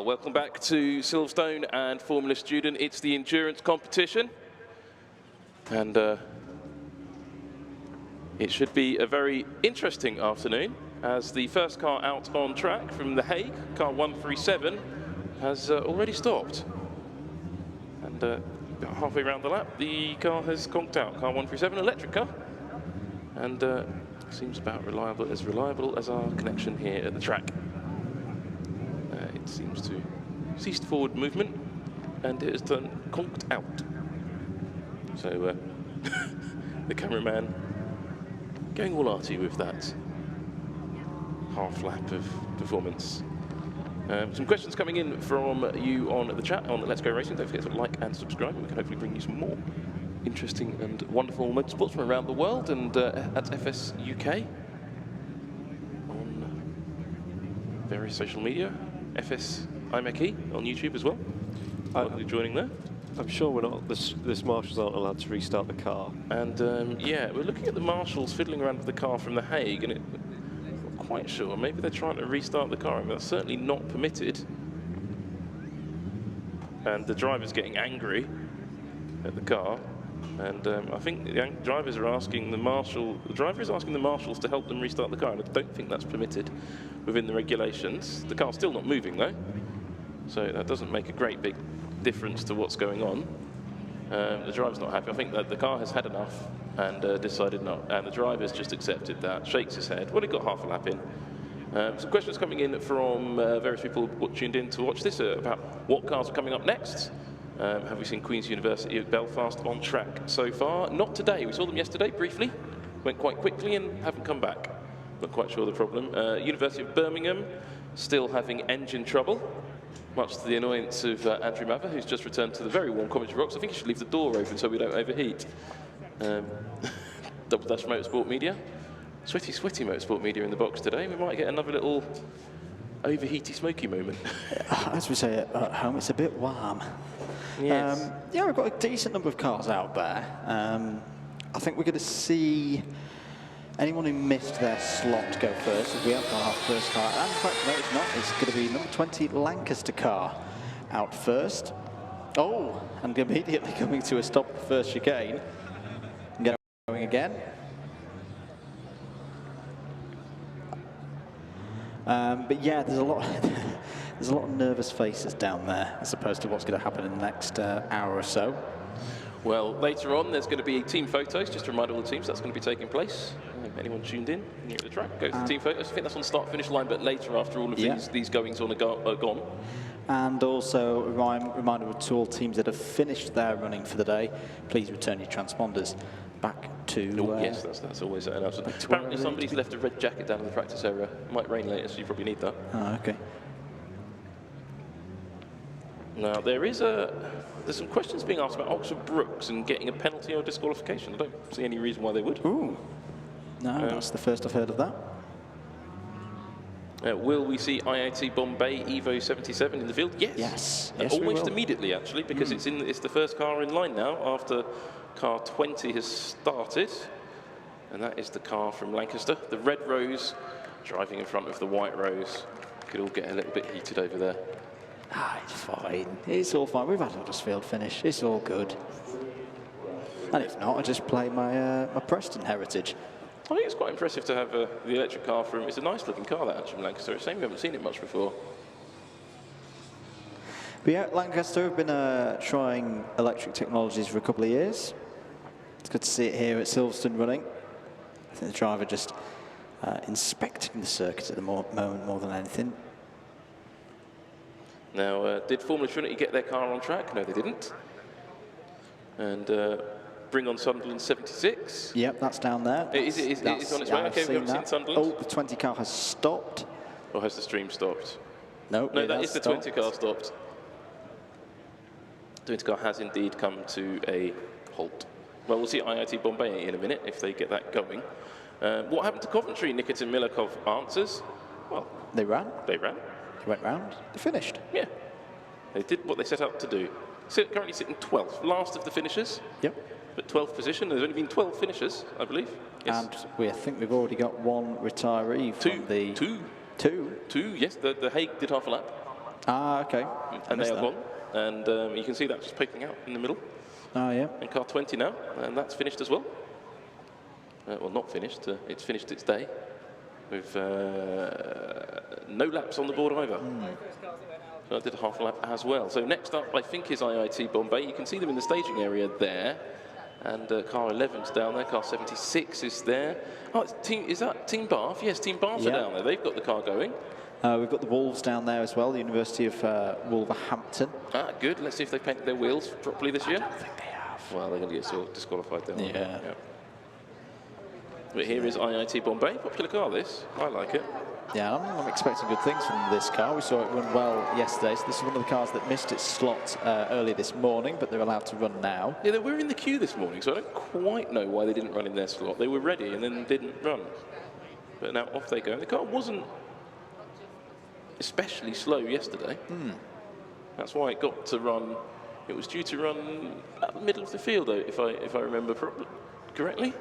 Well, welcome back to Silverstone and Formula Student. It's the endurance competition. And it should be a very interesting afternoon as the first car out on track from The Hague, car 137, has already stopped. And about halfway around the lap, the car has conked out. Car 137, electric car. And seems about reliable as our connection here at the track. It seems to ceased forward movement, and it has done conked out. So the cameraman going all arty with that half lap of performance. Some questions coming in from you on the chat on Let's Go Racing. Don't forget to like and subscribe, and we can hopefully bring you some more interesting and wonderful motorsports from around the world, and at FS UK on various social media. FS IMEC on YouTube as well. You're joining there. I'm sure we're not. This marshals aren't allowed to restart the car. And yeah, we're looking at the marshals fiddling around with the car from The Hague, and I'm not quite sure. Maybe they're trying to restart the car. I mean, that's certainly not permitted. And the driver's getting angry at the car. And I think the drivers are asking the driver is asking the marshals to help them restart the car, and I don't think that's permitted within the regulations. The car's still not moving though, so that doesn't make a great big difference to what's going on. The driver's not happy. I think that the car has had enough and decided not, and the driver's just accepted that, shakes his head. Well, he got half a lap in. Some questions coming in from various people tuned in to watch this about what cars are coming up next. Have we seen Queen's University of Belfast on track so far? Not today. We saw them yesterday briefly, went quite quickly and haven't come back. Not quite sure the problem. University of Birmingham still having engine trouble, much to the annoyance of Andrew Mather, who's just returned to the very warm Coventry Rocks. I think he should leave the door open so we don't overheat. Double Dash Motorsport Media. Sweaty Motorsport Media in the box today. We might get another little overheaty, smoky moment. As we say at home, it's a bit warm. Yes. Yeah, we've got a decent number of cars out there. I think we're going to see anyone who missed their slot go first, as we have got our first car. And in fact, no, it's not. It's going to be number 20 Lancaster car out first. Oh, and immediately coming to a stop at the first chicane. And going again. But yeah, there's a lot of nervous faces down there, as opposed to what's going to happen in the next hour or so. Well, later on, there's going to be team photos. Just to remind all the teams, that's going to be taking place. Anyone tuned in near the track, go to the team photos. I think that's on the start-finish line, but later, after all of these goings-on are gone. And also, a reminder to all teams that have finished their running for the day, please return your transponders back to... yes, that's always an announcement. Apparently, somebody's left a red jacket down in the practice area. It might rain later, so you probably need that. Oh, okay. Now, there's some questions being asked about Oxford Brookes and getting a penalty or disqualification. I don't see any reason why they would. Ooh. No, that's the first I've heard of that. Will we see IIT Bombay Evo 77 in the field? Yes. Yes, almost immediately, actually, because it's the first car in line now after car 20 has started. And that is the car from Lancaster, the red rose, driving in front of the white rose. Could all get a little bit heated over there. It's fine. It's all fine. We've had Huddersfield finish. It's all good. And if not, I just play my Preston heritage. I think it's quite impressive to have the electric car from... It's a nice-looking car, that, actually, from Lancaster. It's a shame we haven't seen it much before. But yeah, Lancaster have been trying electric technologies for a couple of years. It's good to see it here at Silverstone running. I think the driver just inspecting the circuit at the moment more than anything. Now, did Formula Trinity get their car on track? No, they didn't. And bring on Sunderland 76. Yep, that's down there. Is it on its way? Okay, we haven't seen Sunderland. Oh, the 20 car has stopped. Or has the stream stopped? No, that is the 20 car stopped. The 20 car has indeed come to a halt. Well, we'll see IIT Bombay in a minute if they get that going. What happened to Coventry? Nikita Milakov answers. Well, they ran. They ran. They went round. They finished. Yeah. They did what they set out to do. Currently sitting 12th, last of the finishers. Yep. But 12th position. There's only been 12 finishers, I believe. Yes. And I think we've already got one retiree from the... Two, yes. The Hague did half a lap. Ah, okay. And they are gone. And you can see that just poking out in the middle. Oh, yeah. And car 20 now, and that's finished as well. Well, not finished. It's finished its day with no laps on the board either. So I did a half lap as well. So next up, I think, is IIT Bombay. You can see them in the staging area there. And car 11's down there. Car 76 is there. Oh, is that Team Bath? Yes, Team Bath are down there. They've got the car going. We've got the Wolves down there as well, the University of Wolverhampton. Ah, good. Let's see if they painted their wheels properly this year. I don't think they have. Well, they're going to get sort of disqualified then. Yeah. But here is IIT Bombay. Popular car, this. I like it. Yeah, I'm expecting good things from this car. We saw it run well yesterday. So this is one of the cars that missed its slot early this morning, but they're allowed to run now. Yeah, they were in the queue this morning, so I don't quite know why they didn't run in their slot. They were ready and then didn't run. But now off they go. The car wasn't especially slow yesterday. That's why it got to run. It was due to run at the middle of the field, though, if I remember correctly.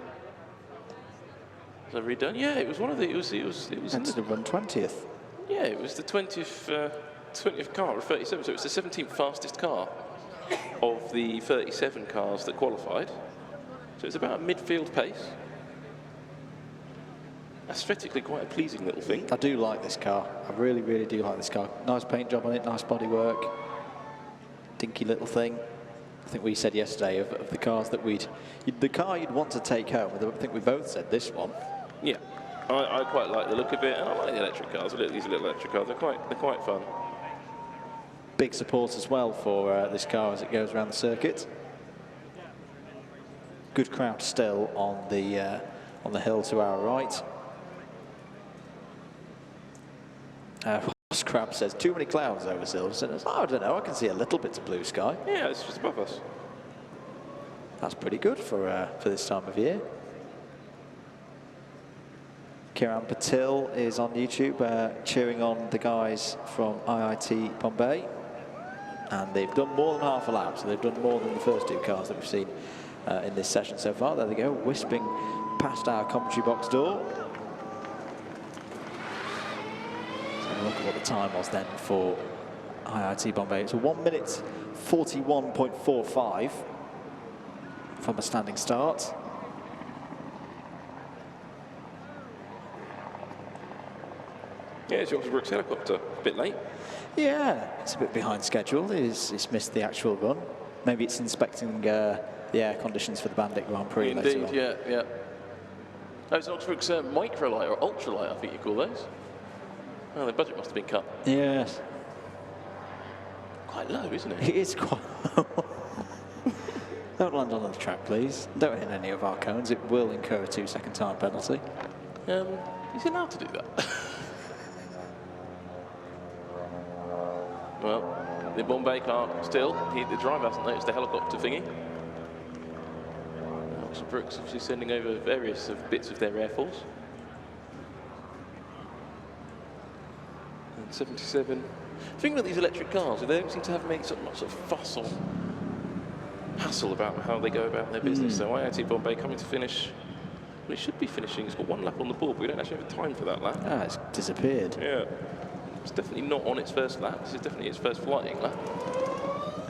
Was I redone? Yeah, it was one of the. It was And to run 20th. Yeah, it was the 20th car of 37. So it was the 17th fastest car of the 37 cars that qualified. So it's about a midfield pace. Aesthetically quite a pleasing little thing. I do like this car. I really, really do like this car. Nice paint job on it, nice bodywork. Dinky little thing. I think we said yesterday of the cars that the car you'd want to take home. I think we both said this one. Yeah, I quite like the look of it, and I like the electric cars. These little electric cars, they're quite fun. Big support as well for this car as it goes around the circuit. Good crowd still on the hill to our right. Ross Crab says, too many clouds over Silverstone. I don't know, I can see a little bit of blue sky. Yeah, it's just above us. That's pretty good for this time of year. Kiran Patil is on YouTube cheering on the guys from IIT Bombay. And they've done more than half a lap, so they've done more than the first two cars that we've seen in this session so far. There they go, wisping past our commentary box door. Look at what the time was then for IIT Bombay. It's a 1 minute 41.45 from a standing start. Yeah, it's Oxford Brookes helicopter. A bit late. Yeah, it's a bit behind schedule. It's missed the actual run. Maybe it's inspecting the air conditions for the Bandit Grand Prix later on. Yeah. Oh, it's Oxford Brookes microlight or ultralight, I think you call those. Oh, the budget must have been cut. Yes. Quite low, isn't it? It is quite low. Don't land on the track, please. Don't hit any of our cones. It will incur a 2-second time penalty. Is he allowed to do that? Well, the Bombay car still. The driver hasn't noticed the helicopter thingy. Oxford Brookes obviously sending over various bits of their Air Force. 77. The thing about these electric cars, they don't seem to have made much of fuss or hassle about how they go about their business. So IIT Bombay coming to finish. Well, it should be finishing. It's got one lap on the board, but we don't actually have time for that lap. Ah, it's disappeared. Yeah. It's definitely not on its first lap. This is definitely its first flying lap.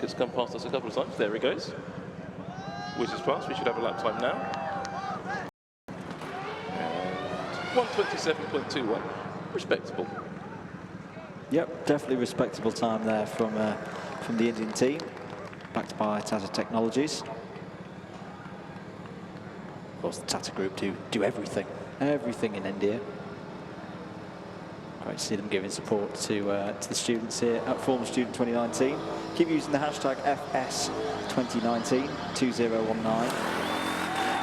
It's come past us a couple of times. There it goes. Whizzes past. We should have a lap time now. And 1:27.21. Respectable. Yep, definitely respectable time there from the Indian team, backed by Tata Technologies. Of course, the Tata Group do everything in India. Great to see them giving support to the students here at Former Student 2019. Keep using the hashtag FS2019 2019.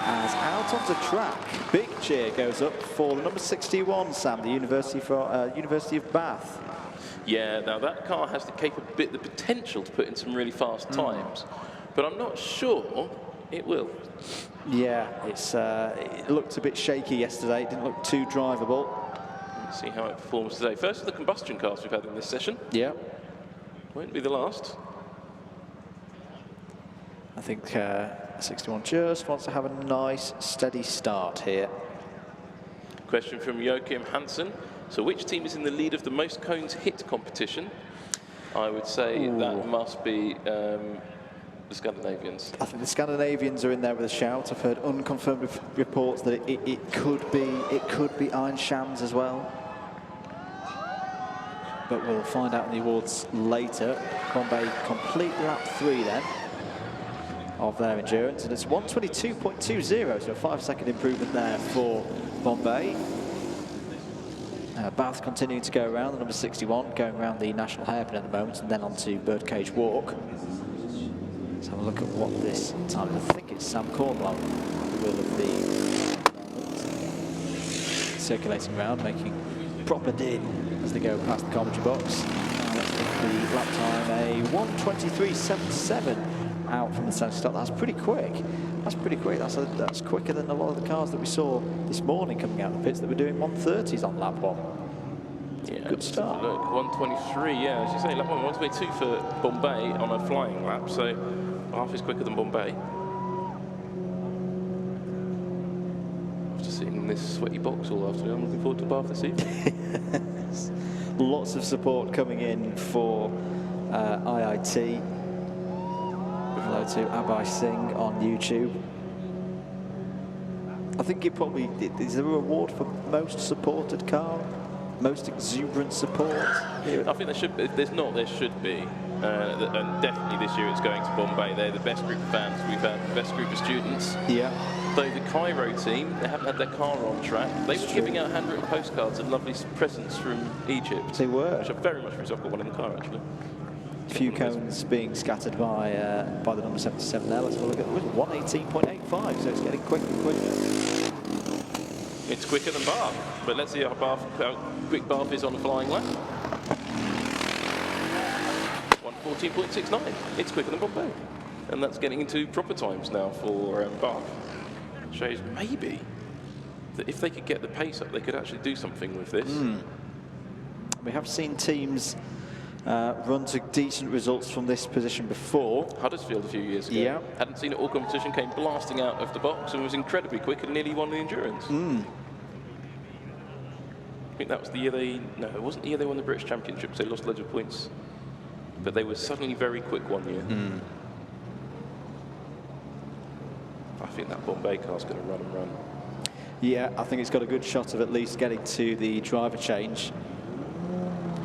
As out onto track, big cheer goes up for the number 61, Sam, the University of Bath. Yeah, now that car has the potential to put in some really fast times, but I'm not sure it will. Yeah, it looked a bit shaky yesterday. It didn't look too drivable. Let's see how it performs today. First of the combustion cars we've had in this session. Yeah. Won't be the last. I think 61 just wants to have a nice, steady start here. Question from Joachim Hansen. So which team is in the lead of the most cones hit competition? I would say Ooh. that must be the Scandinavians. I think the Scandinavians are in there with a shout. I've heard unconfirmed reports that it could be Iron Shams as well. But we'll find out in the awards later. Bombay complete lap 3 then of their endurance, and it's 1:22.20, so a 5-second improvement there for Bombay. Bath continuing to go around, the number 61, going around the national hairpin at the moment, and then on to Birdcage Walk. Let's have a look at what this time, I think it's Sam Cornwell, the wheel of the circulating around, making proper din as they go past the commentary box. Let's get the lap time, a 1:23.77 out from the centre stop. That's pretty quick. That's quicker than a lot of the cars that we saw this morning coming out of the pits that were doing 1:30s on lap 1. Yeah, good start. Look, 1:23, yeah, as you say, lap 1, 1:22 for Bombay on a flying lap, so Bath is quicker than Bombay. After sitting in this sweaty box all afternoon, I'm looking forward to Bath this evening. Lots of support coming in for IIT. Hello to Abhay Singh on YouTube. I think it probably is a reward for most supported car, most exuberant support. I think there should be. If there's not, there should be. And definitely this year it's going to Bombay. They're the best group of fans we've had, the best group of students. Yeah. Though the Cairo team, they haven't had their car on track. They were giving out handwritten postcards and lovely presents from Egypt. They were. Which are very much I've got one in the car actually. A few cones being scattered by the number 77 there. Let's have a look at it. 1:18.85, so it's getting quicker and quicker. It's quicker than Bath, but let's see how quick Bath is on a flying lap. 1:14.69. It's quicker than Bombay, and that's getting into proper times now for Bath. Shows maybe that if they could get the pace up, they could actually do something with this. We have seen teams run to decent results from this position before. Huddersfield a few years ago. Yeah. Hadn't seen it all competition, came blasting out of the box and was incredibly quick and nearly won the endurance. I think that was the year no, it wasn't the year they won the British Championships. They lost loads of points. But they were suddenly very quick one year. I think that Bombay car's going to run and run. Yeah, I think it's got a good shot of at least getting to the driver change.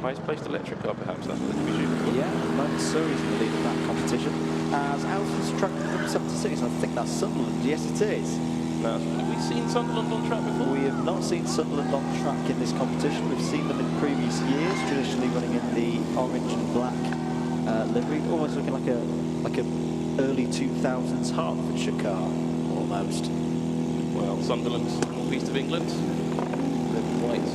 Highest placed electric car, perhaps, that's what they should be shooting for. Yeah, Lance Surrey's in the lead of that competition. As Alfred's track number 76, I think that's Sunderland. Yes, it is. Now, have we seen Sunderland on track before? We have not seen Sunderland on track in this competition. We've seen them in previous years, traditionally running in the orange and black livery, almost looking like a early 2000s Hertfordshire car, almost. Well, Sunderland's northeast of England. They're white.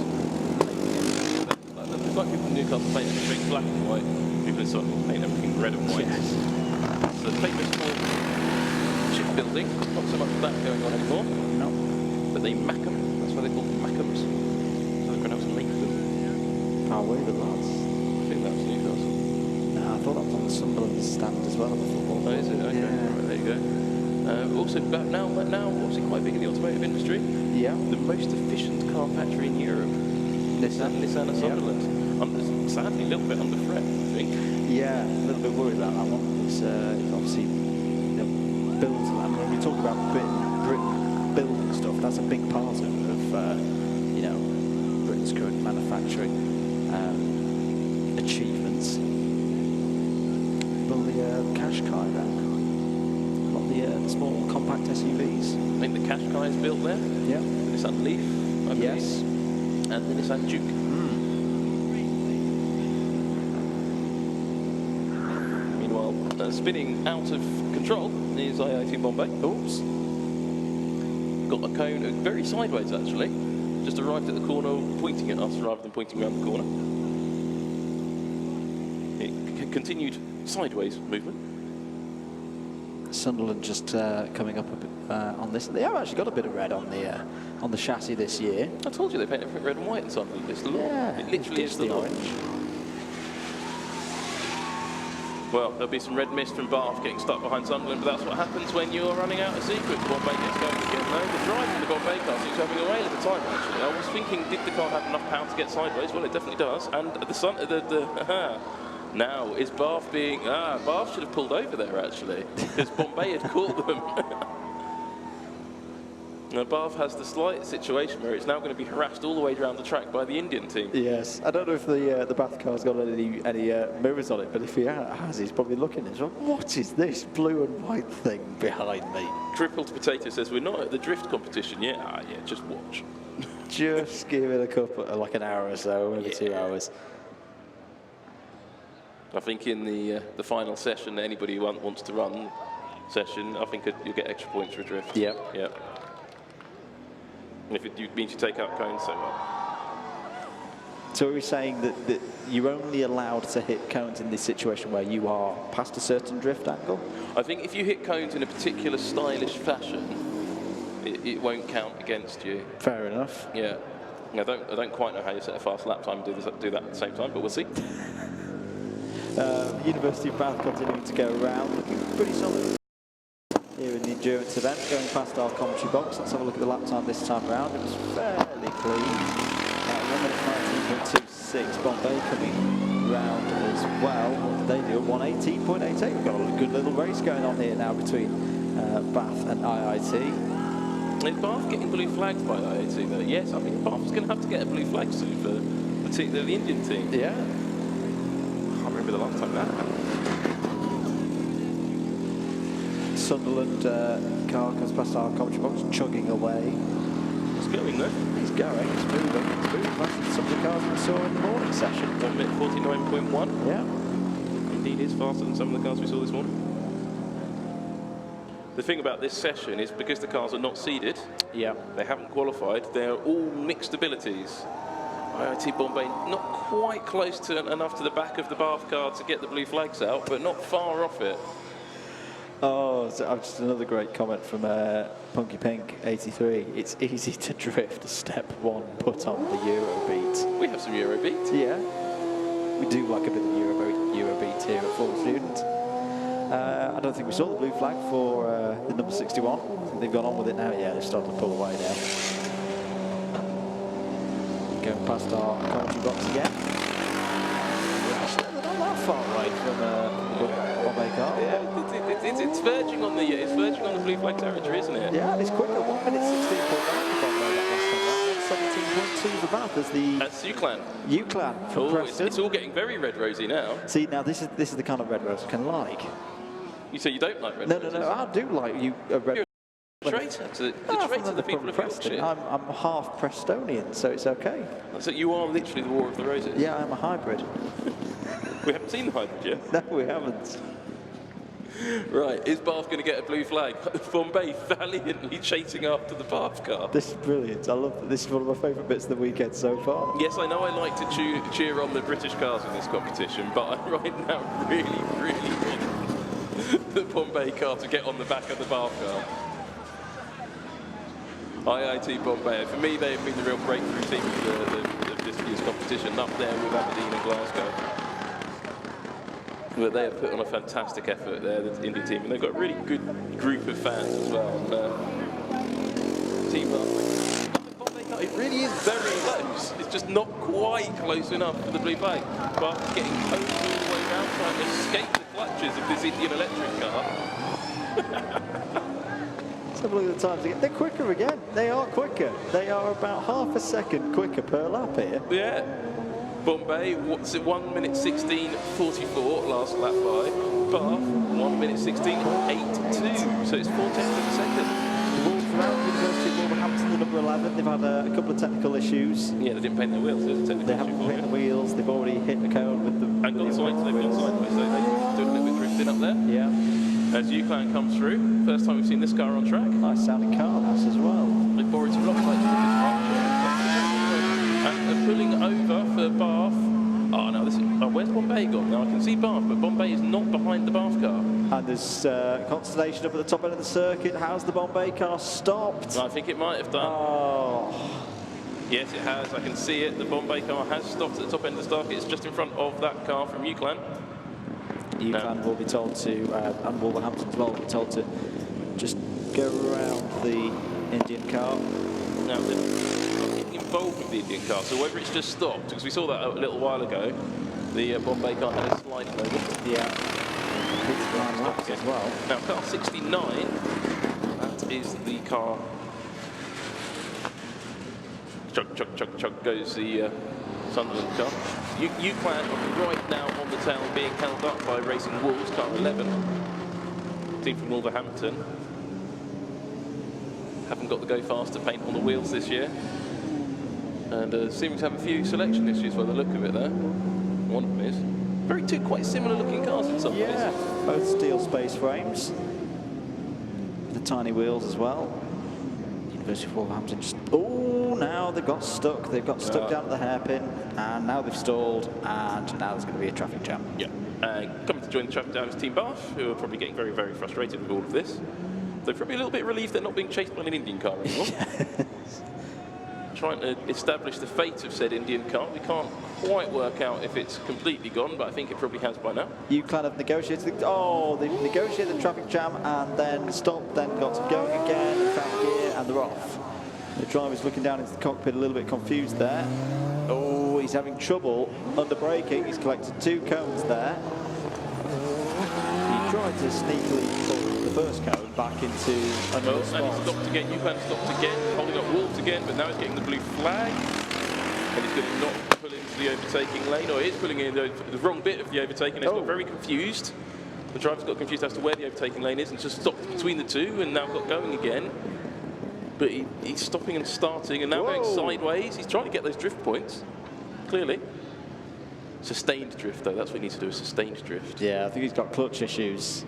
It's like people in Newcastle paint everything black and white. People in Sunderland paint everything red and white. Yes. So the famous for shipbuilding, not so much of that going on anymore. No. But they mack 'em. That's why they're called Mackhams. So they pronounce make them. How were the lads? I think that was Newcastle. No, I thought that was on the Sunderland stand as well on the football. Oh, is it? Okay, Yeah. right, there you go. Also, but now obviously quite big in the automotive industry. Yeah. The most efficient car factory in Europe. Nissan at Sunderland. Sadly, a little bit under threat, I think. Yeah, a little bit worried about that one. It's obviously builds. I mean, when we talk about Britain building stuff, that's a big part of Britain's current manufacturing achievements. Build the Qashqai there. Got the small compact SUVs. I think the Qashqai is built there. Yeah. The Nissan Leaf, I believe. Yes. And the Nissan Juke. Meanwhile, spinning out of control is IIT Bombay. Oops. Got a cone very sideways, actually. Just arrived at the corner, pointing at us rather than pointing around the corner. It continued sideways movement. Sunderland just coming up a bit on this. They have actually got a bit of red on the chassis this year. I told you they painted it red and white in Sunderland. It's the law. Yeah, It literally is the law. orange. Well, there'll be some red mist from Bath getting stuck behind Sunderland, but that's what happens when you're running out of secrets. Bombay gets going again. No, the driver in the Bombay car seems having a whale of a time, actually. I was thinking, did the car have enough power to get sideways? Well, it definitely does. And the Now, is Bath being... Bath should have pulled over there, actually, because Bombay had caught them. Now, Bath has the slight situation where it's now going to be harassed all the way around the track by the Indian team. Yes, I don't know if the Bath car's got any mirrors on it, but if he has, he's probably looking at it. What is this blue and white thing behind me? Crippled Potato says, we're not at the drift competition yet. Yeah, just watch. Just give it a couple, like an hour or so, maybe 2 hours. I think in the final session, anybody who wants to run session, I think you'll get extra points for a drift. Yep. Yep. And if it means you take out cones, so what? So are we saying that you're only allowed to hit cones in this situation where you are past a certain drift angle? I think if you hit cones in a particular stylish fashion, it won't count against you. Fair enough. Yeah. I don't quite know how you set a fast lap time and do that at the same time, but we'll see. University of Bath continuing to go around, looking pretty solid here in the endurance event, going past our commentary box. Let's have a look at the lap time this time round. It was fairly clean. 1 minute 19.26. Bombay coming round as well. What did they do? 1:18.88. We've got a good little race going on here now between Bath and IIT. Is Bath getting blue flagged by IIT though? Yes, I think Bath is going to have to get a blue flag soon for the Indian team. Yeah. I can't remember the last time that happened. Sunderland car comes past our commentary box, chugging away. It's going though. He's going, it's moving faster than some of the cars we saw in the morning session. 1 minute 49.1. Yeah. Indeed is faster than some of the cars we saw this morning. The thing about this session is because the cars are not seeded, they haven't qualified, they're all mixed abilities. IIT Bombay not quite close to enough to the back of the Bath car to get the blue flags out, but not far off it. Oh, so just another great comment from Punky Pink 83. It's easy to drift. Step 1, put on the Eurobeat. We have some Eurobeat. Yeah, we do like a bit of Eurobeat here at Full Student. I don't think we saw the blue flag for the number 61. I think they've gone on with it now. Yeah, they've started to pull away now. Going past our commentary box again. Actually, they're not that far away from Bombay car. Yeah, it's verging on the blue flag territory, isn't it? Yeah, and it's quicker. 1 minute 16.9 for Bombay that last time round. 17.2 for Bath as the That's UCLan. UCLan from Preston. It's all getting very red rosy now. See, now this is the kind of red rose I can like. You say you don't like red roses? No, I do like a red. Traitor to the people of Yorkshire. I'm half Prestonian, so it's okay. So you are literally the War of the Roses. Yeah, I'm a hybrid. We haven't seen the hybrid yet. No, we haven't. Right, is Bath going to get a blue flag? Bombay valiantly chasing after the Bath car. This is brilliant. I love that. This is one of my favourite bits of the weekend so far. Yes, I know I like to cheer on the British cars in this competition, but I right now really want the Bombay car to get on the back of the Bath car. IIT Bombay, for me they have been the real breakthrough team of this year's competition, up there with Aberdeen and Glasgow. But they have put on a fantastic effort there, the Indian team, and they've got a really good group of fans as well. Team Bath, it really is very close. It's just not quite close enough for the blue flag. Bath is getting coasted all the way around, trying to escape the clutches of this Indian electric car. Let's have a look at the times again. They're quicker again. They are quicker. They are about half a second quicker per lap here. Yeah. Bombay, what's it, 1 minute 16.44 last lap by. Bath, 1 minute 16.82. So it's 4 tenths of a second. The Wolverhampton, University of Wolverhampton, the number 11. They've had a couple of technical issues. Yeah, they didn't paint their wheels. There's a technical They haven't painted the wheels. They've already hit the cone with the. And gone sideways. They've gone sideways. So they do a little bit drifting up there. Yeah. As UCLan comes through, first time we've seen this car on track. Nice sounding car, this as well. They borrowed some rock lights from this car. And pulling over for Bath. Oh no, where's Bombay gone? Now I can see Bath, but Bombay is not behind the Bath car. And there's consternation up at the top end of the circuit. How's the Bombay car stopped? I think it might have done. Oh. Yes, it has. I can see it. The Bombay car has stopped at the top end of the circuit. It's just in front of that car from UCLan. UCLan will be told to, and Wolverhampton as well, will be told to just go around the Indian car. Now, they're not getting involved with the Indian car, so whether it's just stopped, because we saw that a little while ago, The Bombay car had a slight moment. Yeah. Peter Ryan laps as well. Now, car 69, that is the car. Chug, chug, chug, chug goes the Sunderland car. UCLan right now on the tail, being held up by Racing Wolves, car 11. Team from Wolverhampton. Haven't got the go faster paint on the wheels this year. And seeming to have a few selection issues by the look of it there. One of them is. Two quite similar looking cars in some ways. Yeah, both steel space frames. The tiny wheels as well. University of Wolverhampton just... Oh, now they've got stuck. They've got stuck down at the hairpin. And now they've stalled. And now there's going to be a traffic jam. Yeah. Coming to join the traffic jam is Team Bath, who are probably getting very, very frustrated with all of this. They're probably a little bit relieved they're not being chased by an Indian car anymore. Trying to establish the fate of said Indian car. We can't quite work out if it's completely gone, but I think it probably has by now. UCLan have negotiated. They've negotiated the traffic jam and then stopped, then got them going again, and found gear, and they're off. The driver's looking down into the cockpit a little bit confused there. Oh, he's having trouble under braking. He's collected 2 cones there. He tried to sneakily put the first cone back into another spot. And he stopped again. UCLan stopped again, holding up Wolves again, but now he's getting the blue flag. And he's going to not pull into the overtaking lane, or he is pulling in the wrong bit of the overtaking. He's got very confused. The driver's got confused as to where the overtaking lane is and just stopped between the two and now got going again. But he's stopping and starting and now going sideways. He's trying to get those drift points, clearly. Sustained drift, though. That's what he needs to do, is sustained drift. Yeah, I think he's got clutch issues.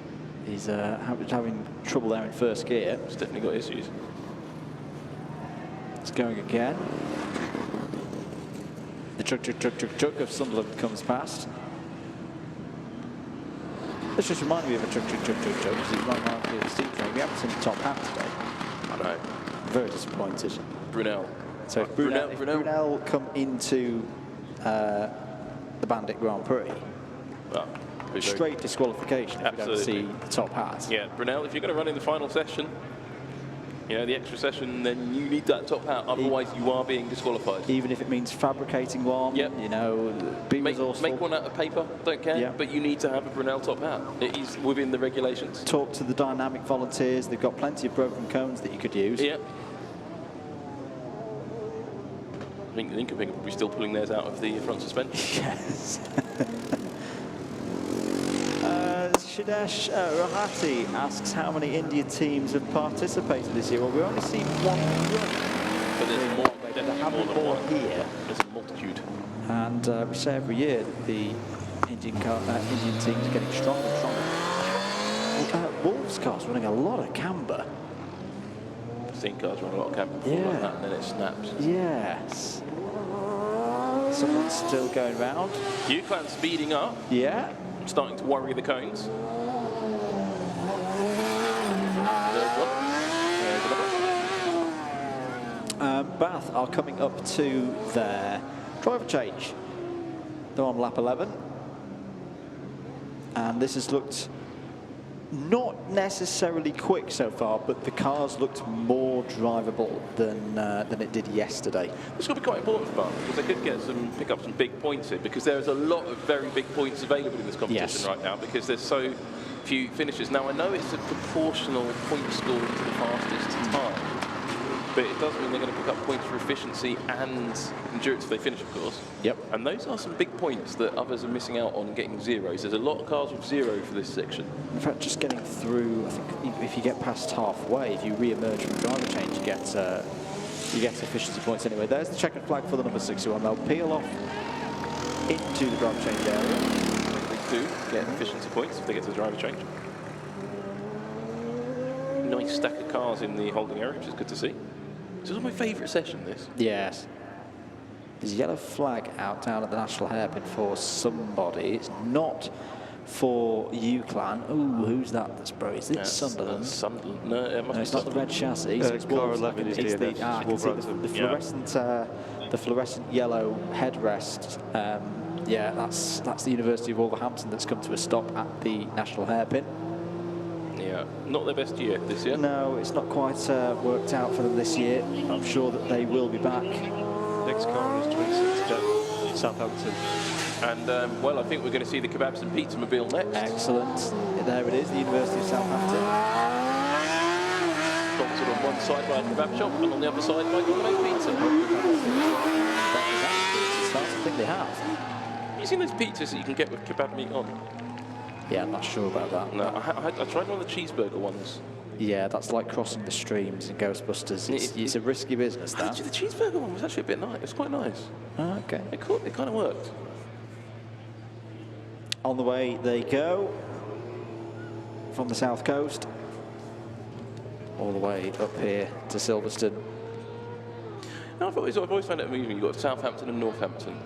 He's having trouble there in first gear. He's definitely got issues. It's going again. The truck of Sunderland comes past. This just reminded me of a truck, because it reminded me of the steam train. We haven't seen the top hat today. I know. Very disappointed. Brunel. So if Brunel come into the Bandit Grand Prix, straight disqualification if we don't see the top hat. Yeah, Brunel, if you're going to run in the final session, the extra session, then you need that top hat, otherwise you are being disqualified. Even if it means fabricating one, be resourceful. Make one out of paper, don't care, but you need to have a Brunel top hat. It is within the regulations. Talk to the dynamic volunteers, they've got plenty of broken cones that you could use. Yeah. I think Lincoln are probably still pulling theirs out of the front suspension. Yes. Shadesh Rahati asks how many Indian teams have participated this year. Well, we've only seen one run. But there's more, definitely more than one. Here. There's a multitude. And we say every year that the Indian teams are getting stronger and stronger. Wolves cars running a lot of camber. I've seen cars run a lot of camber before like that, and then it snaps. Yes. Someone's still going round. UCLan speeding up. Yeah. Starting to worry the cones. Bath are coming up to their driver change. They're on lap 11. And this has looked not necessarily quick so far, but the cars looked more drivable than it did yesterday. This will be quite important for Bath because they could pick up some big points here, because there's a lot of very big points available in this competition right now because there's so few finishes. Now I know it's a proportional point score to the fastest time, but it does mean they're going to pick up points for efficiency and endurance if they finish, of course. Yep. And those are some big points that others are missing out on getting zeros. There's a lot of cars with 0 for this section. In fact, just getting through, I think if you get past halfway, if you re-emerge from driver change, you get efficiency points anyway. There's the checkered flag for the number 61. They'll peel off into the driver change area. They do get efficiency points if they get to the driver change. Nice stack of cars in the holding area, which is good to see. This is my favourite session, this. Yes. There's a yellow flag out down at the national hairpin for somebody. It's not for UCLan. Ooh, who's that? That's probably, is it Sunderland? Sunderland. No, it must be it's not the red chassis. It's car 11 is the fluorescent yellow headrest. Yeah, that's the University of Wolverhampton that's come to a stop at the national hairpin. Yeah, not their best year this year. No, it's not quite worked out for them this year. I'm sure that they will be back. Next car is 26 Jet. Southampton. And, well, I think we're going to see the Kebabs and Pizza Mobile next. Excellent. There it is, the University of Southampton. Sponsored on one side by a kebab shop and on the other side by Domino's Pizza. I think they have. Have you seen those pizzas that you can get with kebab meat on? Yeah, I'm not sure about that. No, I tried one of the cheeseburger ones. Yeah, that's like crossing the streams in Ghostbusters. It's a risky business, that. Actually, the cheeseburger one was actually a bit nice. It's quite nice. Okay. It kind of worked. On the way they go from the south coast all the way up here to Silverstone. No, I've always found it amusing. You've got Southampton and Northampton.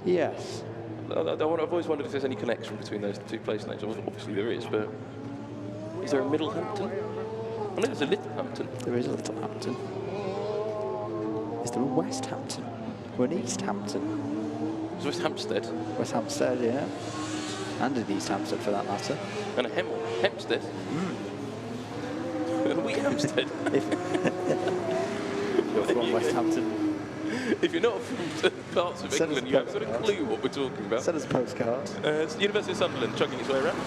Yes. I've always wondered if there's any connection between those two place names. Obviously there is, but is there a Middlehampton? I know there's a Littlehampton. There is a Littlehampton. Is there a West Hampton? Or an East Hampton? There's West Hampstead. West Hampstead, yeah. And an East Hampstead for that matter. And a Hempstead. And a Wheat Hampstead. You're from West Hampton. If you're not from parts of England, you haven't got a clue what we're talking about. Send us a postcard. It's the University of Sunderland chugging its way around.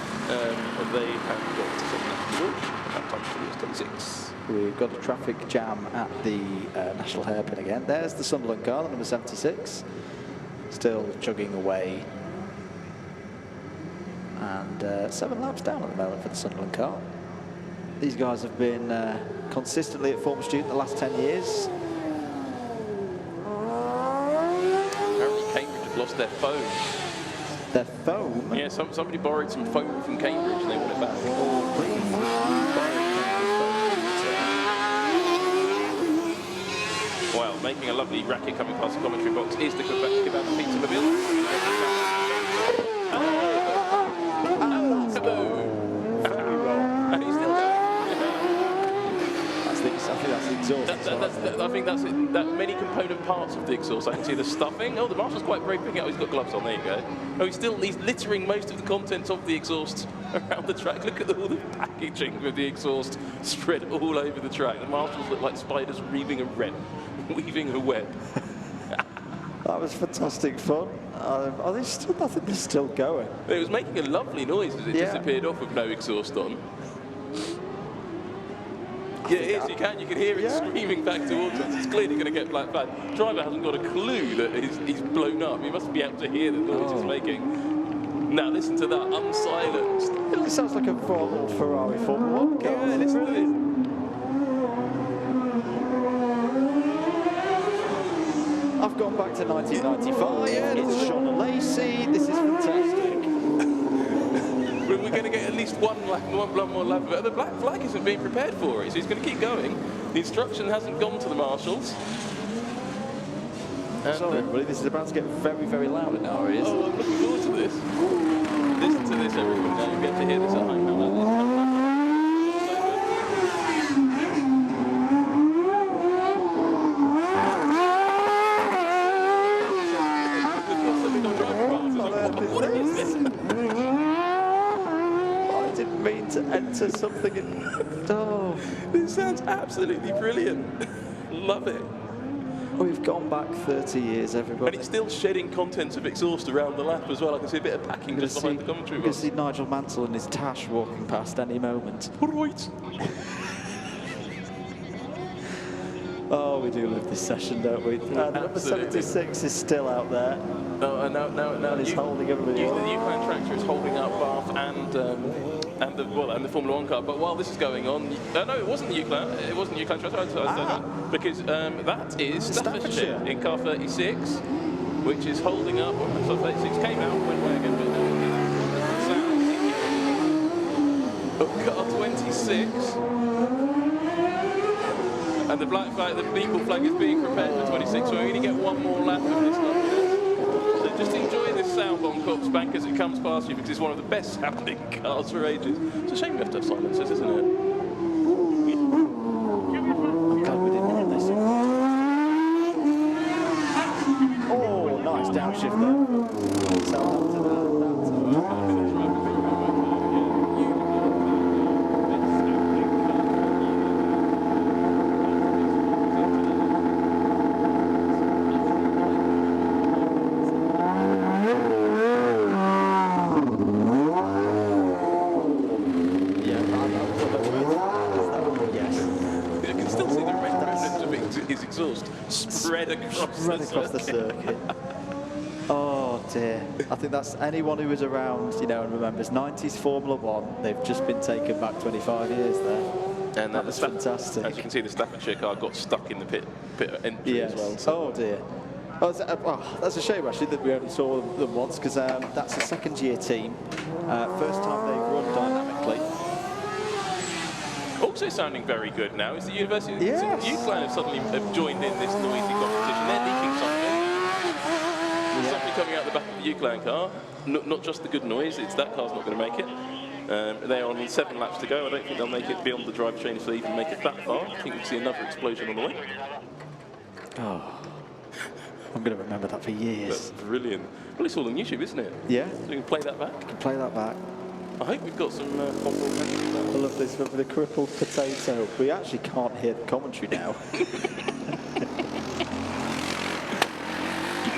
They have got some national that time for 26. We've got a traffic jam at the National Hairpin again. There's the Sunderland car, the number 76. Still chugging away. And 7 laps down at the moment for the Sunderland car. These guys have been consistently at former student the last 10 years. Apparently Cambridge have lost their phone. Their foam? Yeah, somebody borrowed some foam from Cambridge and they want it back. Well, making a lovely racket coming past the commentary box is the Kebab Pizza Mobile. And he's still going. That's the exhaust. I think that's it. That many component parts of the exhaust. I can see the stuffing. Oh, the marshal's quite brave picking out. He's got gloves on. There you go. Oh, he's littering most of the contents of the exhaust around the track. Look at all the packaging with the exhaust spread all over the track. The marshals look like spiders weaving a web. That was fantastic fun. I think they're still going. It was making a lovely noise as it disappeared off with no exhaust on. Yeah, it is. You can hear it screaming back towards us. It's clearly going to get black flag. Driver hasn't got a clue that he's blown up. He must be able to hear the noise it's making. Now listen to that, unsilenced. It sounds like a old Ferrari Formula 1 car. Yeah, listen to this. I've gone back to 1995. It's Sean Lacey. This is fantastic. We're going to get at least one more lap of it. The black flag isn't being prepared for it, so he's going to keep going. The instruction hasn't gone to the marshals. Sorry, everybody, this is about to get very, very loud now, it is. Oh, I'm looking forward to this. Listen to this, everyone. Now you get to hear this at home. How loud it is. To enter something in. Oh, this sounds absolutely brilliant. Love it. We've gone back 30 years, everybody. And it's still shedding contents of exhaust around the lap as well. I can see a bit of packing just behind the commentary box. You can see Nigel Mansell and his Tash walking past any moment. Right. Oh, we do love this session, don't we? Number 76 is still out there. Now he's holding everybody The up. Uclan tractor is holding up Bath and the Formula 1 car. But while this is going on, no, it wasn't the Uclan. It wasn't the Uclan tractor. Because that is Staffordshire in car 36, which is holding up. So 36 came out, went away again, but now car 26. And the black flag, the Beagle flag is being prepared for 26, so we're going to get one more lap of this stuff. So just enjoy this sound on Cops Bank as it comes past you, because it's one of the best sounding cars for ages. It's a shame we have to have silencers, isn't it? I'm glad we didn't want this. Oh, nice downshift there. Right across the circuit. Oh dear. I think that's anyone who was around, you know, and remembers 90s Formula One, they've just been taken back 25 years there. And that was fantastic. As you can see, the Staffordshire car got stuck in the pit entry Yes. as well. So. Oh dear. Oh, that's a shame actually that we only saw them once, because that's a second-year team. First time they've run dynamically. Also sounding very good now is the University Yes. of UCLan have suddenly joined in this noisy competition. They're leaking something. Something coming out the back of the UCLan car. Not just the good noise, it's that car's not going to make it. They're on 7 laps to go. I don't think they'll make it beyond the drivetrain if they even make it that far. I think we'll see another explosion on the way. Oh, I'm going to remember that for years. That's brilliant. Well, it's all on YouTube, isn't it? Yeah. So we can play that back. Can play that back. I hope we've got some on-board messages. I love this with the crippled potato. We actually can't hear the commentary now. You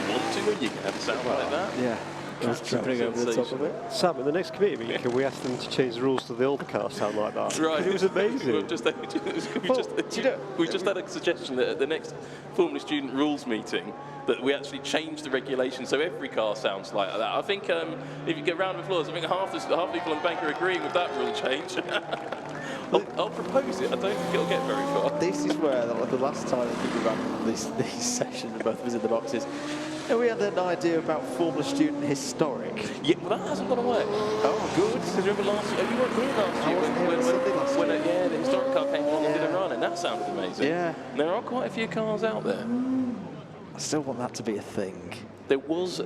want to, or you can have a sound like that. Yeah. Just tripping over the top of it. Sam, at the next committee meeting, can we ask them to change the rules to the older cars sound like that? Right. It was amazing. We've just had a suggestion that at the next Formula Student Rules meeting that we actually change the regulation so every car sounds like that. I think if you get a round of applause, I think half the people on the bank are agreeing with that rule change. I'll propose it. I don't think it'll get very far. This is where the last time I think we ran these sessions, both of us in the boxes, and we had an idea about Formula Student Historic. Yeah, well, that hasn't gone away. Oh, good. Because remember last year, you weren't here last I year wasn't here on Sunday last year. yeah, the historic car came along and did a Yeah. run, and that sounded amazing. Yeah. And there are quite a few cars out there. I still want that to be a thing. There was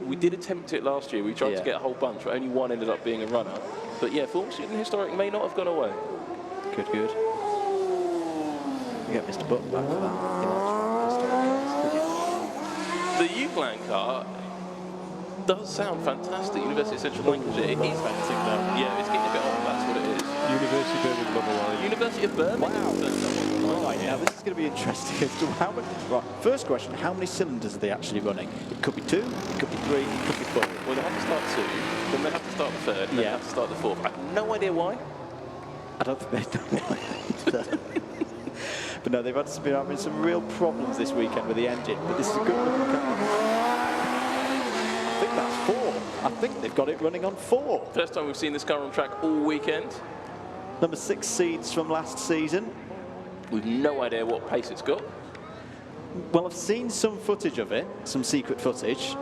we did attempt it last year. We tried Yeah. to get a whole bunch, but only one ended up being a runner. But yeah, Formula Student Historic may not have gone away. Good, good. You get Mr. Button back for that. He likes running historic cars. The UCLan car does sound fantastic. University of Central Lancashire. It is Fancy though. Yeah, it's getting a bit old. That's what it is. University of Birmingham on the line. University of Birmingham. Wow. Right, now this is going to be interesting as to how many. Right, first question: how many cylinders are they actually running? It could be 2, it could be 3, it could be 4. Well, they have to start 2, then they have to start the 3rd, and then they Yeah. have to start the 4th. I have no idea why. I don't think they know why either. But no, they've been having some real problems this weekend with the engine. But this is a good looking car. I think that's 4. I think they've got it running on 4. First time we've seen this car on track all weekend. Number 6 seeds from last season. We've no idea what pace it's got. Well, I've seen some footage of it, some secret footage.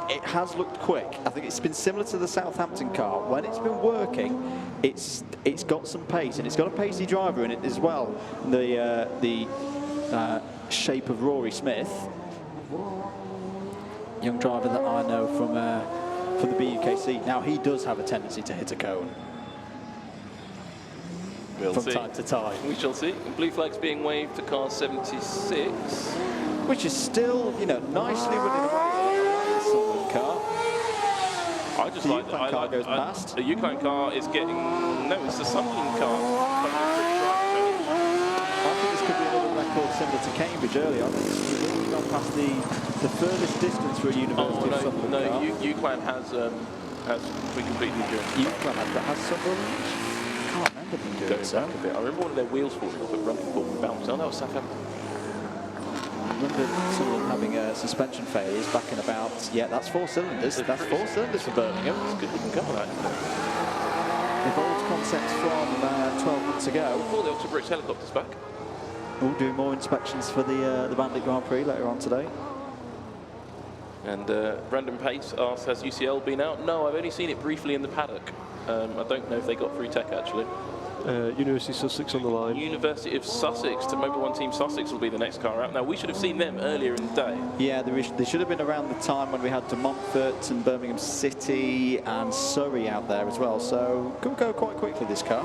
It has looked quick. I think it's been similar to the Southampton car. When it's been working, it's got some pace, and it's got a pacey driver in it as well. The shape of Rory Smith, young driver that I know from the BUKC. Now he does have a tendency to hit a cone We'll from see. time to time, We shall see. Blue flag's being waved to car 76. which is still, you know, nicely running away. This Sunderland car. I just The like that. UCLan car goes past. The UCLan car is getting. No, it's the Sunderland car. I think this could be another record similar to Cambridge earlier. I think this has really gone past the furthest distance for a University of Sunderland no, car. UCLan has we completed the endurance. UCLan has Sunderland? I can't remember them doing Going so. back a bit. I remember one of their wheels falling off at running form and bounced. Oh, that was Southampton. I remember Sunderland having suspension failures back in about, yeah, that's 4 cylinders. That's 4 cylinders for Birmingham. It's a good looking car, that. Evolved concepts from 12 months ago. Before the Oxford British helicopter's back. We'll do more inspections for the Bandit Grand Prix later on today. And Brandon Pace asks, has UCL been out? No, I've only seen it briefly in the paddock. I don't know if they got through tech, actually. University of Sussex on the line. University of Sussex to Mobil 1 Team Sussex will be the next car out. Now, we should have seen them earlier in the day. Yeah, they should have been around the time when we had De Montfort and Birmingham City and Surrey out there as well. So could go quite quickly, this car.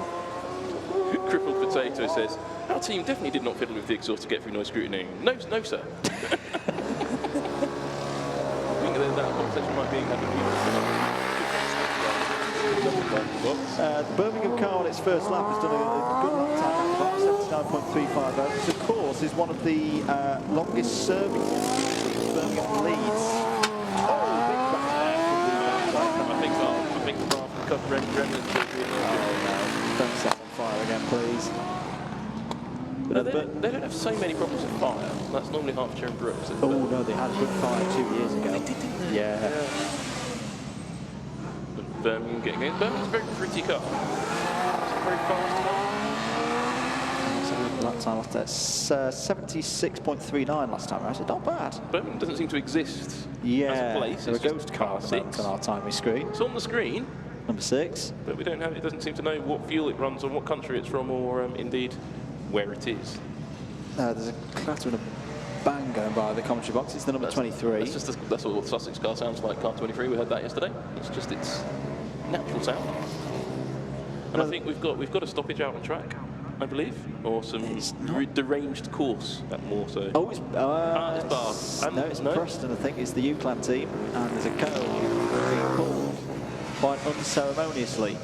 Crippled Potato says, our team definitely did not fiddle with the exhaust to get through noise scrutiny. No, no, sir. I think that conversation might be had with The Birmingham car on its first lap has done a good lap time at about 79.350, which of course is one of the longest serving Birmingham leads. Oh, big crash there. I think the bar from Cup remnants will be Don't set on fire again, please. No, they don't have so many problems with fire. That's normally Hertfordshire and Brooks. Oh no, they had a good fire 2 years ago. They did, didn't they? Yeah. And Birmingham getting in. Birmingham's a very pretty car. It's a very fast car. That time last that's 76.39 last time. I said not bad. Birmingham doesn't seem to exist Yeah, as a place. there are It's just ghost cars car six. on our timey screen. It's on the screen, Number 6. but we don't have. It doesn't seem to know what fuel it runs on, what country it's from, or indeed where it is. There's a clatter and a bang going by the commentary box. It's the number 23. That's all the Sussex car sounds like. Car 23. We heard that yesterday. It's just its natural sound. And I think we've got a stoppage out on track, I believe, or some deranged course at more so. Oh, it's Bath. And no, it's Preston. I think it's the UClan team, and there's a cone being pulled quite unceremoniously.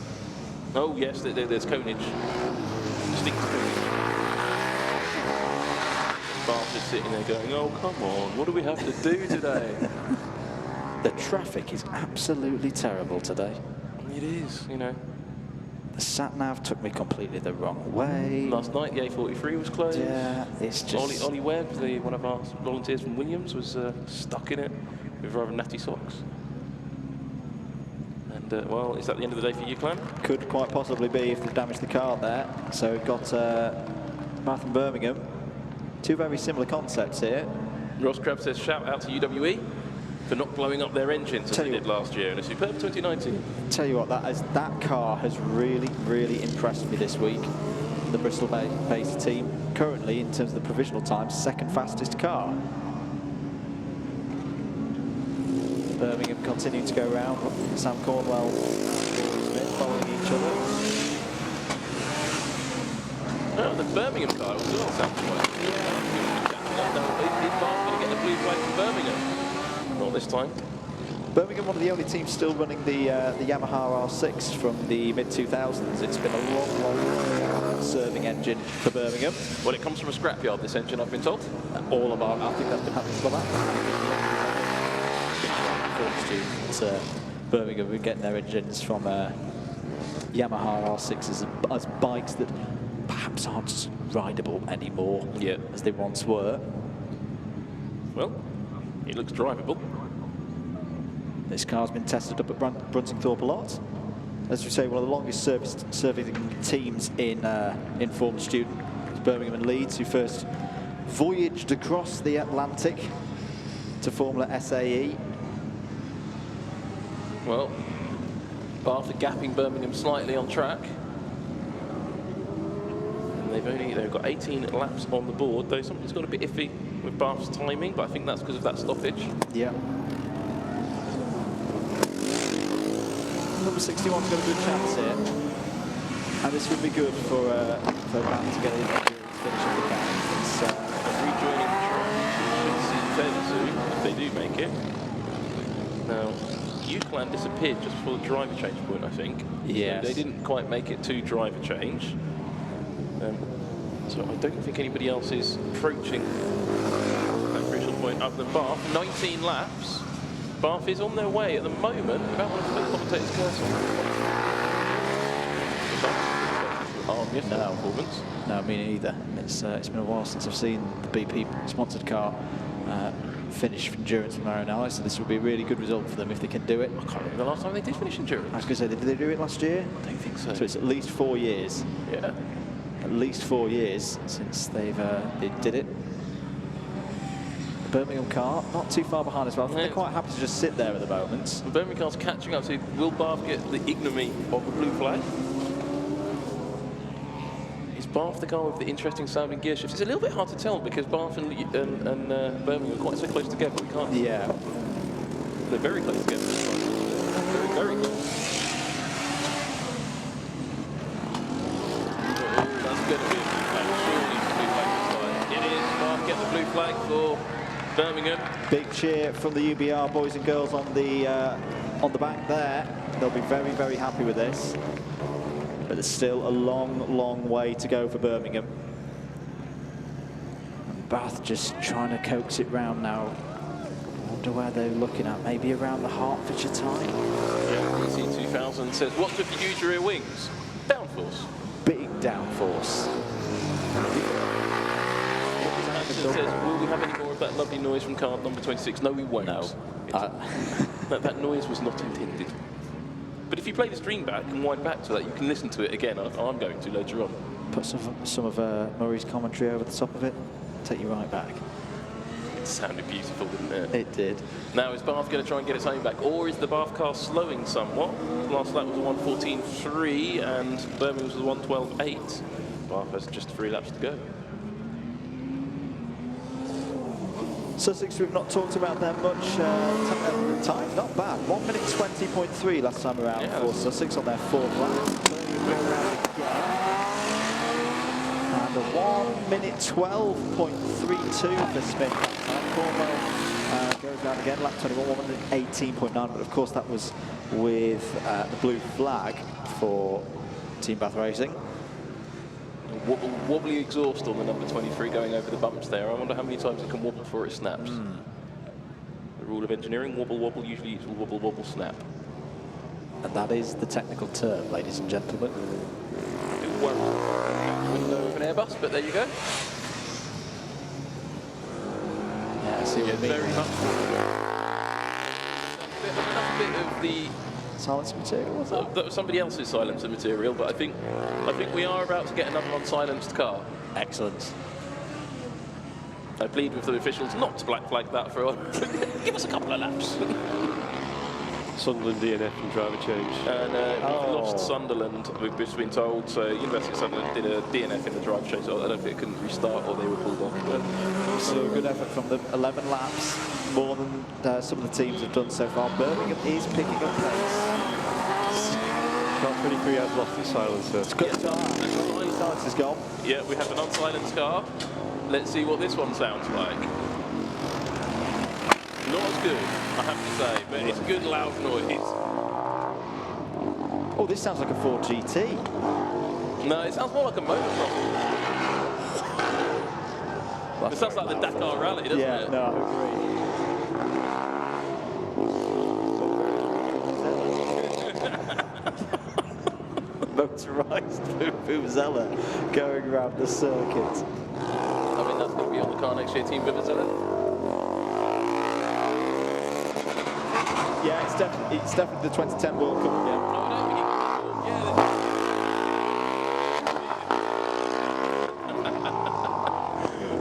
Oh yes, there's coneage. Distinct coneage. Bath is sitting there going, oh come on, what do we have to do today? The traffic is absolutely terrible today. It is, you know. The sat-nav took me completely the wrong way. Last night the A43 was closed. Yeah, it's just... Ollie Webb, one of our volunteers from Williams, was stuck in it with rather natty socks. And, well, is that the end of the day for UClan? Could quite possibly be if they've damaged the car there. So we've got Bath and Birmingham. Two very similar concepts here. Ross Crabb says, shout out to UWE for not blowing up their engines as they did last year in a superb 2019. Tell you what, that car has really, really impressed me this week. The Bristol-based team, currently in terms of the provisional time, second fastest car. Birmingham continuing to go round. Sam Cornwell and Smith following each other. Oh, the Birmingham car was well, Sam Cornwell. Is Bath going to get the blue flag from Birmingham? Not this time. Birmingham, one of the only teams still running the Yamaha R6 from the mid-2000s. It's been a long serving engine for Birmingham. Well, it comes from a scrapyard, this engine, I've been told. All about, I think that's been happening for that. Birmingham were getting their engines from Yamaha R6s as bikes that perhaps aren't as rideable anymore as they once were. Well, it looks drivable. This car's been tested up at Bruntingthorpe a lot. As we say, one of the longest serving teams in Formula Student is Birmingham and Leeds, who first voyaged across the Atlantic to Formula SAE. Well, Bath are gapping Birmingham slightly on track. And they've got 18 laps on the board, though something's got a bit iffy with Bath's timing, but I think that's because of that stoppage. Yeah. Number 61's got a good chance here, and this would be good for Bath to get in and finish the gap. It's rejoining the track should see fairly soon if they do make it. Now, UClan disappeared just before the driver change point, I think. Yes. So they didn't quite make it to driver change. So I don't think anybody else is approaching that crucial point other than Bath. 19 laps. Bath is on their way at the moment. About one of the commentators' cursor. No performance. No, me neither. It's been a while since I've seen the BP-sponsored car finish endurance from Maranello, so this would be a really good result for them if they can do it. I can't remember the last time they did finish endurance. I was going to say, did they do it last year? I don't think so. So it's at least 4 years. Yeah. At least 4 years since they did it. The Birmingham car, not too far behind as well. I think they're quite happy to just sit there at the moment. The Birmingham car's catching up, so will Bath get the ignominy of the blue flag? Is Bath the car with the interesting sounding gear shifts? It's a little bit hard to tell because Bath and Birmingham are quite so close together. We can't. Yeah. They're very close together. Very, very close. That's going to be a blue flag. Surely the blue flag this time. It is. Bath get the blue flag for Birmingham. Big cheer from the UBR boys and girls on the back there. They'll be very, very happy with this. But there's still a long way to go for Birmingham. And Bath just trying to coax it round now. I wonder where they're looking at. Maybe around the Hertfordshire time. Yeah, EC2000 says, what's with the huge rear wings? Downforce. Big downforce. says, will we have any more of that lovely noise from card number 26? No, we won't. No. That noise was not intended. But if you play the stream back and wind back to that, you can listen to it again. I'm going to later on. Put some of Murray's commentary over the top of it. Take you right back. It sounded beautiful, didn't it? It did. Now, is Bath going to try and get its home back? Or is the Bath car slowing somewhat? Last lap was a 1:14.3 and Birmingham was a 1:12.8. Bath has just 3 laps to go. Sussex, we've not talked about them much. Time, not bad. 1 minute 20.3 last time around for Sussex on their 4th lap. And a 1 minute 12.32 for Smith. Cornwell goes round again, lap 21, 1 minute 18.9. But of course, that was with the blue flag for Team Bath Racing. Wobbly exhaust on the number 23 going over the bumps there. I wonder how many times it can wobble before it snaps. The rule of engineering, wobble, wobble, usually it's wobble, wobble, snap. And that is the technical term, ladies and gentlemen. It won't window of an Airbus, but there you go. Yeah, I see what you mean. Very much. Another bit of the Silence material, was that? That was somebody else's silencer material, but I think we are about to get another unsilenced car. Excellent. I plead with the officials not to black flag that for give us a couple of laps. Sunderland DNF and driver change. And we've lost Sunderland, we've just been told. So University of Sunderland did a DNF in the drive change, so I don't think it couldn't restart or they were pulled off. But so good effort from them. 11 laps, more than some of the teams have done so far. Birmingham is picking up pace. Car 23 has lost its silencer. It's good start. The silencer's gone. Yeah, we have an unsilenced car. Let's see what this one sounds like. Not as good, I have to say, but it's a good loud noise. Oh, this sounds like a Ford GT. No, it sounds more like a motocross. It sounds like the Dakar Rally, doesn't it? No, I agree. Motorised Vuvuzela going around the circuit. I mean, that's going to be on the car next year, Team Vuvuzela. Yeah, it's definitely the 2010 World Cup. Yeah.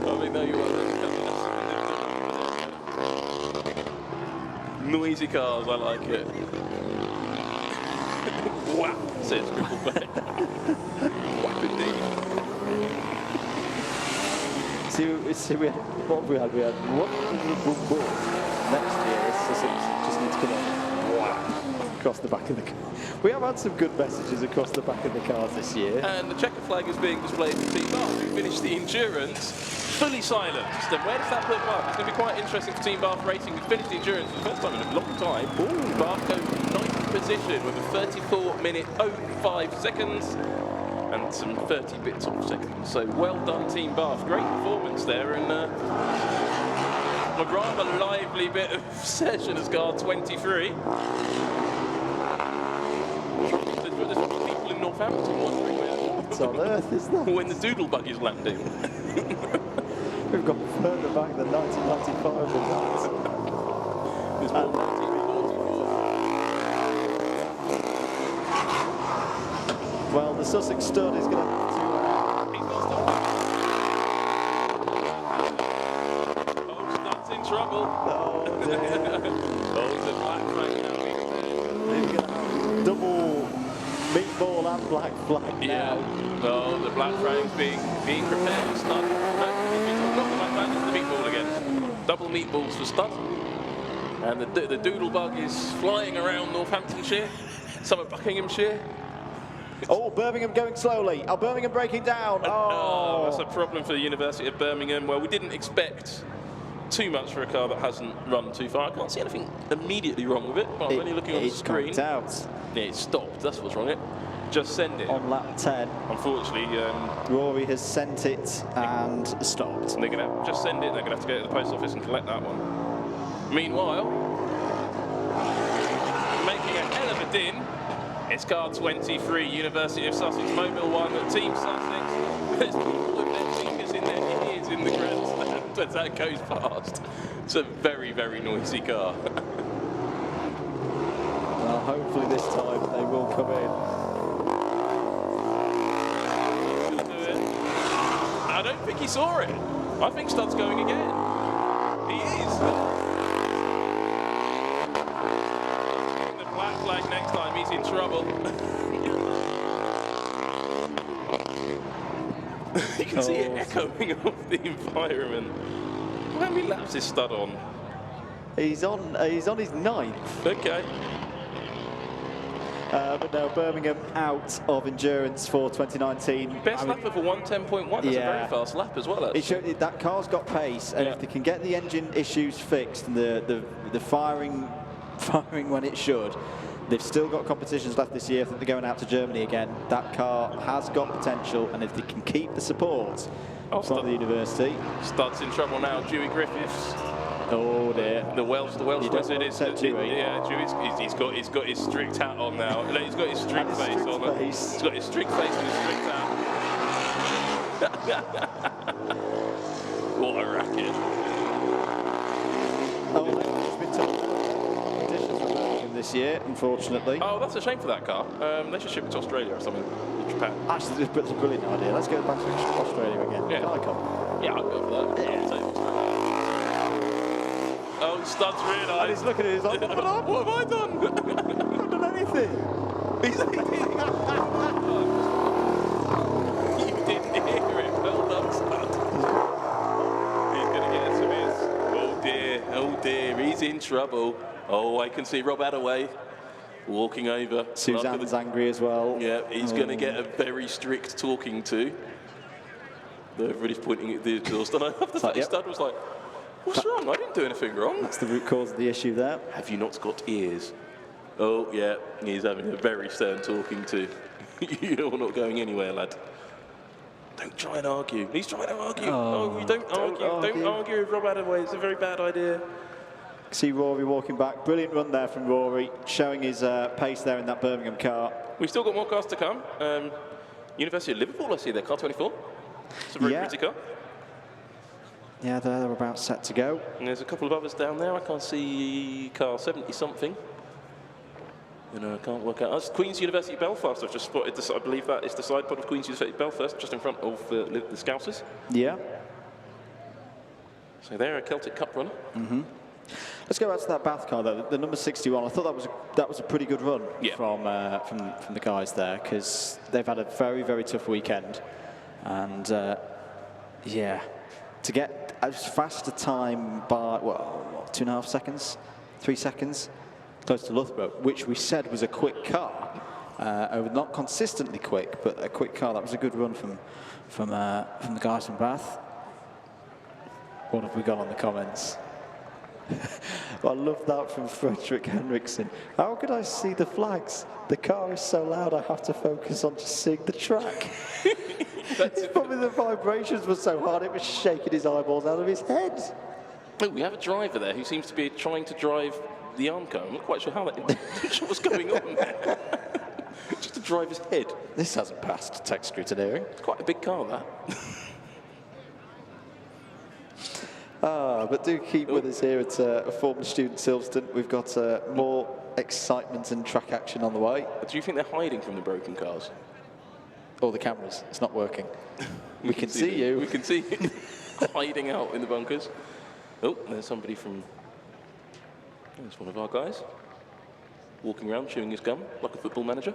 I mean, no, you're right. Noisy cars, I like it. Wow, says Griffleback. Whap indeed. See, what we had? We had one boom boom. Next year, Sussex just need to come on. Wow. Across the back of the car. We have had some good messages across the back of the cars this year. And the checker flag is being displayed for Team Bath, who finished the endurance fully silenced. And where does that put Bath? It's going to be quite interesting for Team Bath Racing, who finished the endurance for the first time in a long time. Ooh. Bath goes 9th position with a 34-minute 05 seconds. And some 30 bits off seconds. So well done, Team Bath. Great performance there. And a rather lively bit of session as car 23. There's people in Northampton wondering what on earth is that? When the doodle bug is landing. We've got further back than 1995 with that. There's more 1944. Well, the Sussex stud is going to... Trouble. Oh, dear. Oh, the black flag now. They're going to have double meatball and black flag now. Yeah. Oh, the black flag's being prepared for Stud. Not the black flag, it's the meatball again. Double meatballs for Stud. And the doodle bug is flying around Northamptonshire. Some of Buckinghamshire. Oh, Birmingham going slowly. Oh, Birmingham breaking down. Oh, that's a problem for the University of Birmingham. Well, we didn't expect too much for a car that hasn't run too far. I can't see anything immediately wrong with it, but I'm only looking on the screen. It's out. Yeah, it's stopped. That's what's wrong with it. Just send it. On lap 10. Unfortunately, Rory has sent it and stopped. They're going to just send it. They're going to have to go to the post office and collect that one. Meanwhile, making a hell of a din, it's car 23, University of Sussex Mobile 1, Team Sussex. There's people with their fingers in their ears in the grandstand. as that goes past. It's a very, very noisy car. Well, hopefully this time they will come in. He'll do it. I don't think he saw it. I think Stud's going again. He is. The black flag next time, he's in trouble. You can see it echoing off the environment. How many laps is Stud on? He's on his 9th. Okay. But no, Birmingham out of endurance for 2019. Best lap of a 110.1. That's a very fast lap as well. It showed that car's got pace, and if they can get the engine issues fixed and the firing when it should, they've still got competitions left this year. I think they're going out to Germany again. That car has got potential, and if they can keep the support from the university. Stud's in trouble now. Dewey Griffiths. Oh dear. The Welsh wizard is. Dewey. Yeah, Dewey's he's got his strict hat on now. He's got his strict face on. He's got his strict face and his strict hat. What a racket. Oh, it's been tough conditions for Birmingham this year, unfortunately. Oh, that's a shame for that car. They should ship it to Australia or something. Japan. Actually, that's a brilliant idea. Let's go back to Australia again. Yeah. Can I come? Yeah, I'll go for that. Yeah. I'll take it. Oh, Stud's realised. And he's looking at his own. What have I done? I haven't done anything. He's You didn't hear it. Well done, Stud. He's going to get some hits. Oh dear, he's in trouble. Oh, I can see Rob Attaway walking over. Suzanne's angry as well. Yeah, he's going to get a very strict talking to. Everybody's pointing at the exhaust. And I love the fact Stud was like, what's wrong? I didn't do anything wrong. That's the root cause of the issue there. Have you not got ears? Oh, yeah, he's having a very stern talking to. You're not going anywhere, lad. Don't try and argue. He's trying to argue. Oh, you don't argue. Don't argue with Rob Attaway. It's a very bad idea. See Rory walking back. Brilliant run there from Rory, showing his pace there in that Birmingham car. We've still got more cars to come. University of Liverpool, I see there, car 24. It's a very pretty car. Yeah, they're about set to go. And there's a couple of others down there. I can't see car 70-something. And I can't work out. That's Queen's University Belfast. I've just spotted this. I believe that is the side pod of Queen's University Belfast, just in front of the Scousers. Yeah. So they're a Celtic Cup runner. Mm-hmm. Let's go back to that Bath car, though. The number 61. I thought that was a pretty good run from the guys there, because they've had a very, very tough weekend, and yeah, to get as fast a time by 2.5 seconds, 3 seconds, close to Loughborough, which we said was a quick car, not consistently quick, but a quick car. That was a good run from the guys from Bath. What have we got on the comments? I love that from Frederick Henriksen. How could I see the flags? The car is so loud I have to focus on just seeing the track. It's probably the vibrations were so hard it was shaking his eyeballs out of his head. Oh, we have a driver there who seems to be trying to drive the arm car. I'm not quite sure how that. Not sure what's going on there. Just to drive his head. This hasn't passed tech scrutineering. It's quite a big car, that. But do keep with us here at Formula Student Silverstone. We've got more excitement and track action on the way. Do you think they're hiding from the broken cars? Oh, the cameras. It's not working. We can see you. We can see you hiding out in the bunkers. Oh, there's somebody from... There's one of our guys. Walking around, chewing his gum, like a football manager.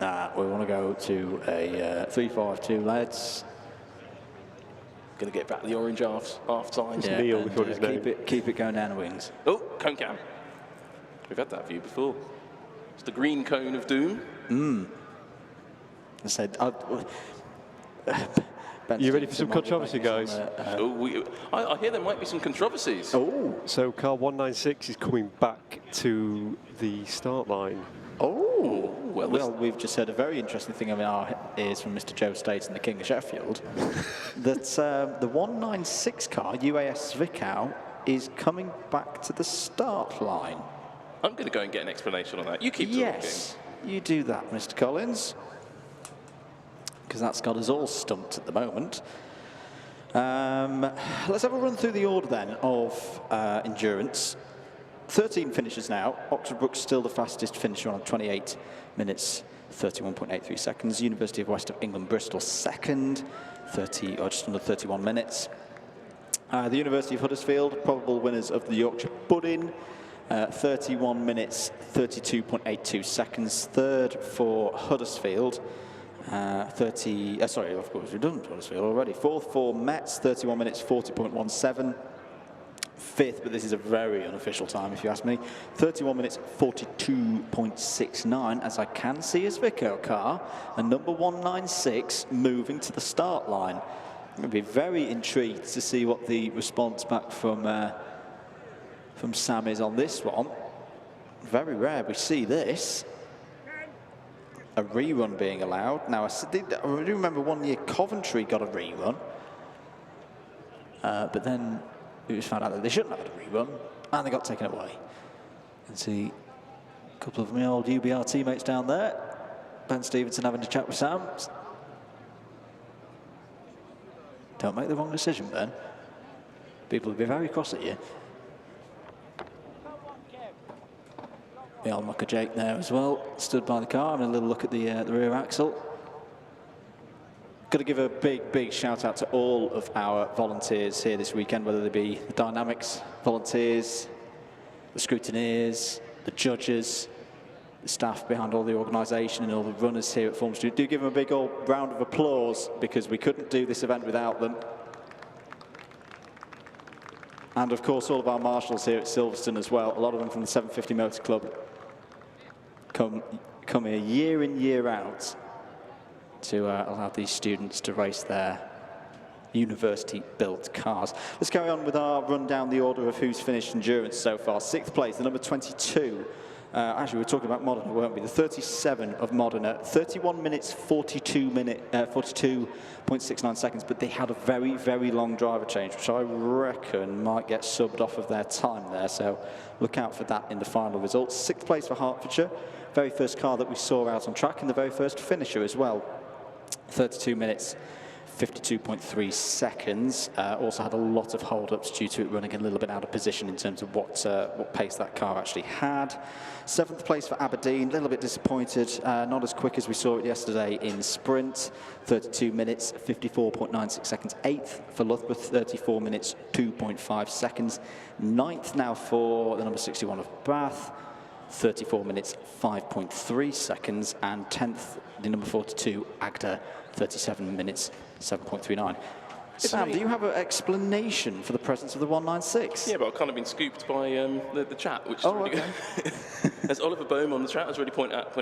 We want to go to a 352, lads. Going to get back the orange half time. Yeah, Neil, we thought his name. Keep it going down the wings. Oh, cone cam. We've had that view before. It's the green cone of doom. I said, you ready for some controversy, guys? I hear there might be some controversies. Oh. So car 196 is coming back to the start line. Oh. Well, we've just heard a very interesting thing in our ears from Mr. Joe States and the King of Sheffield, that the 196 car, UAS Zwickau, is coming back to the start line. I'm going to go and get an explanation on that. You keep talking. Yes, you do that, Mr. Collins, because that's got us all stumped at the moment. Let's have a run through the order then of endurance. 13 finishers now. Oxford Brookes still the fastest finisher on 28 minutes, 31.83 seconds. University of West of England, Bristol second, just under 31 minutes. The University of Huddersfield, probable winners of the Yorkshire Pudding, 31 minutes, 32.82 seconds. Third for Huddersfield, of course we've done Huddersfield already. Fourth for Metz, 31 minutes, 40.17. Fifth, but this is a very unofficial time if you ask me, 31 minutes, 42.69, as I can see is Vico car, and number 196 moving to the start line. I'm going to be very intrigued to see what the response back from Sam is on this one. Very rare we see this. A rerun being allowed. Now, I do remember one year Coventry got a rerun, but then it was found out that they shouldn't have had a rerun, and they got taken away. You can see a couple of my old UBR teammates down there. Ben Stevenson having a chat with Sam. Don't make the wrong decision, Ben. People will be very cross at you. The old Mucker Jake there as well, stood by the car, having a little look at the rear axle. Got to give a big shout out to all of our volunteers here this weekend, whether they be the Dynamics volunteers, the scrutineers, the judges, the staff behind all the organisation and all the runners here at Formula Student. Do give them a big old round of applause because we couldn't do this event without them. And of course all of our marshals here at Silverstone as well, a lot of them from the 750 Motor Club come here year in, year out to allow these students to race their university-built cars. Let's carry on with our run down the order of who's finished endurance so far. Sixth place, the number 22. Actually, we were talking about Modena, weren't we? The 37 of Modena, 31 minutes, 42.69 seconds, but they had a very long driver change, which I reckon might get subbed off of their time there, so look out for that in the final results. Sixth place for Hertfordshire, very first car that we saw out on track, and the very first finisher as well. 32 minutes, 52.3 seconds. Also had a lot of hold-ups due to it running a little bit out of position in terms of what pace that car actually had. Seventh place for Aberdeen, a little bit disappointed, not as quick as we saw it yesterday in sprint. 32 minutes, 54.96 seconds. Eighth for Loughborough, 34 minutes, 2.5 seconds. Ninth now for the number 61 of Bath, 34 minutes, 5.3 seconds. And 10th, the number 42, Agder, 37 minutes, 7.39. Sam, do you have an explanation for the presence of the 196? Yeah, but I've kind of been scooped by the chat, which is really okay. good. As Oliver Bohm on the chat has already pointed out,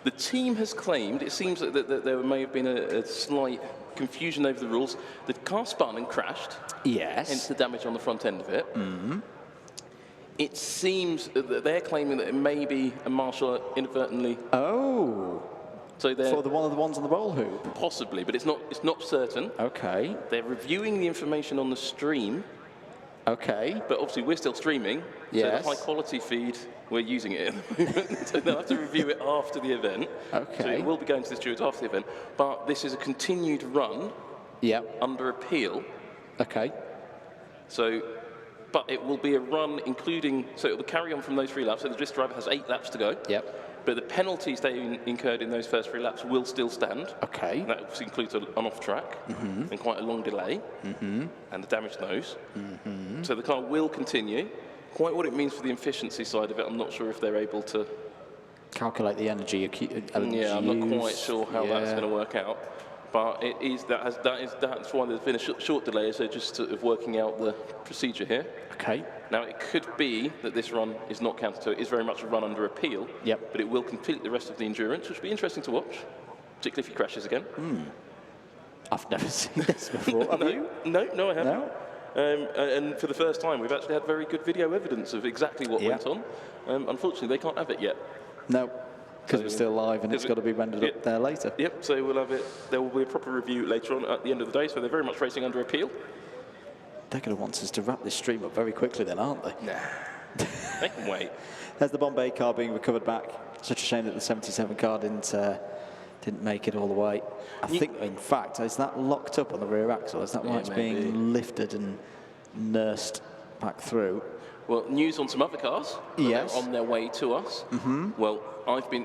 the team has claimed, it seems that there may have been a slight confusion over the rules. The car spun and crashed. Yes. Hence the damage on the front end of it. Mm-hmm. It seems that they're claiming that it may be a marshal inadvertently. Oh. So they're for one of the ones on the roll hoop? Possibly, but it's not certain. Okay. They're reviewing the information on the stream. Okay. But obviously we're still streaming. Yes. So the high quality feed, we're using it at the moment. So they'll have to review it after the event. Okay. So it will be going to the stewards after the event. But this is a continued run. Yep. Under appeal. Okay. So, but it will be a run including, so it will carry on from those 3 laps. So the drift driver has 8 laps to go. Yep. But the penalties they incurred in those first 3 laps will still stand. Okay. And that obviously includes an off-track and quite a long delay and the damaged nose. So the car will continue. Quite what it means for the efficiency side of it, I'm not sure if they're able to calculate the energy. Yeah, I'm not quite sure how that's going to work out. But it is that's why there's been a short delay. So just sort of working out the procedure here. Okay. Now it could be that this run is not counted, so it is very much a run under appeal. Yep. But it will complete the rest of the endurance, which will be interesting to watch, particularly if he crashes again. I've never seen this before. Have you? No, I haven't. No. And for the first time, we've actually had very good video evidence of exactly what went on. Unfortunately, they can't have it yet. No, because we're still live and it's got to be rendered up there later. Yep, so we'll have it. There will be a proper review later on at the end of the day, so they're very much racing under appeal. They're going to want us to wrap this stream up very quickly then, aren't they? Nah, they can wait. There's the Bombay car being recovered back. Such a shame that the 77 car didn't Didn't make it all the way. I think, in fact, is that locked up on the rear axle? Is that why Yeah, it's maybe. being lifted and nursed back through? Well, news on some other cars. that Yes. they're on their way to us. Well,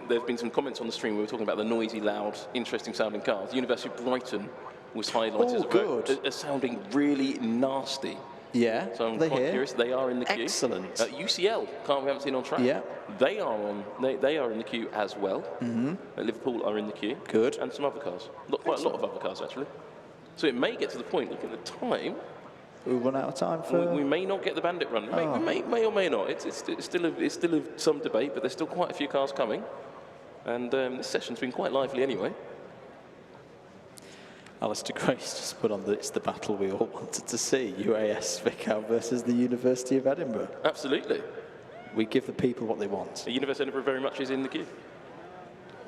there's been some comments on the stream. We were talking about the noisy, loud, interesting sounding cars. The University of Brighton was highlighted good. as sounding really nasty. Yeah, So I'm they quite here. curious. They are in the queue. Excellent. UCL, car we haven't seen on track. Yeah. They are on. They are in the queue as well. Liverpool are in the queue. Good. And some other cars. Quite a lot of other cars actually. So it may get to the point. Look at the time. We run out of time for. We may not get the Bandit run. We may or may not. It's still some debate, but there's still quite a few cars coming. And this session's been quite lively anyway. Alistair Grace just put on that it's the battle we all wanted to see, UAS Zwickau versus the University of Edinburgh. Absolutely. We give the people what they want. The University of Edinburgh very much is in the queue,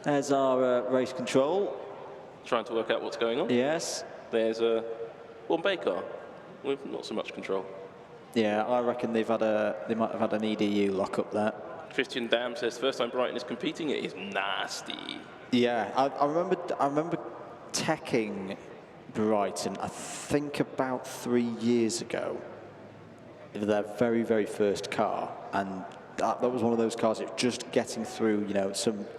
There's our race control. trying to work out what's going on. Yes. There's a Bombay car with not so much control. Yeah, I reckon they might have had an EDU lock up there. Christian Dam says first time Brighton is competing. It is nasty. Yeah, I remember teching Brighton, I think about 3 years ago, their very, very first car, and that was one of those cars that just getting through,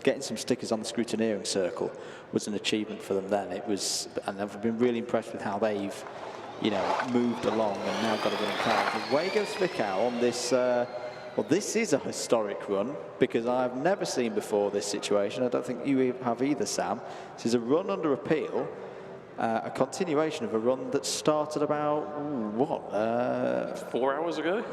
getting some stickers on the scrutineering circle was an achievement for them then. It was, and I've been really impressed with how they've, moved along and now got a winning car. Away goes Zwickau on this. Well, this is a historic run because I've never seen before this situation. I don't think you have either, Sam. This is a run under appeal, a continuation of a run that started about, 4 hours ago?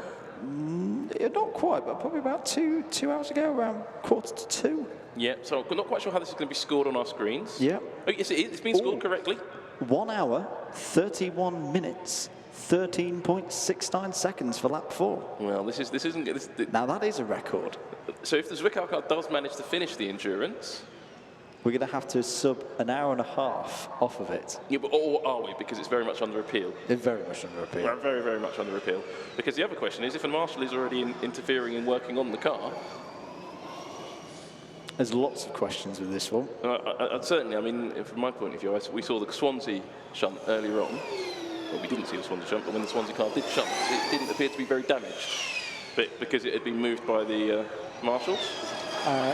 Not quite, but probably about two hours ago, around 1:45. Yeah, so I'm not quite sure how this is going to be scored on our screens. Yeah. Oh, yes, it is. It's been scored correctly. 1 hour, 31 minutes, 13.69 seconds for lap 4. Well, this isn't. Now that is a record. So if the Zwickau car does manage to finish the endurance, We're going to have to sub an hour and a half off of it. yeah, but or are we? Because it's very much under appeal. They're very much under appeal. We're very, very much under appeal. Because the other question is, if a marshal is already interfering and working on the car, There's lots of questions with this one. certainly, I mean, from my point of view, we saw the Swansea shunt earlier on. Well, we didn't see the Swansea shunt, but when the Swansea car did shunt, it didn't appear to be very damaged. But because it had been moved by the marshals.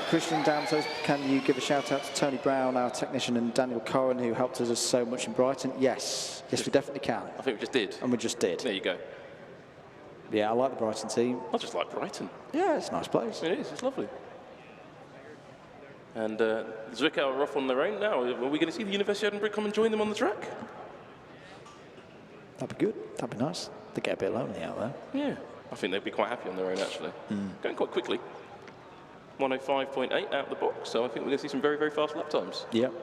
Christian Dam says, can you give a shout out to Tony Brown, our technician, and Daniel Corrin, who helped us so much in Brighton? Yes, we definitely can. I think we just did. And we just did. There you go. Yeah, I like the Brighton team. I just like Brighton. Yeah, it's a nice place. It is, it's lovely. And Zwickau are off on their own now. Are we going to see the University of Edinburgh come and join them on the track? That'd be good. That'd be nice. They get a bit lonely out there. Yeah, I think they'd be quite happy on their own, actually. Going quite quickly. 105.8 out of the box, so I think we're going to see some very, very fast lap times. Yep.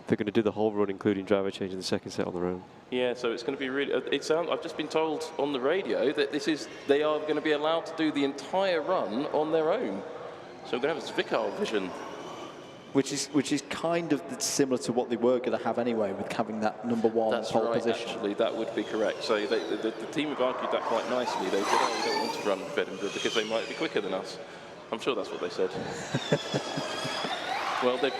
They're going to do the whole run, including driver change in the second set on their own. Yeah, so it's going to be really. I've just been told on the radio that they are going to be allowed to do the entire run on their own. So we're going to have a Zwickau vision. Which is kind of similar to what they were going to have anyway, with having that number one That's pole right, position. actually, that would be correct. So the team have argued that quite nicely. They said, oh, we don't want to run with Edinburgh because they might be quicker than us. I'm sure that's what they said. Well, they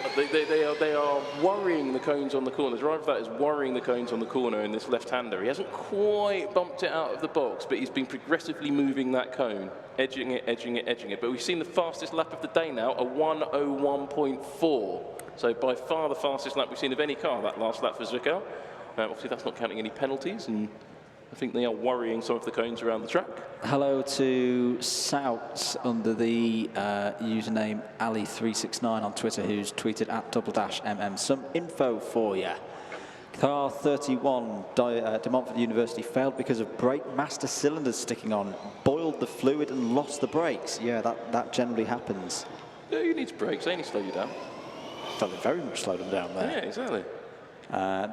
are worrying the cones on the corner. The driver of that is worrying the cones on the corner in this left-hander. He hasn't quite bumped it out of the box, but he's been progressively moving that cone, edging it, edging it, edging it. But we've seen the fastest lap of the day now, a 1:01.4. So by far the fastest lap we've seen of any car, that last lap for Zwickau. Obviously, that's not counting any penalties, and I think they are worrying some of the cones around the track. Hello to Souts under the username Ali369 on Twitter, who's tweeted at @MM. Some info for you. Car 31, De Montfort University, failed because of brake master cylinders sticking on, boiled the fluid and lost the brakes. Yeah, that generally happens. Yeah, you need brakes, they need to slow you down. So they very much slowed them down there. Yeah, exactly. I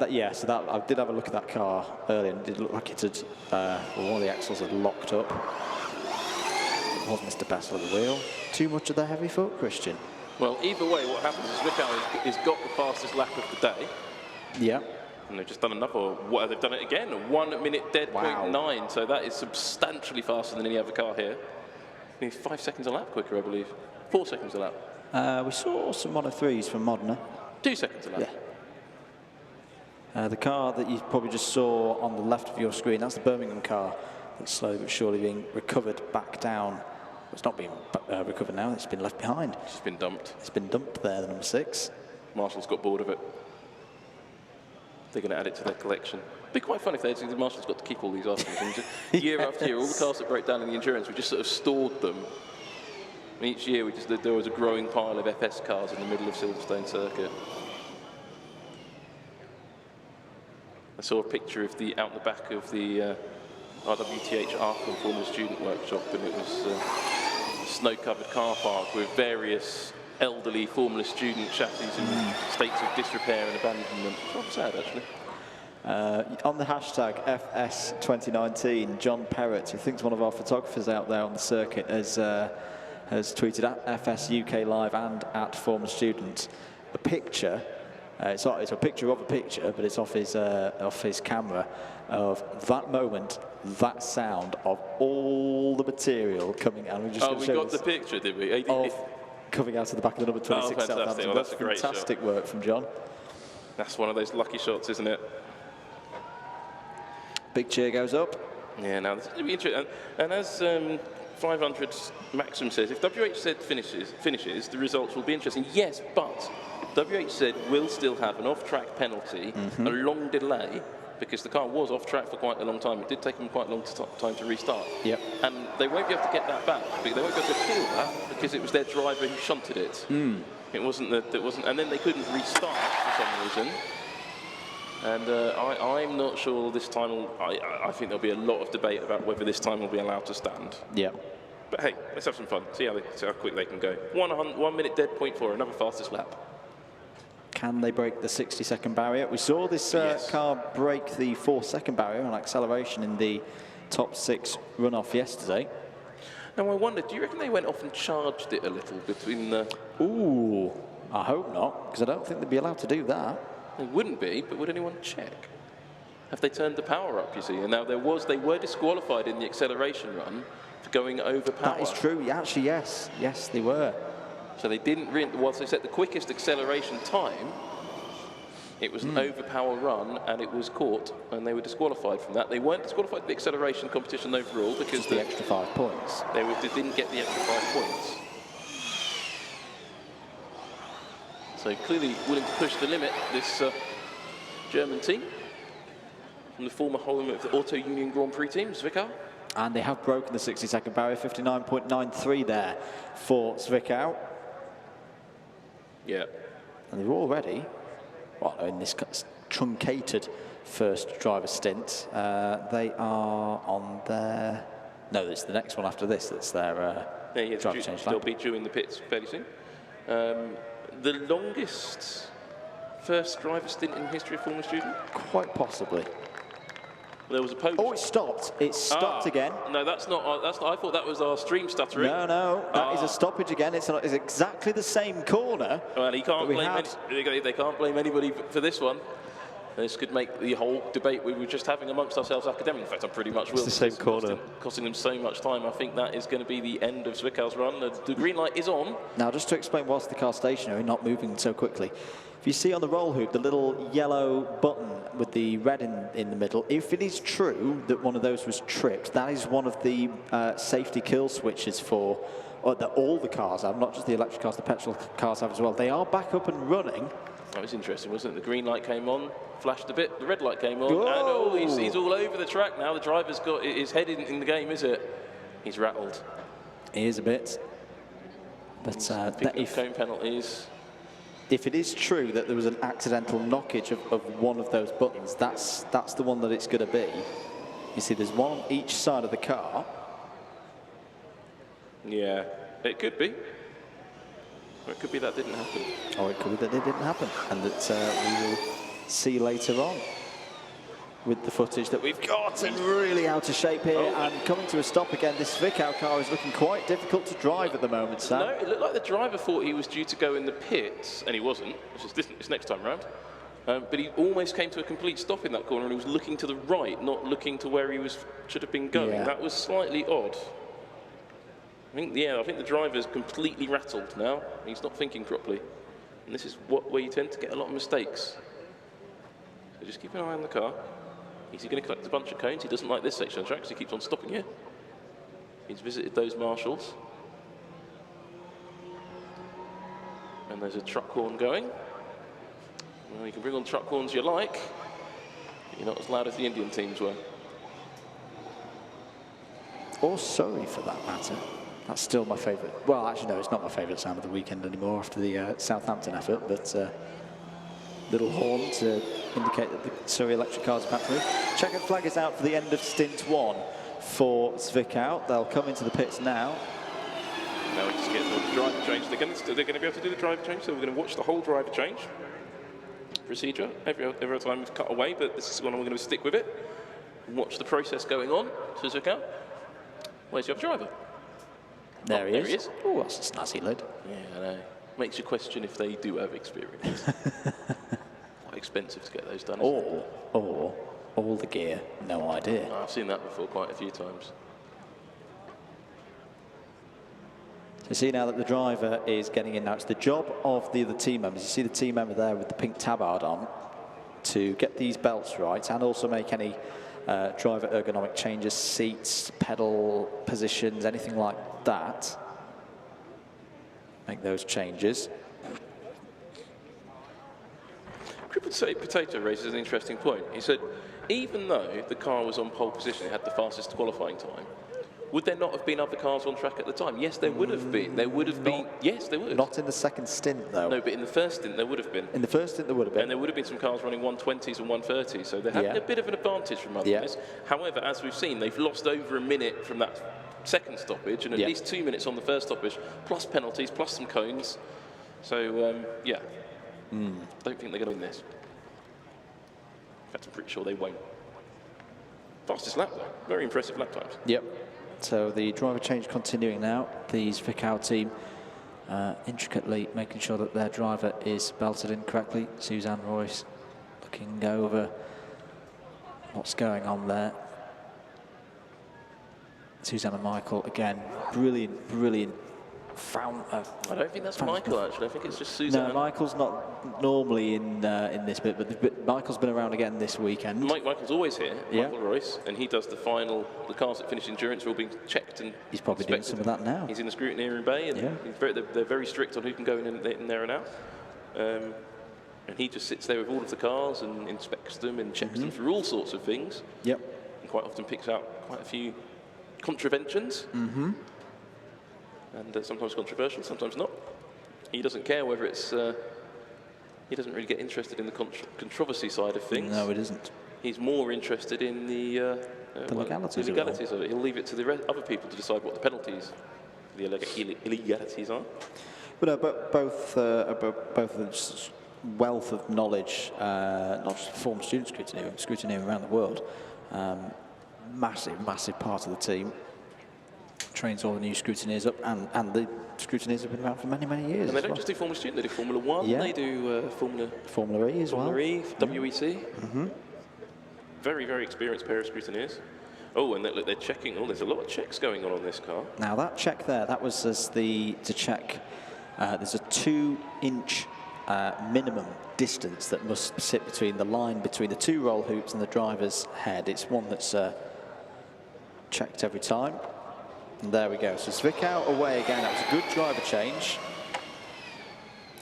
did have a look at that car earlier, and it did look like it had, one of the axles had locked up. It was Mr. Bessel at the wheel. Too much of the heavy foot, Christian. Well, either way, what happens is Zwickau has got the fastest lap of the day, Yeah. and they've just done another, they've done it again, a 1 minute dead Wow. .9, so that is substantially faster than any other car here. Needs 5 seconds a lap quicker, I believe. 4 seconds a lap. We saw some 103s from Modena. 2 seconds a lap. Yeah. The car that you probably just saw on the left of your screen, that's the Birmingham car that's slowly but surely being recovered back down. It's not being recovered now, it's been left behind. It's just been dumped. It's been dumped there, the number 6. Marshall's got bored of it. They're going to add it to their collection. It'd be quite funny if the Marshall's got to keep all these articles. And year after year, all the cars that broke down in the endurance, we just sort of stored them. And each year, there was a growing pile of FS cars in the middle of Silverstone Circuit. I saw a picture of out the back of the RWTH Arkham Formula Student Workshop, and it was a snow-covered car park with various elderly Formula Student chassis in states of disrepair and abandonment. It's rather sad, actually. On the hashtag FS2019, John Perrott, who thinks one of our photographers out there on the circuit, has tweeted at FS UK Live and at Formula Student a picture. It's a picture of a picture, but it's off his camera of that moment, that sound of all the material coming out. We got the picture, did we? Coming out of the back of the number 26 Southampton. Well, that's a great fantastic shot. Work from John. That's one of those lucky shots, isn't it? Big cheer goes up. Yeah, now this is going to be interesting. And as 500 Maxim says, if WHZ finishes, the results will be interesting. Yes, but WHZ will still have an off-track penalty, a long delay, because the car was off track for quite a long time. It did take them quite a long time to restart. Yep. And they won't be able to get that back. They won't be able to appeal that because it was their driver who shunted it. It wasn't and then they couldn't restart for some reason. And I'm not sure this time. I think there'll be a lot of debate about whether this time will be allowed to stand. Yeah. But hey, let's have some fun. See how quick they can go. 1 minute dead, 0.4, another fastest lap. Can they break the 60-second barrier? We saw this car break the 4-second barrier on acceleration in the top 6 runoff yesterday. Now I wonder, do you reckon they went off and charged it a little between the... Ooh, I hope not, because I don't think they'd be allowed to do that. They wouldn't be, but would anyone check? Have they turned the power up, you see? And now they were disqualified in the acceleration run for going over power. That is true, actually, yes. Yes, they were. So they didn't really, once they set the quickest acceleration time, it was an overpower run and it was caught and they were disqualified from that. They weren't disqualified in the acceleration competition overall because the extra 5 points. They didn't get the extra 5 points. So clearly willing to push the limit, this German team from the former home of the Auto Union Grand Prix team, Zwickau. And they have broken the 60-second barrier, 59.93 there for Zwickau. Yeah. And they're already, well, in this truncated first driver stint, they are on their, no, it's the next one after this that's their driver change lap. They'll be due in the pits fairly soon. The longest first driver stint in the history of Formula Student? Quite possibly. There was a post. Oh, it stopped. It stopped again. No, that's not. I thought that was our stream stuttering. No, that is a stoppage again. It's exactly the same corner. Well, they can't blame anybody for this one. This could make the whole debate we were just having amongst ourselves academic. In fact, I'm pretty much it's the same corner. Costing them so much time. I think that is going to be the end of Zwickau's run. The green light is on. Now, just to explain whilst the car's stationary, not moving so quickly, if you see on the roll hoop the little yellow button with the red in the middle, if it is true that one of those was tripped, that is one of the safety kill switches for that all the cars have, not just the electric cars, the petrol cars have as well. They are back up and running. That was interesting, wasn't it? The green light came on, flashed a bit, the red light came on, Whoa. and he's all over the track now. The driver's got his head in the game, is it? He's rattled. He is a bit. But cone penalties. If it is true that there was an accidental knockage of one of those buttons, that's the one that it's going to be. You see, there's one on each side of the car. Yeah, it could be. Or it could be that didn't happen. Or it could be that it didn't happen, and that we will see later on with the footage that we've got. And really out of shape here, and coming to a stop again. This Zwickau car is looking quite difficult to drive at the moment, Sam. No, it looked like the driver thought he was due to go in the pits, and he wasn't. It's next time round. But he almost came to a complete stop in that corner, and he was looking to the right, not looking to where he should have been going. Yeah. That was slightly odd. I think the driver's completely rattled now. He's not thinking properly. And this is where you tend to get a lot of mistakes. So just keep an eye on the car. Is he going to collect a bunch of cones? He doesn't like this section of the track, so he keeps on stopping here. He's visited those marshals. And there's a truck horn going. Well, you can bring on truck horns you like, but you're not as loud as the Indian teams were. Or Surrey, for that matter. That's still my favourite. Well, actually, no, it's not my favourite sound of the weekend anymore after the Southampton effort, but little horn to indicate that the Surrey electric cars are back through. Checkered flag is out for the end of stint 1 for Zwickau. They'll come into the pits now. Now we just get the driver change. They're going to be able to do the driver change, so we're going to watch the whole driver change procedure every time we've cut away, but this is one we're going to stick with it and watch the process going on. So Zwickau, where's your driver? There he is. Oh, that's a snazzy lid. Yeah, I know. Makes you question if they do have experience. Quite expensive to get those done. Or all the gear, no idea. I've seen that before quite a few times. So you see now that the driver is getting in now. It's the job of the other team members. You see the team member there with the pink tabard on to get these belts right and also make any driver ergonomic changes, seats, pedal positions, anything like that. Make those changes. Crippled Potato raises an interesting point. He said, even though the car was on pole position, it had the fastest qualifying time, would there not have been other cars on track at the time? Yes, there would have been. There would have been. Yes, there would. Not in the second stint, though. No, but in the first stint, there would have been. In the first stint, there would have been. And there would have been some cars running 120s and 130s, so they're having a bit of an advantage from others. However, as we've seen, they've lost over a minute from that second stoppage and at least 2 minutes on the first stoppage, plus penalties, plus some cones. So, yeah, don't think they're going to win this. In fact, I'm pretty sure they won't. Fastest lap, though. Very impressive lap times. Yep. So the driver change continuing now. The Zwickau team intricately making sure that their driver is belted in correctly. Suzanne Royce looking over what's going on there. Susanna Michael, again, brilliant, brilliant. I don't think that's Michael, actually. I think it's just Suzanne. No, Michael's not normally in this bit, but Michael's been around again this weekend. Michael's always here, Michael Royce, and he does the final. The cars that finish endurance are all being checked and he's probably doing some of that now. He's in the scrutineering bay, and they're very strict on who can go in there and out. And he just sits there with all of the cars and inspects them and checks them for all sorts of things. Yep. And quite often picks out quite a few contraventions. And sometimes controversial, sometimes not. He doesn't care whether it's... he doesn't really get interested in the controversy side of things. No, it isn't. He's more interested in the legalities of it. He'll leave it to the other people to decide what the penalties, the illegalities are. But both of them wealth of knowledge, not just former student scrutineering around the world. Massive part of the team. Trains all the new scrutineers up, and the scrutineers have been around for many years. And they don't just do Formula Student, they do Formula One, they do Formula E as well. Formula E, WEC. Very experienced pair of scrutineers. Oh, and look, they're checking. Oh, there's a lot of checks going on this car. Now that check there, that was to check. There's a 2-inch minimum distance that must sit between the line between the two roll hoops and the driver's head. It's one that's checked every time. And there we go. So Zwickau away again. That was a good driver change.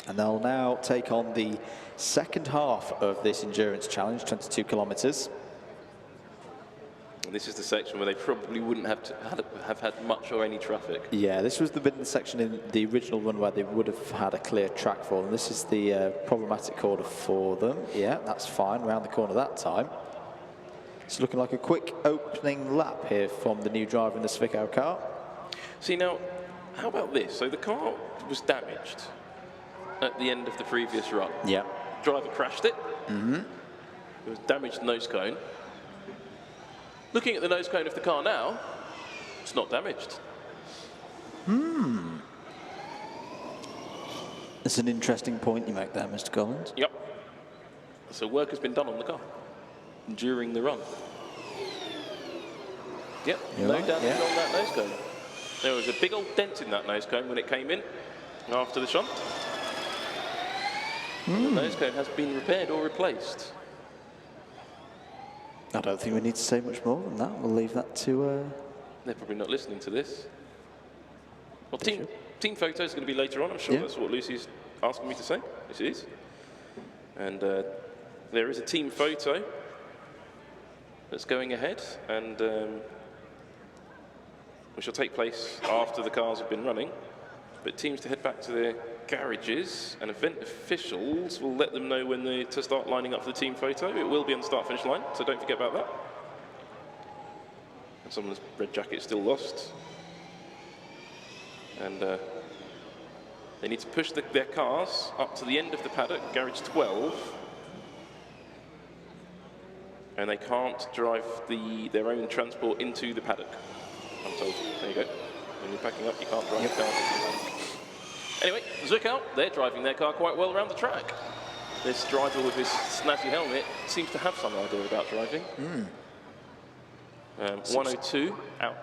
And they'll now take on the second half of this endurance challenge, 22 kilometres. And this is the section where they probably wouldn't have had much or any traffic. Yeah, this was the section in the original run where they would have had a clear track for them. This is the problematic corner for them. Yeah, that's fine. Round the corner that time. It's looking like a quick opening lap here from the new driver in the Zwickau car. See now, how about this? So the car was damaged at the end of the previous run. Yeah. Driver crashed it. It was damaged nose cone. Looking at the nose cone of the car now, it's not damaged. That's an interesting point you make there, Mr. Collins. Yep. So work has been done on the car during the run. Yep, no damage on that nose cone. There was a big old dent in that nose cone when it came in after the shunt. The nose cone has been repaired or replaced. I don't think we need to say much more than that. We'll leave that to... They're probably not listening to this. Well, team photo is going to be later on. I'm sure that's what Lucy's asking me to say. Yes, it is. And there is a team photo that's going ahead, and which will take place after the cars have been running. But teams to head back to their garages, and event officials will let them know when to start lining up for the team photo. It will be on the start-finish line, so don't forget about that. And someone's red jacket's still lost. And they need to push their cars up to the end of the paddock, garage 12. And they can't drive their own transport into the paddock, I'm told. There you go. When you're packing up, you can't drive your car into the paddock. Anyway, Zwickau, they're driving their car quite well around the track. This driver with his snazzy helmet seems to have some idea about driving. 102 out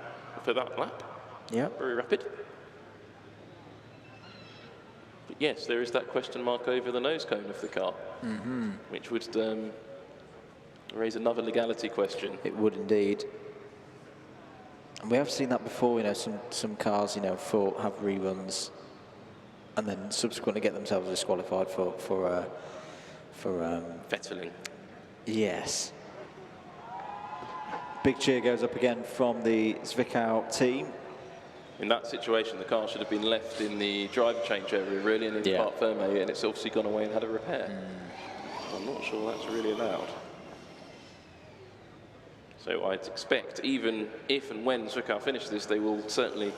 for that lap. Yeah. Very rapid. But yes, there is that question mark over the nose cone of the car, which would raise another legality question. It would indeed. And we have seen that before, you know, some cars, you know, have reruns and then subsequently get themselves disqualified for Vetteling. Yes. Big cheer goes up again from the Zwickau team. In that situation, the car should have been left in the driver change area, really, and in the Parc Ferme, and it's obviously gone away and had a repair. I'm not sure that's really allowed. So I'd expect, even if and when Zwickau finish this, they will certainly,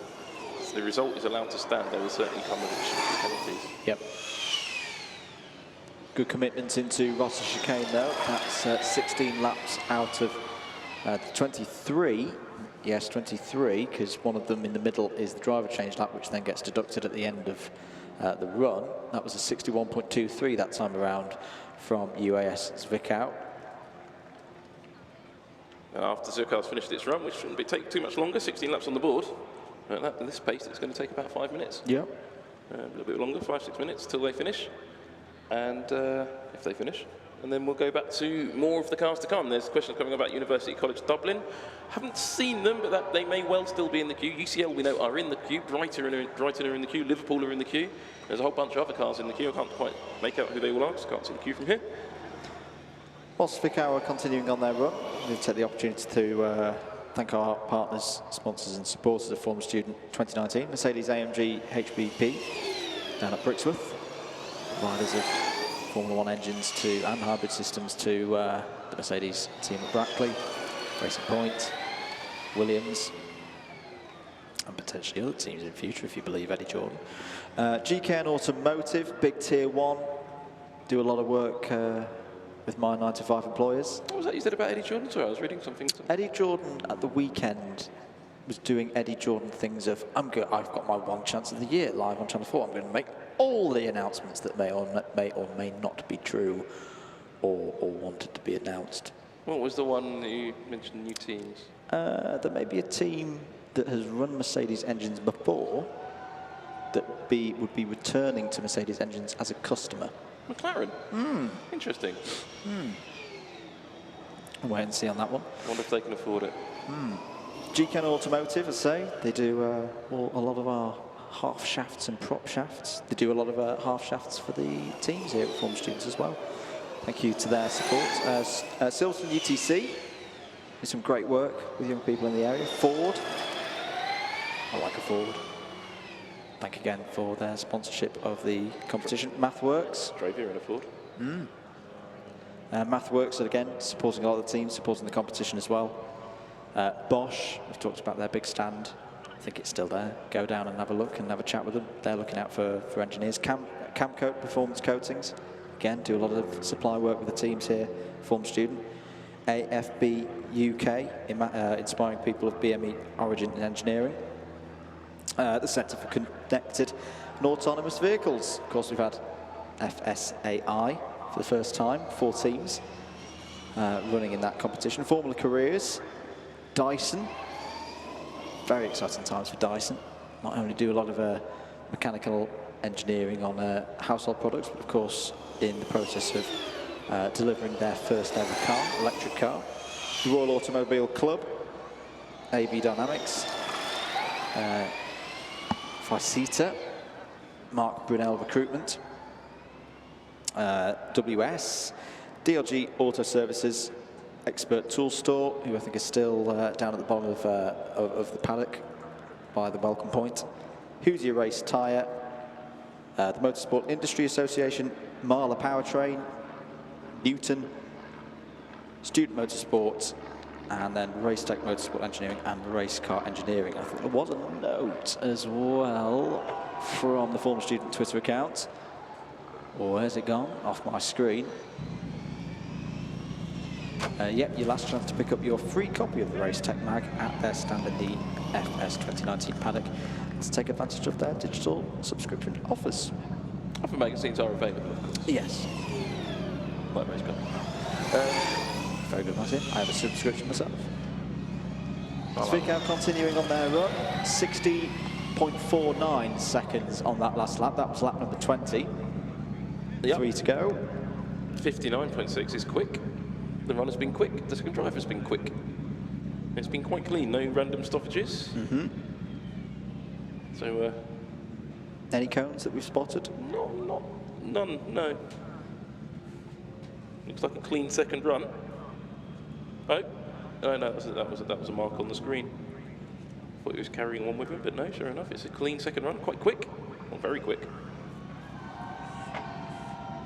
if the result is allowed to stand, they will certainly come with additional penalties. Yep. Good commitment into Rosser chicane though. That's 16 laps out of the 23. Yes, 23, because one of them in the middle is the driver change lap, which then gets deducted at the end of the run. That was a 61.23 that time around from UAS Zwickau. And after Zwickau's finished its run, which shouldn't take too much longer, 16 laps on the board, at this pace it's going to take about 5 minutes. Yep. A little bit longer, 5-6 minutes till they finish. And if they finish, and then we'll go back to more of the cars to come. There's questions coming about University College Dublin. Haven't seen them, but they may well still be in the queue. UCL, we know, are in the queue. Brighton are in the queue. Liverpool are in the queue. There's a whole bunch of other cars in the queue. I can't quite make out who they all are. Just can't see the queue from here. Whilst Zwickau are continuing on their run, we'll take the opportunity to thank our partners, sponsors and supporters of Formula Student 2019, Mercedes-AMG HBP down at Brixworth, providers of Formula 1 engines and hybrid systems to the Mercedes team at Brackley, Racing Point, Williams, and potentially other teams in the future if you believe Eddie Jordan. GKN Automotive, big tier 1, do a lot of work with my 9-to-5 employers. What was that you said about Eddie Jordan? Sorry, I was reading something. Eddie Jordan at the weekend was doing Eddie Jordan things of, I've got my one chance of the year live on Channel 4. I'm going to make all the announcements that may or may not be true or wanted to be announced. What was the one that you mentioned, new teams? There may be a team that has run Mercedes engines before that would be returning to Mercedes engines as a customer. McLaren? Interesting. I'll wait and see on that one. I wonder if they can afford it. GKN Automotive, as I say, they do a lot of our half shafts and prop shafts. They do a lot of half shafts for the teams here at Formula Students as well. Thank you to their support. Silverstone UTC did some great work with young people in the area. Ford, I like a Ford. Thank you again for their sponsorship of the competition. MathWorks. Drove here in a Ford. MathWorks, again, supporting a lot of the teams, supporting the competition as well. Bosch, we've talked about their big stand. I think it's still there. Go down and have a look and have a chat with them. They're looking out for engineers. Camcoat Performance Coatings, again, do a lot of supply work with the teams here, Form Student. AFB UK, inspiring people of BME origin in engineering. The Centre for Connected and Autonomous Vehicles. Of course, we've had FSAI for the first time, 4 teams running in that competition. Formula Careers, Dyson. Very exciting times for Dyson. Not only do a lot of mechanical engineering on household products, but of course in the process of delivering their first ever car, electric car. The Royal Automobile Club, AB Dynamics, Ficeta, Mark Brunel Recruitment, WS, DLG Auto Services, Expert Tool Store, who I think is still down at the bottom of the paddock by the welcome point, Hoosier Race Tyre, the Motorsport Industry Association, Marla Powertrain, Newton, Student Motorsport, and then Racetech Motorsport Engineering and Race Car Engineering. I think there was a note as well from the former student Twitter account. Where's it gone? Off my screen. Yep, your last chance to pick up your free copy of the Racetech mag at their stand in the FS 2019 paddock to take advantage of their digital subscription offers. Other magazines are available, of course. Yes. Like Race Car. Very good, Martin. I have a subscription myself. Zwickau continuing on their run. 60.49 seconds on that last lap. That was lap number 20. Yep. 3 to go. 59.6 is quick. The run has been quick. The second drive has been quick. It's been quite clean. No random stoppages. So, any cones that we've spotted? None. No. Looks like a clean second run. Oh no, that was a mark on the screen. Thought he was carrying on with him, but no, sure enough, it's a clean second run, quite quick, well, very quick.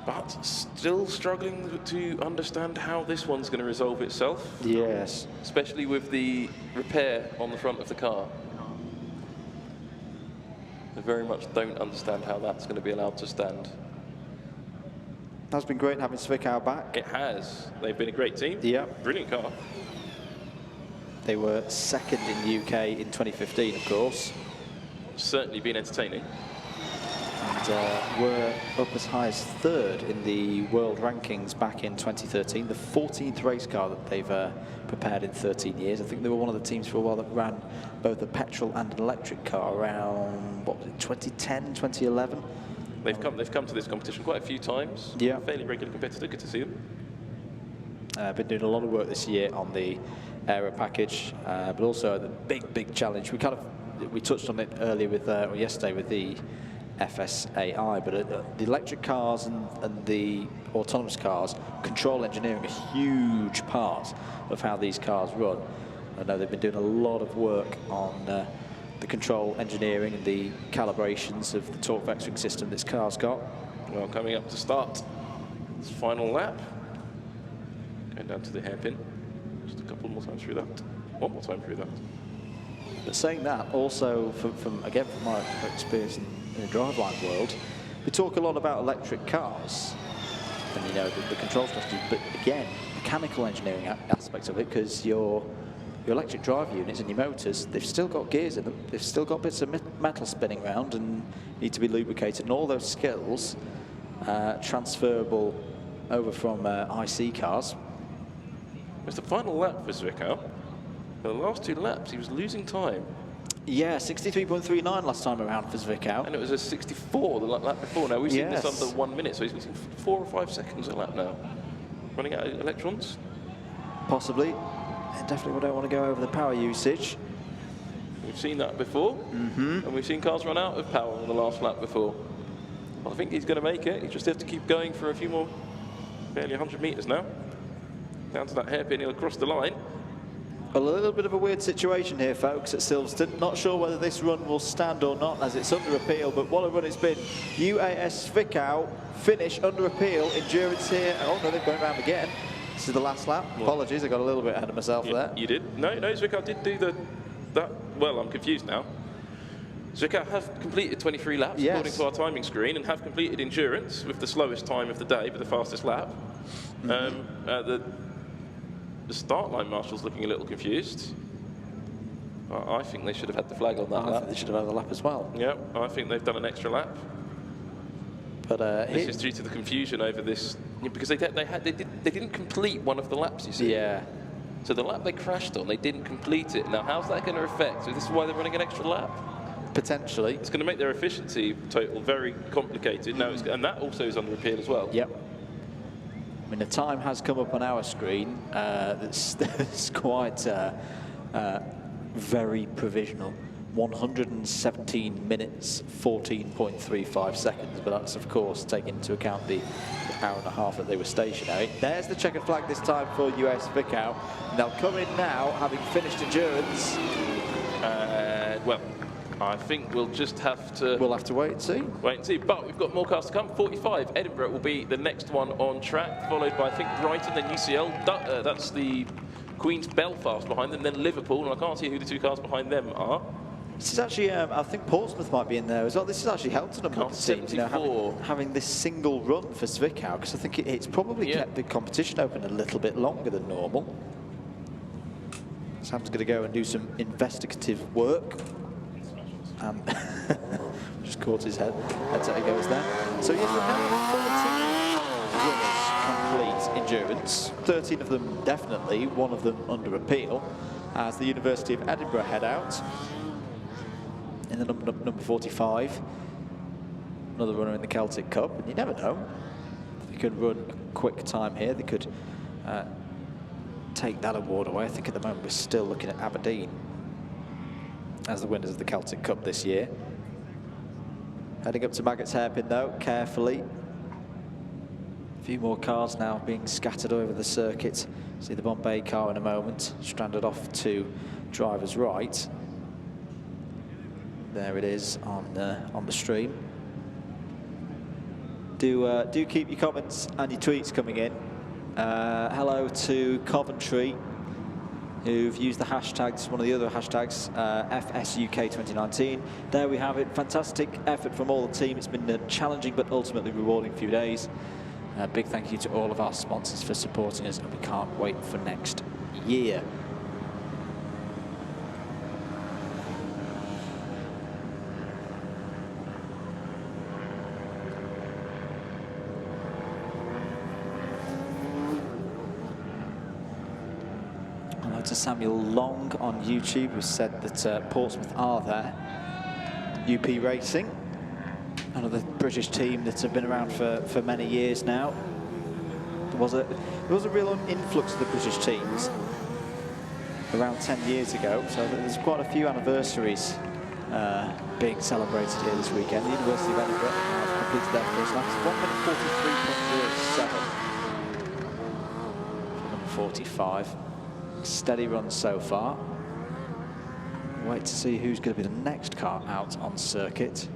But still struggling to understand how this one's going to resolve itself. Yes. Especially with the repair on the front of the car. I very much don't understand how that's going to be allowed to stand. That's been great having Zwickau back. It has. They've been a great team. Yeah. Brilliant car. They were second in the UK in 2015, of course. Certainly been entertaining. And were up as high as third in the world rankings back in 2013. The 14th race car that they've prepared in 13 years. I think they were one of the teams for a while that ran both a petrol and an electric car around, what was it, 2010, 2011? They've come to this competition quite a few times. Yeah. Fairly regular competitor, good to see them. Been doing a lot of work this year on the aero package, but also the big challenge. We touched on it earlier with, or yesterday with the FSAI, but the electric cars and the autonomous cars, control engineering a huge part of how these cars run. I know they've been doing a lot of work on the control engineering and the calibrations of the torque vectoring system this car's got. Well, coming up to start this final lap. Going down to the hairpin. Just a couple more times through that. One more time through that. But saying that, also from my experience in the driveline world, we talk a lot about electric cars and the control strategy, but again, mechanical engineering aspects of it, because your electric drive units and your motors, they've still got gears in them, they've still got bits of metal spinning around and need to be lubricated, and all those skills transferable over from IC cars. It's the final lap for Zwickau. For the last 2 laps, he was losing time. Yeah, 63.39 last time around for Zwickau. And it was a 64 the lap before. Now, we've seen Yes. this under 1 minute, so he's losing 4 or 5 seconds a lap now. Running out of electrons. Possibly. Definitely don't want to go over the power usage. We've seen that before, and we've seen cars run out of power on the last lap before. Well, I think he's going to make it. He just has to keep going for a few more, barely 100 metres now. Down to that hairpin, he'll cross the line. Well, a little bit of a weird situation here, folks, at Silverstone. Not sure whether this run will stand or not, as it's under appeal, but what a run it's been. UAS Zwickau finish under appeal. Endurance here. Oh, no, they're going around again. This is the last lap. Apologies, I got a little bit ahead of myself there. You did? No, Zwickau did do that. Well, I'm confused now. Zwickau have completed 23 laps, Yes. according to our timing screen, and have completed endurance with the slowest time of the day, but the fastest lap. The start line marshal's looking a little confused. I think they should have had the flag on that I lap. think they should have had the lap as well. Yeah, I think they've done an extra lap. But This is due to the confusion over this, because they didn't complete one of the laps, you see. yeah. So the lap they crashed on, they didn't complete it. Now, how's that going to affect? So this is why they're running an extra lap. Potentially. It's going to make their efficiency total very complicated. Now, and that also is under appeal as well. Yep. I mean, the time has come up on our screen that's quite very provisional. 117 minutes, 14.35 seconds, but that's, of course, taking into account the hour and a half that they were stationary. There's the checkered flag this time for US Zwickau. They'll come in now, having finished endurance. Well, I think we'll just have to... We'll have to wait and see. Wait and see. But we've got more cars to come. 45, Edinburgh will be the next one on track, followed by, I think, Brighton, then UCL. That's the Queen's Belfast behind them, then Liverpool, and I can't see who the two cars behind them are. This is actually, I think Portsmouth might be in there as well. This is actually Helton and Car 74. having this single run for Zwickau, because I think it's probably kept the competition open a little bit longer than normal. Sam's going to go and do some investigative work. Just caught his head. That's how he goes there. So yes, we've now 14 runners complete endurance. 13 of them definitely, one of them under appeal, as the University of Edinburgh head out. In the number 45, another runner in the Celtic Cup, and you never know. They could run a quick time here. They could take that award away. I think at the moment we're still looking at Aberdeen as the winners of the Celtic Cup this year. Heading up to Maggots Hairpin though, carefully. A few more cars now being scattered over the circuit. See the Bombay car in a moment, stranded off to driver's right. There it is on the stream. Do keep your comments and your tweets coming in. Hello to Coventry, who've used the hashtags, one of the other hashtags, FSUK 2019. There we have it. Fantastic effort from all the team. It's been a challenging but ultimately rewarding few days. Big thank you to all of our sponsors for supporting us, and we can't wait for next year. To Samuel Long on YouTube, who said that Portsmouth are there. UP Racing, another British team that have been around for many years now. There was a real influx of the British teams around 10 years ago, so there's quite a few anniversaries being celebrated here this weekend. The University of Edinburgh have completed their first lap. 1:43.07. Number 45. Steady run so far. Wait to see who's going to be the next car out on circuit.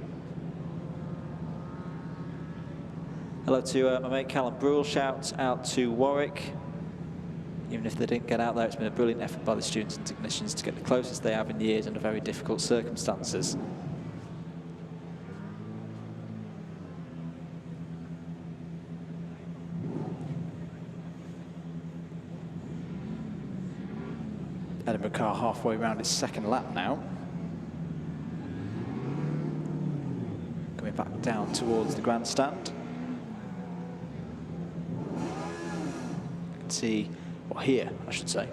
Hello to my mate Callum Brule. Shout out to Warwick. Even if they didn't get out there, it's been a brilliant effort by the students and technicians to get the closest they have in years under very difficult circumstances. Edinburgh car halfway around its second lap now. Coming back down towards the grandstand. You can see, well here I should say,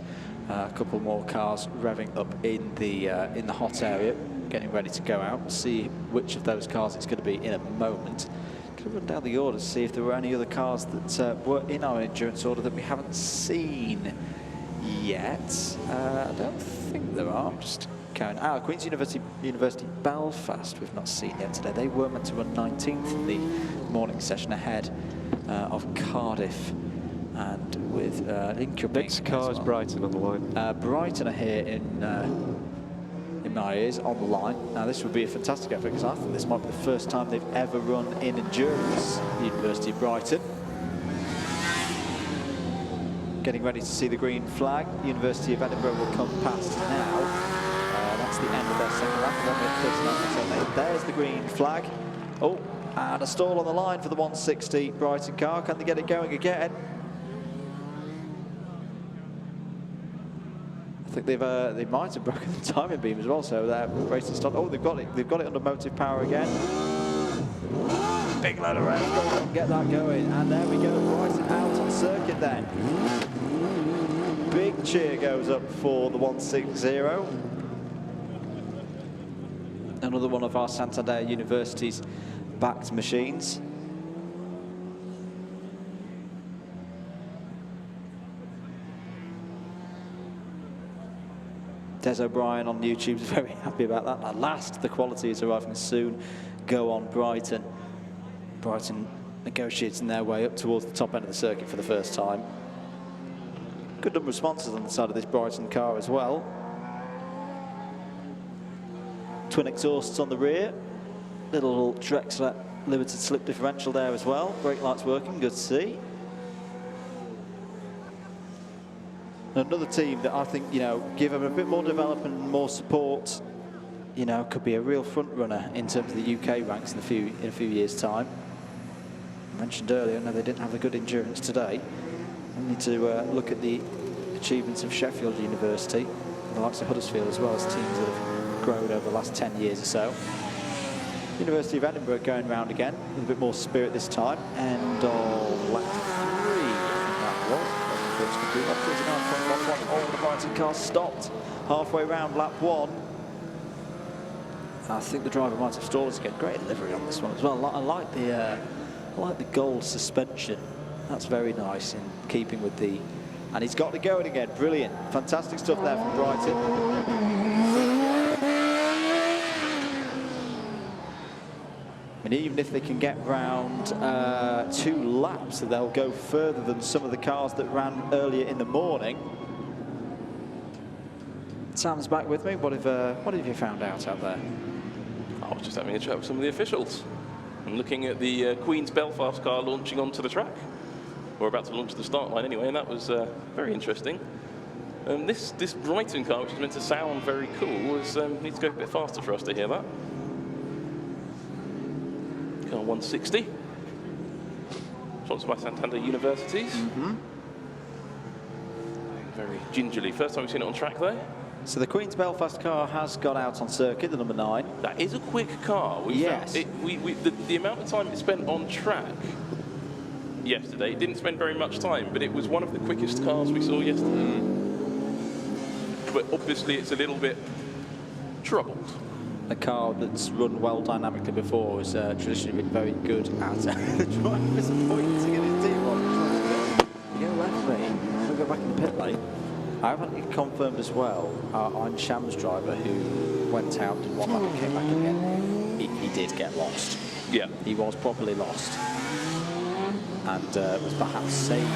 a couple more cars revving up in the hot area, getting ready to go out. We'll see which of those cars it's going to be in a moment. Going to run down the order to see if there were any other cars that were in our endurance order that we haven't seen yet. I don't think there are. I'm just going. Queen's University Belfast we've not seen yet today. They were meant to run 19th in the morning session ahead of Cardiff, and with Incubing. Next car is Brighton on the line. Brighton are here in my ears on the line. Now this would be a fantastic effort, because I think this might be the first time they've ever run in endurance, the University of Brighton. Getting ready to see the green flag. University of Edinburgh will come past now. That's the end of their second lap. There's the green flag. Oh, and a stall on the line for the 160 Brighton car. Can they get it going again? I think they might have broken the timing beam as well. So they're racing start. Oh, they've got it under motive power again. Big load of revs, get that going, and there we go, Brighton out on circuit then. Big cheer goes up for the 160. Another one of our Santander University's backed machines. Des O'Brien on YouTube is very happy about that. At last, the quality is arriving soon. Go on, Brighton. Brighton negotiating their way up towards the top end of the circuit for the first time. Good number of sponsors on the side of this Brighton car as well. Twin exhausts on the rear. Little Drexler limited slip differential there as well. Brake lights working, good to see. Another team that I think, give them a bit more development and more support, could be a real front runner in terms of the UK ranks in a few years' time. I mentioned earlier, no, they didn't have a good endurance today. We need to look at the achievements of Sheffield University, the likes of Huddersfield, as well as teams that have grown over the last 10 years or so. University of Edinburgh going round again with a bit more spirit this time, and lap 3, I think that was. Oh, the Brighton car stopped halfway round lap 1. I think the driver might have stalled us again. Great delivery on this one as well. I like the gold suspension. That's very nice in keeping with the. And he's got to go again. Brilliant, fantastic stuff there from Brighton. And even if they can get round 2 laps, they'll go further than some of the cars that ran earlier in the morning. Sam's back with me. What have you found out there? I was just having a chat with some of the officials. I'm looking at the Queen's Belfast car launching onto the track. We're about to launch the start line anyway, and that was very interesting. This Brighton car, which is meant to sound very cool, needs to go a bit faster for us to hear that. Car 160. Sponsored by Santander Universities. Very gingerly. First time we've seen it on track though. So the Queen's Belfast car has got out on circuit, the number 9. That is a quick car. Yes. The amount of time it spent on track yesterday, it didn't spend very much time, but it was one of the quickest cars we saw yesterday. But obviously it's a little bit troubled. A car that's run well dynamically before has traditionally been very good at the drivers pointing at his team on. You go left, mate. We'll go back in the pit lane. I haven't confirmed as well. I'm Sham's driver who went out, did one lap and came back again. He did get lost. Yeah. He was properly lost. And was perhaps saved by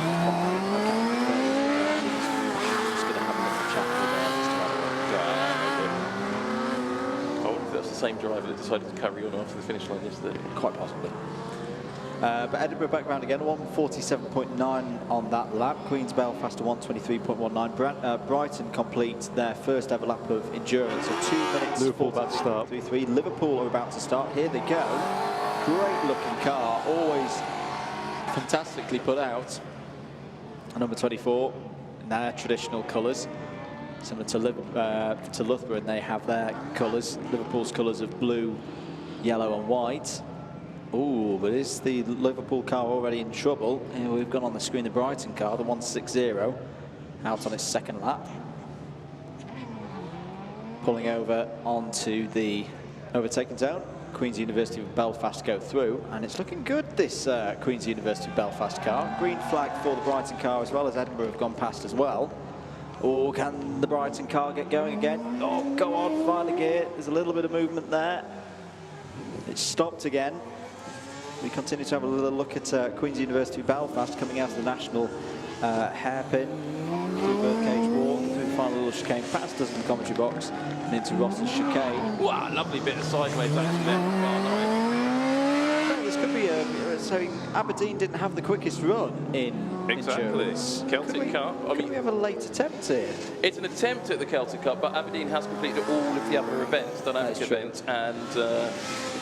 He's going to have a little chat with I wonder if that's the same driver that decided to carry on after the finish line yesterday. quite possibly. But Edinburgh back round again, 147.9 on that lap. Queen's Belfast 123.19. Brighton complete their first ever lap of endurance. So 2 minutes. Liverpool about to start. 3. Liverpool are about to start. Here they go. Great looking car, always fantastically put out. Number 24 in their traditional colours. Similar to Loughborough, and they have their colours, Liverpool's colours of blue, yellow and white. Oh, but is the Liverpool car already in trouble? Here we've got on the screen the Brighton car, the 160, out on its second lap. Pulling over onto the overtaking zone. Queen's University of Belfast go through, and it's looking good, this Queen's University of Belfast car. Green flag for the Brighton car, as well as Edinburgh have gone past as well. Oh, can the Brighton car get going again? Oh, go on, find the gear. There's a little bit of movement there. It's stopped again. We continue to have a little look at Queen's University of Belfast coming out of the national hairpin through Birdcage Walk, through the final little chicane, past us in the commentary box, and into Ross's chicane. Wow, lovely bit of sideways action there. This could be so Aberdeen didn't have the quickest run in Exactly. endurance. Celtic Cup. I Could mean, we have a late attempt here? it's an attempt at the Celtic Cup, but Aberdeen has completed all of the other events, dynamic That's true. events, and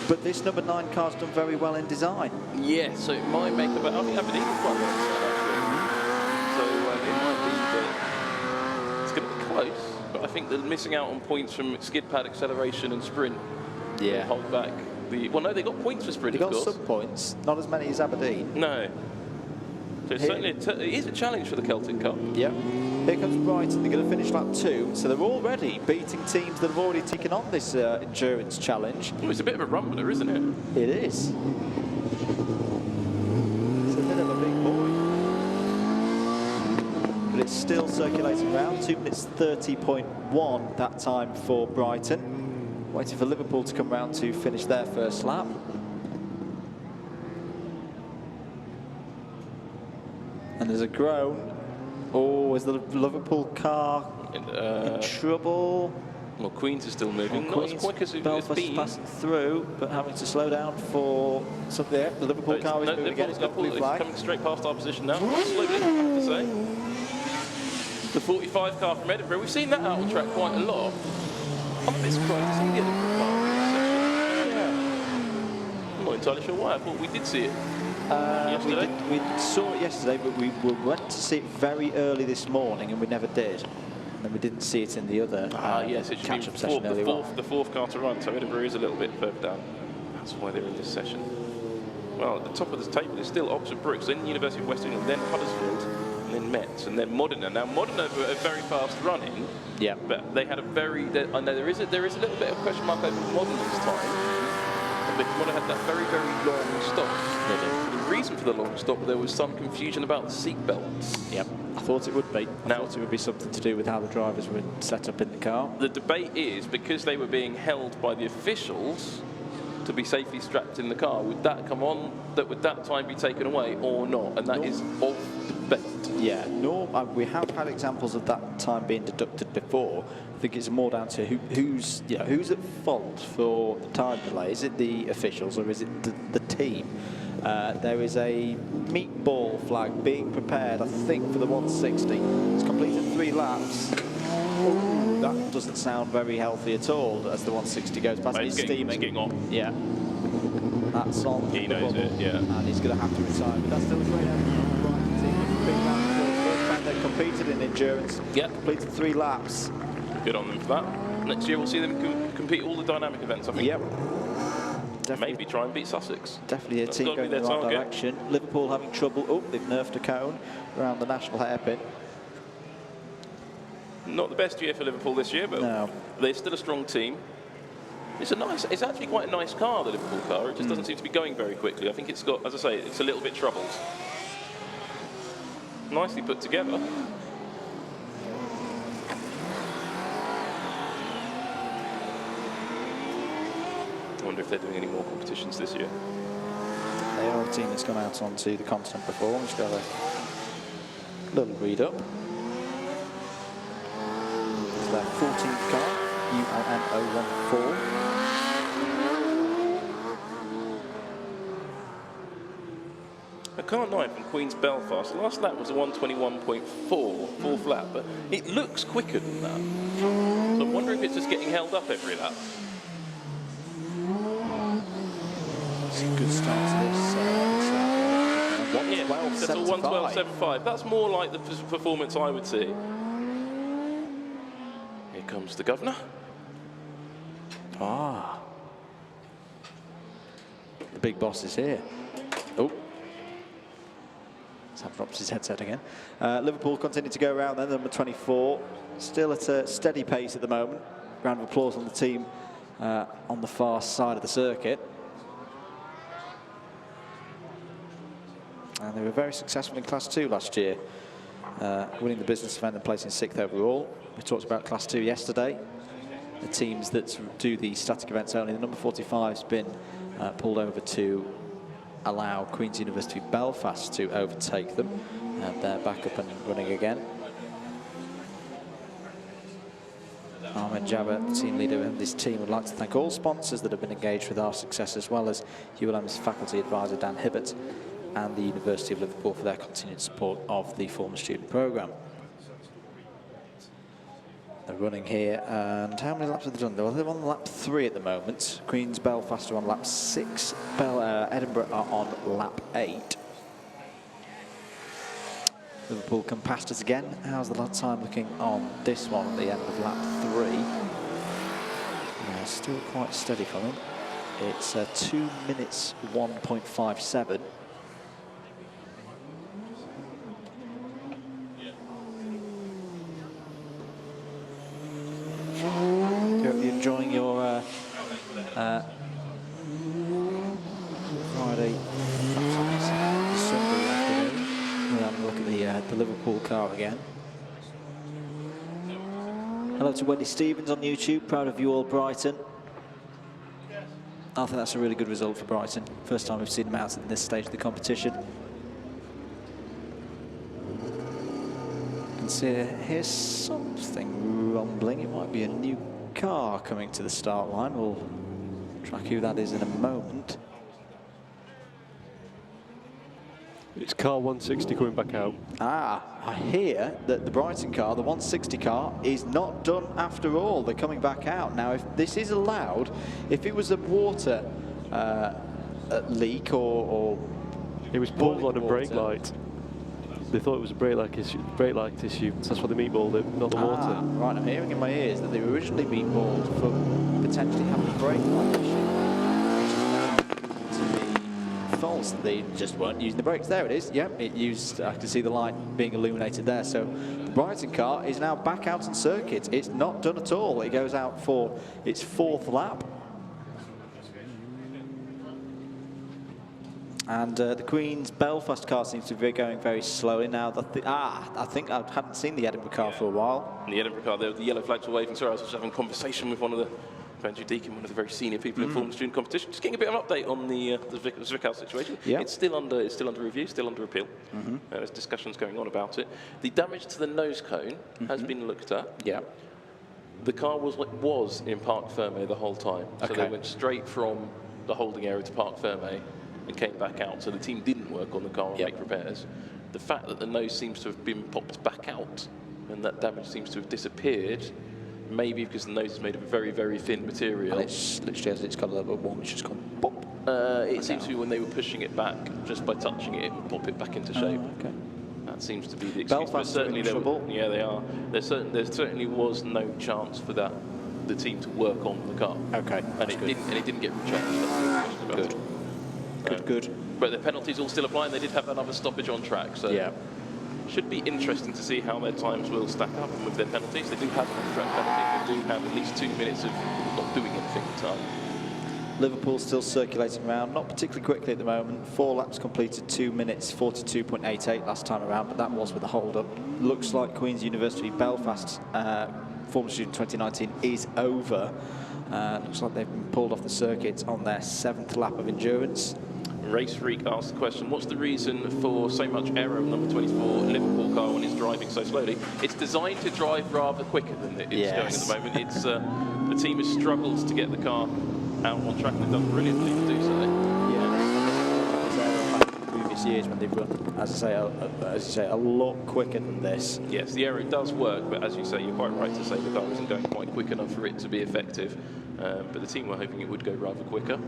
But this number 9 car's done very well in design. yeah, so it might make about. I think Aberdeen is quite well designed, actually. So it might be that it's going to be close, but I think they're missing out on points from skid pad acceleration and sprint. Yeah. Hold back the. Well, no, they got points for sprint. They got of course. some points, not as many as Aberdeen. No. So it's certainly it is a challenge for the Celtic Cup. Yep. Here comes Brighton. They're going to finish lap 2, so they're already beating teams that have already taken on this endurance challenge. Oh, it's a bit of a rumbler, isn't it? It is. It's a bit of a big boy. But it's still circulating around. 2 minutes 30.1 that time for Brighton. Waiting for Liverpool to come round to finish their first lap. And there's a groan. Oh, is the Liverpool car in trouble? Well, Queens is still moving. Not as quick as it's Belfast is been. passing through, but having to slow down for something there. The Liverpool car is moving again. It's got blue Liverpool is flag. coming straight past our position now. Slowly, I have to say. The 45 car from Edinburgh. We've seen that out on track quite a lot. I'm a bit surprised to see the Edinburgh car in this session. Yeah. I'm not entirely sure why. I thought we did see it. Yesterday? We saw it yesterday, but we went to see it very early this morning, and we never did. And then we didn't see it in the other Yes, it should be catch-up session earlier on. the fourth car to run, so Edinburgh is a little bit further down. That's why they're in this session. Well, at the top of the table is still Oxford Brookes, then University of West England, then Huddersfield, and then Metz, and then Modena. Now, Modena were very fast running, Yeah. but they had a very... I know there is a little bit of question mark over Modena's time, because Modena had that very, very long stop. The reason for the long stop, there was some confusion about the seat belts. Yep. I thought it would be. I Now- thought it would be something to do with how the drivers were set up in the car. The debate is, because they were being held by the officials to be safely strapped in the car, would that come on, would that time be taken away or not? And that is of debate. Yeah, we have had examples of that time being deducted before. I think it's more down to who's at fault for the time delay. Is it the officials or is it the team? There is a meatball flag being prepared, I think, for the 160. It's completed 3 laps. Ooh, that doesn't sound very healthy at all as the 160 goes past. Well, It's it's steaming. getting on. Yeah. That's on. He the knows bubble, it, yeah. And he's going to have to retire. But that's still a great effort from the Brighton team. Big round of applause. First time they competed in endurance. Yep. Completed 3 laps. Good on them for that. Next year we'll see them compete all the dynamic events, I think. Yep. Definitely, Maybe try and beat Sussex. definitely a That's team gotta be going in the their right target. direction. Liverpool having trouble. Oh, they've nerfed a cone around the national hairpin. Not the best year for Liverpool this year, but No. they're still a strong team. It's actually quite a nice car, the Liverpool car. It just doesn't seem to be going very quickly. I think it's got, as I say, it's a little bit troubled. Nicely put together. I wonder if they're doing any more competitions this year. They are a team that's gone out onto the continent before. Just got a little read up. It's their 14th car, ULM 014. A car 9 from Queen's Belfast. Last lap was a 121.4, fourth lap, but it looks quicker than that. So I'm wondering if it's just getting held up every lap. It's a good start to this. Yeah, that's a 112.75. That's more like the performance I would see. Here comes the governor. Ah. The big boss is here. Oh. Sam drops his headset again. Liverpool continue to go around then, number 24. Still at a steady pace at the moment. Round of applause on the team on the far side of the circuit. And they were very successful in Class 2 last year, winning the business event and placing 6th overall. We talked about Class 2 yesterday. The teams that do the static events only. The number 45 has been pulled over to allow Queen's University Belfast to overtake them. They're back up and running again. Ahmed Jabba, the team leader of this team, would like to thank all sponsors that have been engaged with our success, as well as ULM's faculty advisor Dan Hibbert and the University of Liverpool for their continued support of the former student programme. They're running here, and how many laps have they done? Well, they're on lap 3 at the moment. Queen's Belfast are on lap 6. Edinburgh are on lap 8. Liverpool come past us again. How's the lap time looking on this one at the end of lap 3? Still quite steady for them. It's 2 minutes 1.57. Liverpool car again. Hello to Wendy Stevens on YouTube. Proud of you all, Brighton. I think that's a really good result for Brighton. First time we've seen them out at this stage of the competition. You can see here's something rumbling. It might be a new car coming to the start line. We'll track who that is in a moment. It's car 160 coming back out. Ah, I hear that the Brighton car, the 160 car, is not done after all. They're coming back out. Now, if this is allowed, if it was a water leak or It was pulled on a brake water. light. They thought it was a brake light issue. So that's why they meatballed it, not the water. Right, I'm hearing in my ears that they were originally meatballed for potentially having a brake light issue. False, they just weren't using the brakes. There it is. Yep, it used. I can see the light being illuminated there. So the Brighton car is now back out on circuit. It's not done at all. It goes out for its 4th lap. And the Queen's Belfast car seems to be going very slowly now. I think I hadn't seen the Edinburgh car for a while. The Edinburgh car, the yellow flags were waving. Sorry, I was just having a conversation with one of the Andrew Deacon, one of the very senior people in Formula Student Competition, just getting a bit of an update on the Zwickau situation. Yeah. It's still under review, still under appeal. There's discussions going on about it. The damage to the nose cone has been looked at. Yeah. The car was in Parc Fermé the whole time, so Okay. they went straight from the holding area to Parc Fermé and came back out. So the team didn't work on the car and make repairs. The fact that the nose seems to have been popped back out and that damage seems to have disappeared, maybe because the nose is made of a very, very thin material. And it's literally, as it's got a little bit warm, it's just gone pop. It seems to be when they were pushing it back, just by touching it, it would pop it back into shape. Okay. That seems to be the excuse. Belfast But certainly, are in trouble. yeah, they are. There certainly was no chance for the team to work on the car. Okay. And it didn't get recharged. That's no question about it. Good. But the penalties all still apply, and they did have another stoppage on track. So Yeah. should be interesting to see how their times will stack up with their penalties. They do have an on-track penalty. They do have at least 2 minutes of not doing anything at the time. Liverpool still circulating around, not particularly quickly at the moment. 4 laps completed, 2 minutes 42.88 last time around, but that was with a hold-up. Looks like Queen's University Belfast Formula Student 2019 is over. Looks like they've been pulled off the circuit on their 7th lap of endurance. Race Freak asked the question, what's the reason for so much error of number 24 Liverpool car when it's driving so slowly? It's designed to drive rather quicker than it's going at the moment. It's the team has struggled to get the car out on track, and they've done brilliantly to do so. Yeah, previous years when they've run, as you say, a lot quicker than this. Yes, the aero does work, but as you say, you're quite right to say the car isn't going quite quick enough for it to be effective. But the team were hoping it would go rather quicker.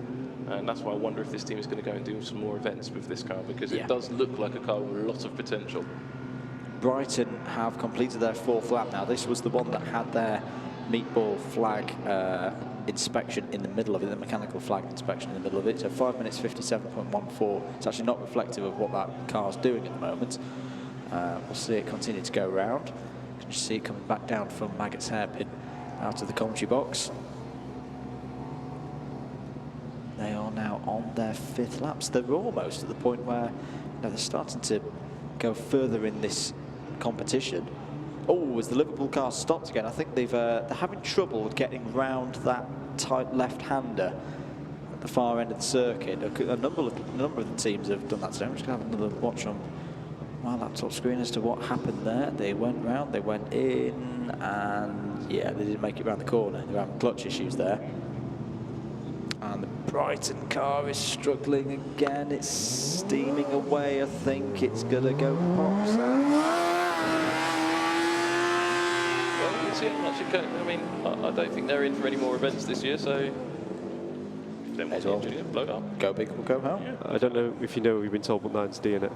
And that's why I wonder if this team is going to go and do some more events with this car, because it does look like a car with a lot of potential. Brighton have completed their 4th lap now. This was the one that had their meatball flag inspection in the middle of it, the mechanical flag inspection in the middle of it. So 5 minutes 57.14. It's actually not reflective of what that car's doing at the moment. We'll see it continue to go around. You can just see it coming back down from Maggott's hairpin out of the commentary box. They are now on their 5th laps. They're almost at the point where they're starting to go further in this competition. Oh, as the Liverpool car stopped again, I think they're having trouble getting round that tight left-hander at the far end of the circuit. A number of the teams have done that today. I'm just going to have another watch on my laptop screen as to what happened there. They went round, they went in, and yeah, they didn't make it round the corner. They were having clutch issues there. And the Brighton car is struggling again. It's steaming away. I think it's going to go pop. Well, we'll see how much it can. I mean, I don't think they're in for any more events this year, so if they want to blow it up. Go big or go home. Yeah. I don't know if you know, we've been told, but mine's DNF.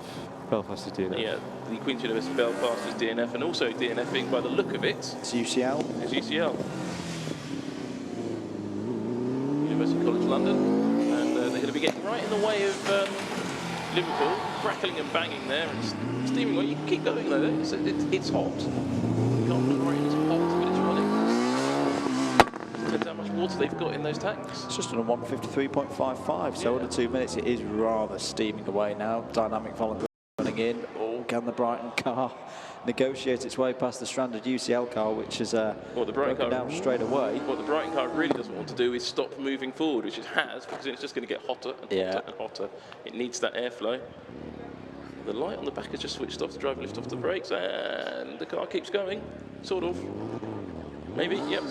Belfast is DNF. Yeah, the Queen's University Belfast is DNF, and also DNFing by the look of it It's UCL. is UCL. University College London, and they're going to be getting right in the way of Liverpool, crackling and banging there and steaming away. You can keep going though, it's hot. You can't look right, it's hot, but it's running. Depends how much water they've got in those tanks. It's just on a 153.55, so under 2 minutes it is rather steaming away now. Dynamic volume running in. Oh, can the Brighton car negotiate its way past the stranded UCL car, which is the Brighton broken car, down straight away? What the Brighton car really doesn't want to do is stop moving forward, which it has, because it's just going to get hotter and hotter and hotter. It needs that airflow. The light on the back has just switched off. The driver lifted off the brakes, and the car keeps going, sort of. Maybe, yep.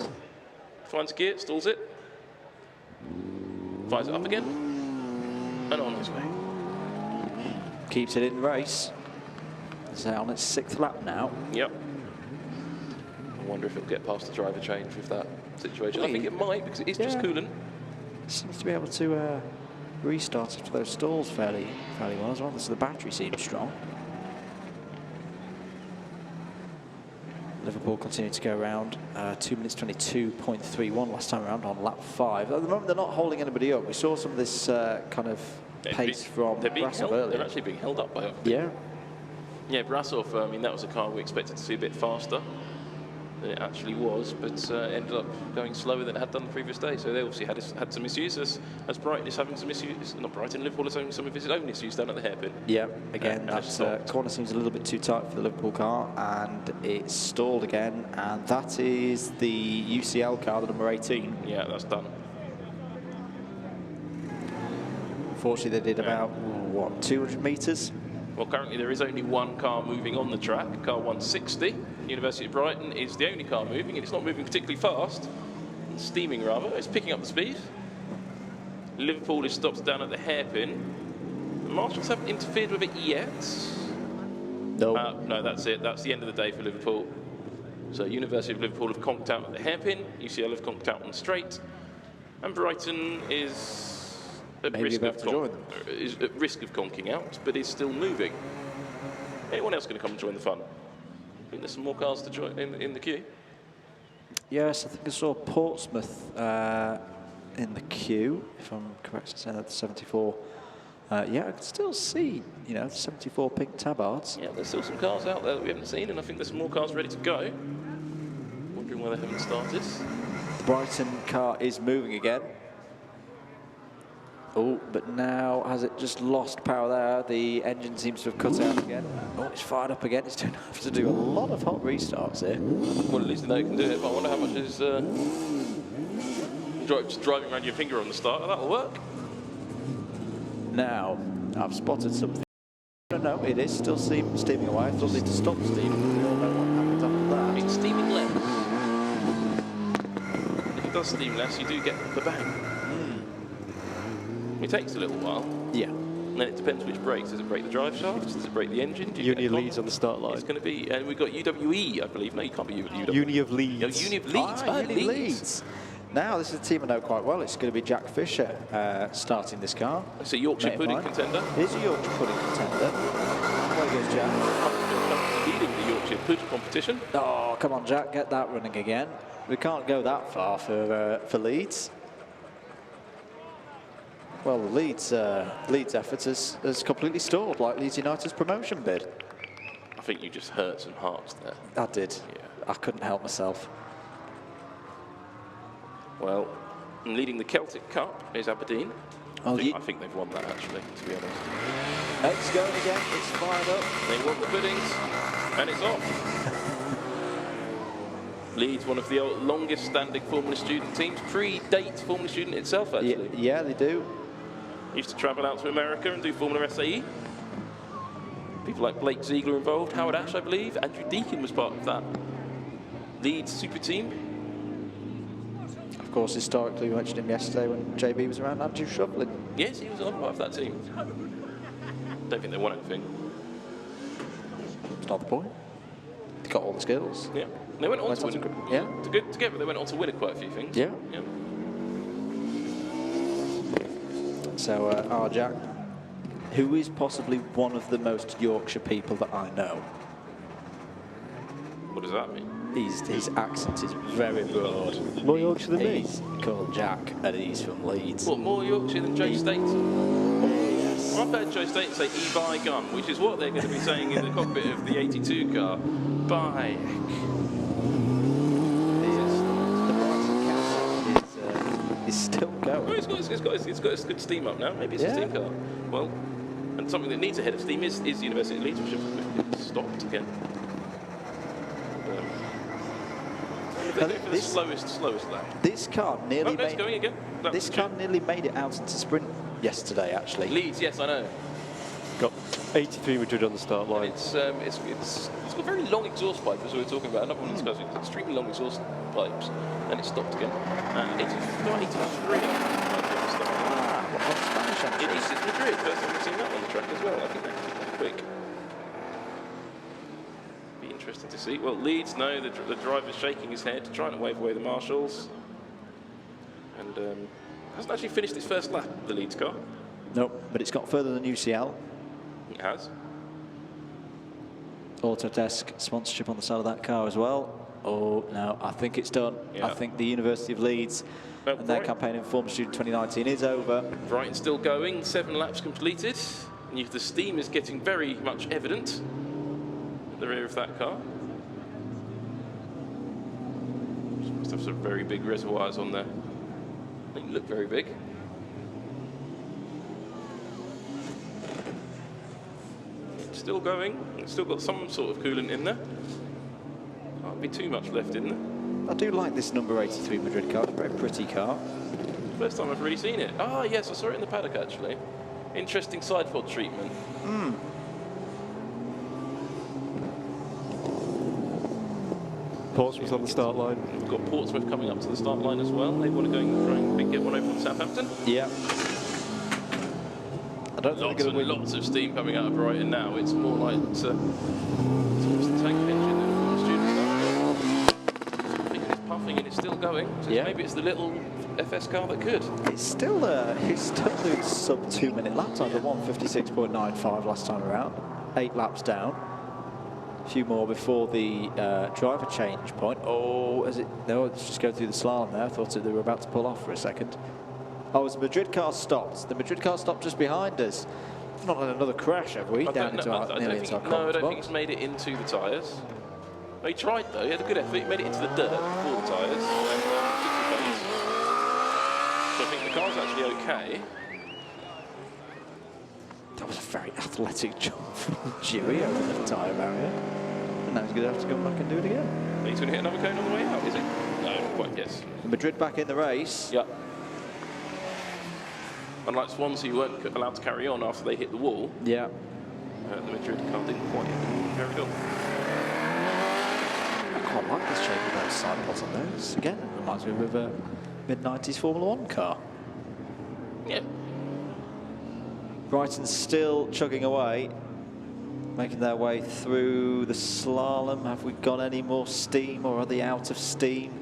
Finds a gear, stalls it. Fires it up again, and on its way. Keeps it in race. It's on its 6th lap now. Yep. I wonder if it'll get past the driver change with that situation. I think it might, because it is just coolant. Seems to be able to restart after those stalls fairly well as well. So the battery seems strong. Liverpool continue to go around 2 minutes 22.31 last time around on lap 5. At the moment, they're not holding anybody up. We saw some of this kind of pace from Brasov earlier. They're actually being held up by it. Yeah. Yeah, Brasov, I mean, that was a car we expected to see a bit faster than it actually was, but ended up going slower than it had done the previous day. So they obviously had some issues, as Brighton is having some issues. Not Brighton, Liverpool is having some of his own issues down at the hairpin. Yeah, again, that corner seems a little bit too tight for the Liverpool car, and it's stalled again, and that is the UCL car, the number 18. Yeah, that's done. Unfortunately, they did about, what, 200 metres? Well, currently there is only one car moving on the track, car 160. University of Brighton is the only car moving, and it's not moving particularly fast. It's steaming, rather. It's picking up the speed. Liverpool is stopped down at the hairpin. The marshals haven't interfered with it yet. No. No, that's it. That's the end of the day for Liverpool. So University of Liverpool have conked out at the hairpin. UCL have conked out on straight. And Brighton is at risk of conking out, but is still moving. Anyone else going to come and join the fun? I think there's some more cars to join in the queue. Yes, I think I saw Portsmouth in the queue, if I'm correct in saying that, the 74. Yeah, I can still see, 74 pink tabards. Yeah, there's still some cars out there that we haven't seen, and I think there's some more cars ready to go. Wondering why they haven't started. The Brighton car is moving again. Oh, but now has it just lost power there? The engine seems to have cut out again. Oh, it's fired up again. It's going to have to do a lot of hot restarts here. Well, at least they know it can do it, but I wonder how much is just driving around your finger on the starter. That'll work. Now, I've spotted something. No, it is still steaming away. I thought they'd stop steaming. We all know what happens after that. It's steaming less. If it does steam less, you do get the bang. It takes a little while. Yeah. And then it depends which brakes. Does it brake the drive shafts? Does it brake the engine? Uni of Leeds on the start line. It's going to be, and we've got UWE, I believe. No, you can't be UWE. Uni of Leeds. No, Uni of Leeds. Uni Leeds. Now, this is a team I know quite well. It's going to be Jack Fisher starting this car. It's a Yorkshire pudding contender. It is a Yorkshire pudding contender. There goes Jack. Leading the Yorkshire Pud competition. Oh, come on, Jack, get that running again. We can't go that far for Leeds. Well, the Leeds effort has completely stalled, like Leeds United's promotion bid. I think you just hurt some hearts there. I did. Yeah. I couldn't help myself. Well, leading the Celtic Cup is Aberdeen. Oh, I think they've won that, actually, to be honest. It's going again. It's fired up. They won the puddings, and it's off. Leeds, one of the longest-standing Formula Student teams, predate Formula Student itself, actually. Yeah, they do. Used to travel out to America and do Formula SAE. People like Blake Ziegler involved, Howard Ash, I believe. Andrew Deacon was part of that Leeds super team. Of course, historically, we mentioned him yesterday when JB was around, Andrew Shovlin. Yes, he was on part of that team. Don't think they won anything. It's not the point. They got all the skills. Yeah. They went on to win. Together, they went on to win quite a few things. Yeah. So, our Jack, who is possibly one of the most Yorkshire people that I know. What does that mean? His accent is very broad. More Yorkshire than me. He's called Jack, and he's from Leeds. What, more Yorkshire than Joe State? Oh, yes. I've heard Joe State say E-by gun, which is what they're going to be saying in the cockpit of the 82 car. Bye. Is still going. Oh, it's got its good steam up now. Maybe it's a steam car. Well, And something that needs a head of steam is University of Leeds, which have stopped again. They go for the slowest lap. This car nearly it's going again. This car nearly made it out into sprint yesterday, actually. Leeds, yes, I know. Got 83 Madrid on the start line. It's got very long exhaust pipes, as we were talking about. Another one of these cars with extremely long exhaust pipes, and it stopped again. 83. Spanish entry. It is Madrid. First time we've seen that on the track as well. I think that could be quite quick. Be interesting to see. Well, Leeds, no, the driver's shaking his head, trying to wave away the marshals, and hasn't actually finished its first lap. The Leeds car. Nope, but it's got further than UCL. It has. Autodesk sponsorship on the side of that car as well. Oh, no, I think it's done. Yeah. I think the University of Leeds and their campaign in Former Student 2019 is over. Brighton still going, 7 laps completed. And the steam is getting very much evident at the rear of that car. Must have some very big reservoirs on there. They look very big. Still going. It's still got some sort of coolant in there. Can't be too much left in there. I do like this number 83 Madrid car. It's a very pretty car. First time I've really seen it. Ah, yes, I saw it in the paddock actually. Interesting side pod treatment. Portsmouth on the start line. We've got Portsmouth coming up to the start line as well. They want to go and try and get one over on Southampton. Yeah. I don't think they're going to win. Lots of steam coming out of Brighton now. It's more like it's almost a tank engine than a student car. It's puffing and it's still going. So Yeah. maybe it's the little FS car that could. It's still doing sub 2 minute lap time, the 1:56.95 last time around. 8 laps down. A few more before the driver change point. Oh, is it? No, it's just going through the slalom there. I thought they were about to pull off for a second. Oh, as the Madrid car stopped. The Madrid car stopped just behind us. We've not had another crash, have we? I don't Box. think he's made it into the tyres. He tried though, he had a good effort. He made it into the dirt before the tyres. So I think the car's actually okay. That was a very athletic jump from Dewey over the tyre barrier. And now he's going to have to come back and do it again. He's going to hit another cone on the way out, is he? No, not quite, yes. Madrid back in the race. Yeah. Unlike Swansea, who weren't allowed to carry on after they hit the wall. Yeah. The Madrid car didn't quite carry on. I quite like this shape of those side pods on those. Again, it reminds me of a mid-90s Formula 1 car. Yeah. Brighton still chugging away, making their way through the slalom. Have we got any more steam, or are they out of steam?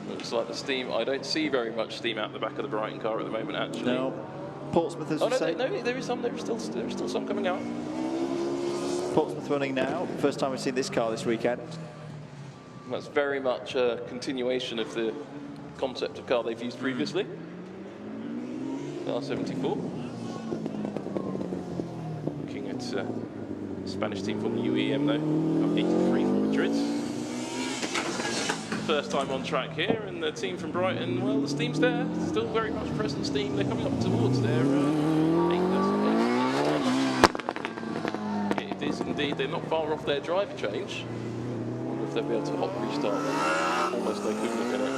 Looks like the steam. I don't see very much steam out the back of the Brighton car at the moment, actually. No. Portsmouth, as Oh, we no, say. no, there is some. There is still some coming out. Portsmouth running now. First time we've seen this car this weekend. And that's very much a continuation of the concept of car they've used previously. R74. Looking at Spanish team from the UEM though. Got 83 from Madrid. First time on track here, and the team from Brighton, well, the steam's there. Still very much present steam. They're coming up towards their it is indeed. They're not far off their driver change. I wonder if they'll be able to hot restart them. Almost they could look at it.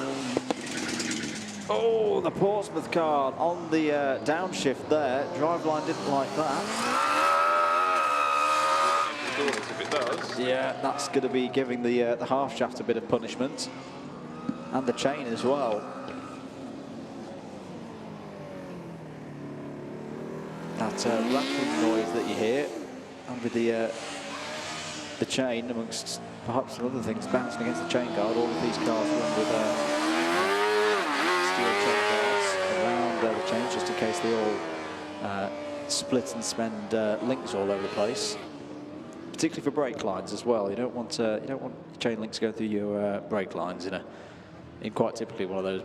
Oh, the Portsmouth car on the downshift there. Driveline didn't like that. If it does. Yeah, that's going to be giving the half shaft a bit of punishment, and the chain as well. That rattling noise that you hear, and with the chain, amongst perhaps some other things, bouncing against the chain guard. All of these cars run with steel chain guards around the chains, just in case they all split and spend links all over the place. Particularly for brake lines as well. You don't want chain links going through your brake lines in quite typically one of those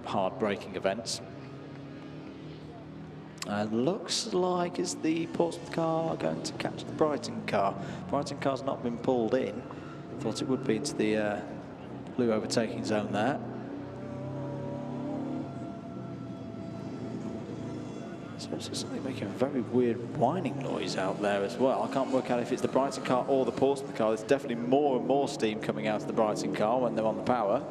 hard braking events. Looks like is the Portsmouth car going to catch the Brighton car. Brighton car's not been pulled in. Thought it would be into the blue overtaking zone there. So it's something making a very weird whining noise out there as well. I can't work out if it's the Brighton car or the Portsmouth car. There's definitely more and more steam coming out of the Brighton car when they're on the power.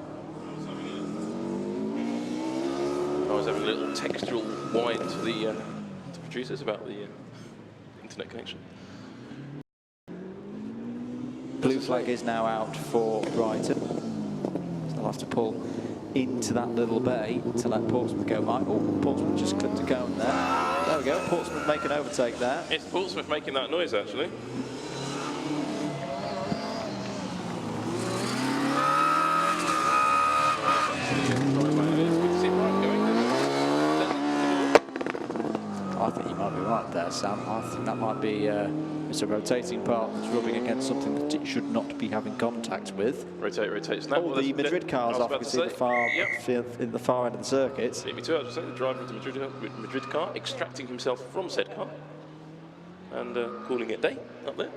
I was having a little textural whine to the producers about the internet connection. Blue flag is now out for Brighton. So they'll have to pull into that little bay to let Portsmouth go by. Oh, Portsmouth just clipped a cone there. There we go, Portsmouth make an overtake there. It's Portsmouth making that noise, actually. I think you might be right there, Sam. I think that might be it's a rotating part that's rubbing against something that it should not be having contact with. Rotate, rotate, snap. Oh, the Madrid car's off. You can see the far, in the far end of the circuit. Me too, I was just saying, the driver of the Madrid car extracting himself from said car and calling it day up there.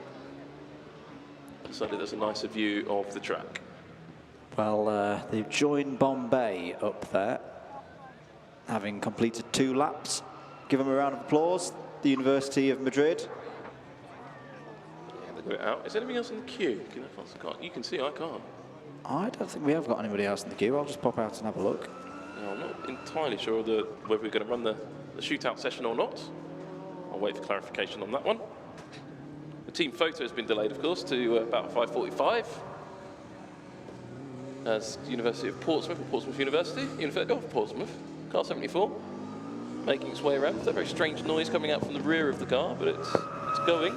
So there's a nicer view of the track. Well, they've joined Bombay up there, having completed 2 laps. Give them a round of applause, the University of Madrid. Yeah, they got it out. Is there anything else in the queue? Can I pass the car? You can see, I can't. I don't think we have got anybody else in the queue. I'll just pop out and have a look. No, I'm not entirely sure whether we're going to run the shootout session or not. I'll wait for clarification on that one. The team photo has been delayed, of course, to about 5:45. As University of Portsmouth, or Portsmouth University, University of Portsmouth, car 74, making its way around. There's a very strange noise coming out from the rear of the car, but it's going.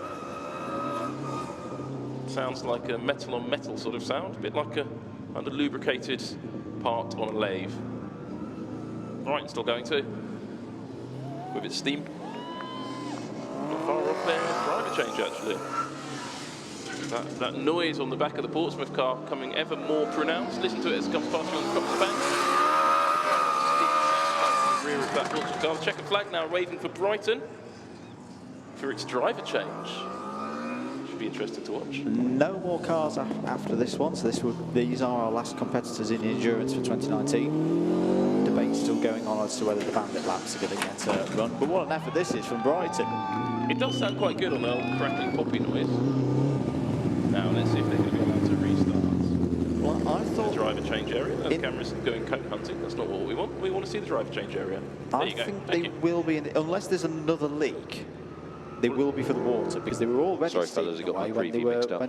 Sounds like a metal on metal sort of sound, a bit like a under lubricated part on a lathe. Right, still going too, with its steam. Not far off there, driver change actually. That noise on the back of the Portsmouth car coming ever more pronounced. Listen to it as it comes past you on the top of the bank. Rear of that Portsmouth car. Checkered flag now waving for Brighton for its driver change. Should be interesting to watch. No more cars after this one, so these are our last competitors in endurance for 2019. Debate still going on as to whether the bandit laps are going to get run, but what an effort this is from Brighton. It does sound quite good on the old crackling poppy noise. Now let's see if they're going to be allowed to restart. Well, I thought the driver change area. The camera's going cone hunting. That's not what we want. We want to see the driver change area. There you go. I think they will be, unless there's another leak, they will be for the water, because they were already steaming away when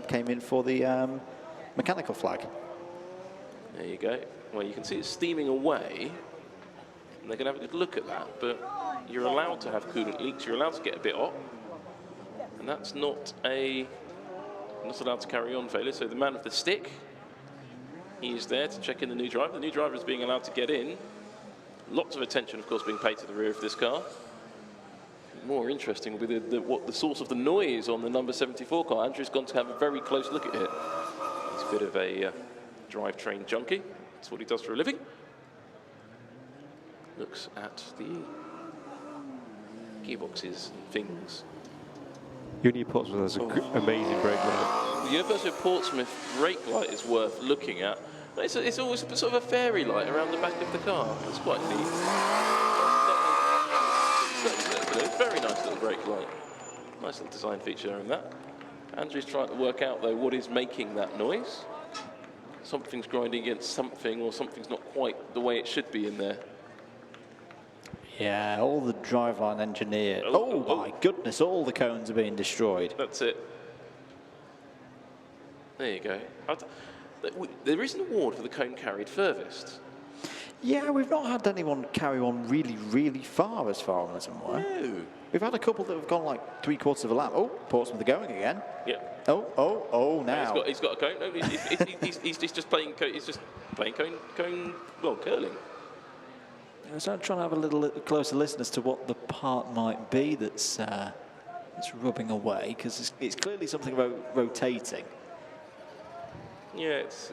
they came in for the mechanical flag. There you go. Well, you can see it's steaming away, and they're going to have a good look at that, but you're allowed to have coolant leaks. You're allowed to get a bit hot, and that's not allowed to carry on failure. So the man with the stick, he is there to check in the new driver. The new driver is being allowed to get in. Lots of attention, of course, being paid to the rear of this car. More interesting will be what the source of the noise on the number 74 car. Andrew's gone to have a very close look at it. He's a bit of a drivetrain junkie. That's what he does for a living. Looks at the gearboxes and things. Uni Portsmouth has an amazing brake light. The University of Portsmouth brake light is worth looking at. It's always sort of a fairy light around the back of the car. It's quite neat. Very nice little brake light. Nice little design feature in that. Andrew's trying to work out, though, what is making that noise. Something's grinding against something, or something's not quite the way it should be in there. Yeah, all the driveline engineers. Oh my goodness, all the cones are being destroyed. That's it. There you go. There is an award for the cone carried furthest. Yeah, we've not had anyone carry on really, really far as far as I'm aware. No. We've had a couple that have gone like 3/4 of a lap. Oh, Portsmouth are going again. Yeah. Oh, now. He's got a cone. No, he's just playing. He's just playing cone. Well, curling. So I'm trying to have a little closer listen as to what the part might be that's rubbing away, because it's clearly something about rotating. Yeah, it's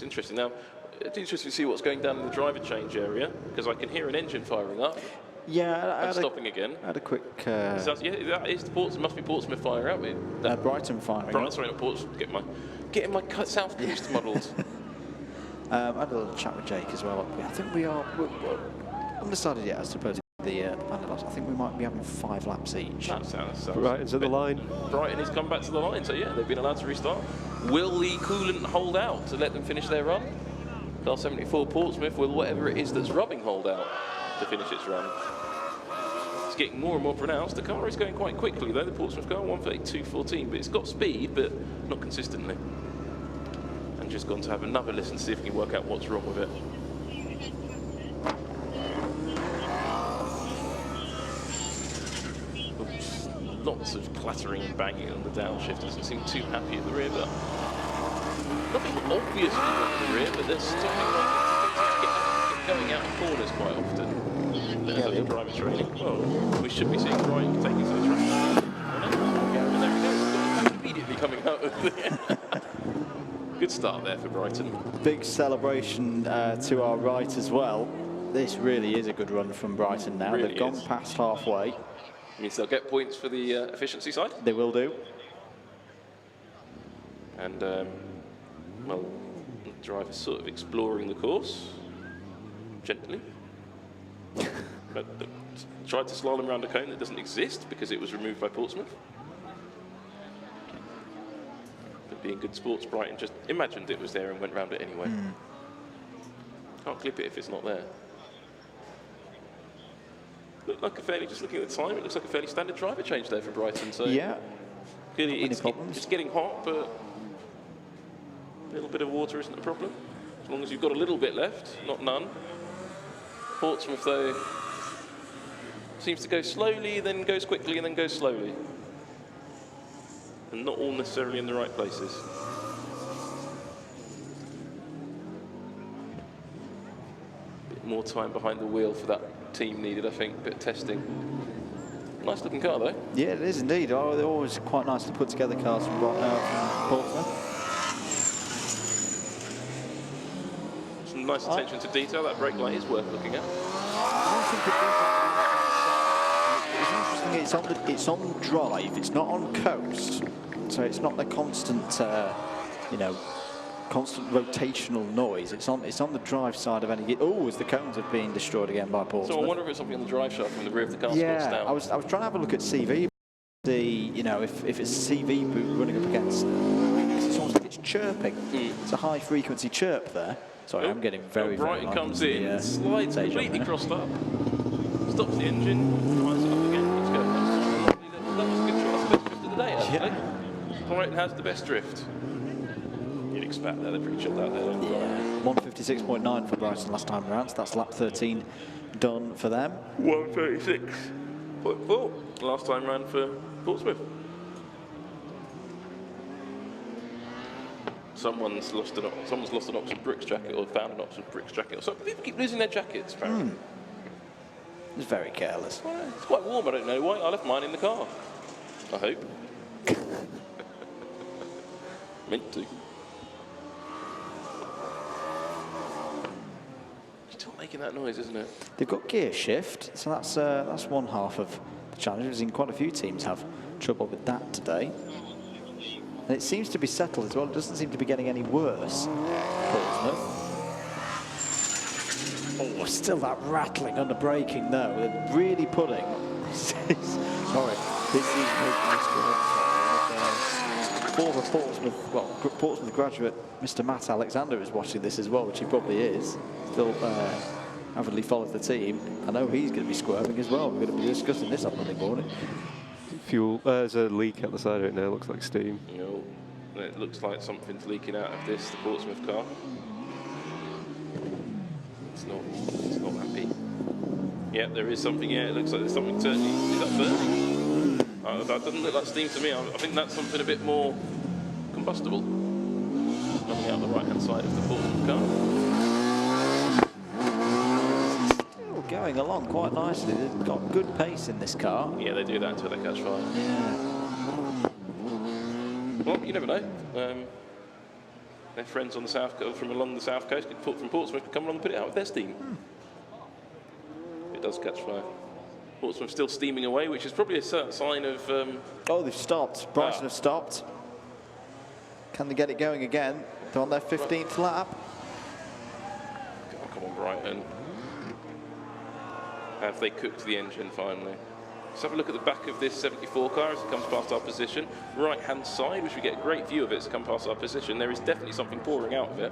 interesting. Now, it's interesting to see what's going down in the driver change area, because I can hear an engine firing up. Yeah, and stopping again. I had a quick. Yeah, that is the Portsmouth. Must be Portsmouth firing up. Brighton firing. Brighton, sorry, not Portsmouth. Getting my South Coast muddled. I had a little chat with Jake as well. I think we are undecided yet as to the bandit laps. I think we might be having 5 laps each. That sounds Brighton's at the line. Brighton has come back to the line, so yeah, they've been allowed to restart. Will the coolant hold out to let them finish their run? Car 74 Portsmouth will whatever it is that's rubbing hold out to finish its run. It's getting more and more pronounced. The car is going quite quickly though, the Portsmouth car, 1:32.14, but it's got speed, but not consistently. And just gone to have another listen to see if we can work out what's wrong with it. Oops. Lots of clattering and banging on the downshift. Doesn't seem too happy at the rear, but nothing obviously wrong with the rear, but there's something like going out of corners quite often. There's the driver training. Well, we should be seeing Brian taking some track. And there he goes. Immediately coming out of the good start there for Brighton. Big celebration to our right as well. This really is a good run from Brighton now. Really They've gone is. past halfway. Means they'll get points for the efficiency side. They will do. And, well, the driver's sort of exploring the course, gently. but tried to slalom around a cone that doesn't exist because it was removed by Portsmouth. But being good sports, Brighton just imagined it was there and went round it anyway. Can't clip it if it's not there. Looked like a fairly, just looking at the time, it looks like a fairly standard driver change there for Brighton. So Yeah. clearly Not many problems. it's getting hot, but a little bit of water isn't a problem. As long as you've got a little bit left, not none. Portsmouth, though, seems to go slowly, then goes quickly, and then goes slowly. And not all necessarily in the right places. Bit more time behind the wheel for that team needed, I think. Bit of testing. Nice looking car, though. Yeah, it is indeed. Oh, they're always quite nicely put together cars from Portsmouth. Some nice attention to detail. That brake light is worth looking at. It's interesting. It's on drive. It's not on coast, so it's not the constant, you know, constant rotational noise. It's on the drive side of any. Oh, as the cones have been destroyed again by Portsmouth. So I wonder if it's something on the drive shaft from the rear of the car. Yeah, down. I was trying to have a look at CV. See, you know, if it's a CV boot running up against, it's almost like it's chirping. It's a high frequency chirp there. Sorry, I'm getting very. Brighton very comes light in, into the, slides stage completely on there. crossed up, stops the engine, fires it up again, keeps going. That was a good shot. That's the best drift of the day, actually. Brighton has the best drift. You'd expect that, they're pretty chilled out there. Yeah, 156.9 for Brighton last time around, so that's lap 13 done for them. 136.4 last time round for Portsmouth. Someone's lost an Oxford Bricks jacket or found an Oxford Bricks jacket. So people keep losing their jackets, apparently. It's very careless. Well, it's quite warm, I don't know why. I left mine in the car. I hope. Meant to. Still making that noise, isn't it? They've got gear shift, so that's one half of the challenge. We've seen quite a few teams have trouble with that today. And it seems to be settled as well. It doesn't seem to be getting any worse. Portsmouth. Oh, still that rattling under braking though. They're really putting. Sorry, this is former Portsmouth graduate, Mr. Matt Alexander, is watching this as well, which he probably is. Still avidly follows the team. I know he's going to be squirming as well. We're going to be discussing this on Monday morning. Fuel. There's a leak at the side of it now. Looks like steam. You know, it looks like something's leaking out of this, the Portsmouth car. It's not happy. Yeah, there is something. Yeah, it looks like there's something turning. Is that burning? That doesn't look like steam to me. I think that's something a bit more combustible. Coming out the right-hand side of the Portsmouth car. Still going along quite nicely. They've got good pace in this car. Yeah, they do that until they catch fire. Yeah. Well, you never know. Their friends on the south coast, from along the south coast, from Portsmouth, could come along and put it out with their steam. It does catch fire. Portsmouth still steaming away, which is probably a sign of. Oh, they've stopped. Brighton have stopped. Can they get it going again? They're on their 15th lap. Oh, come on, Brighton. Have they cooked the engine finally? Let's have a look at the back of this 74 car as it comes past our position. Right-hand side, which we get a great view of it as it comes past our position. There is definitely something pouring out of it.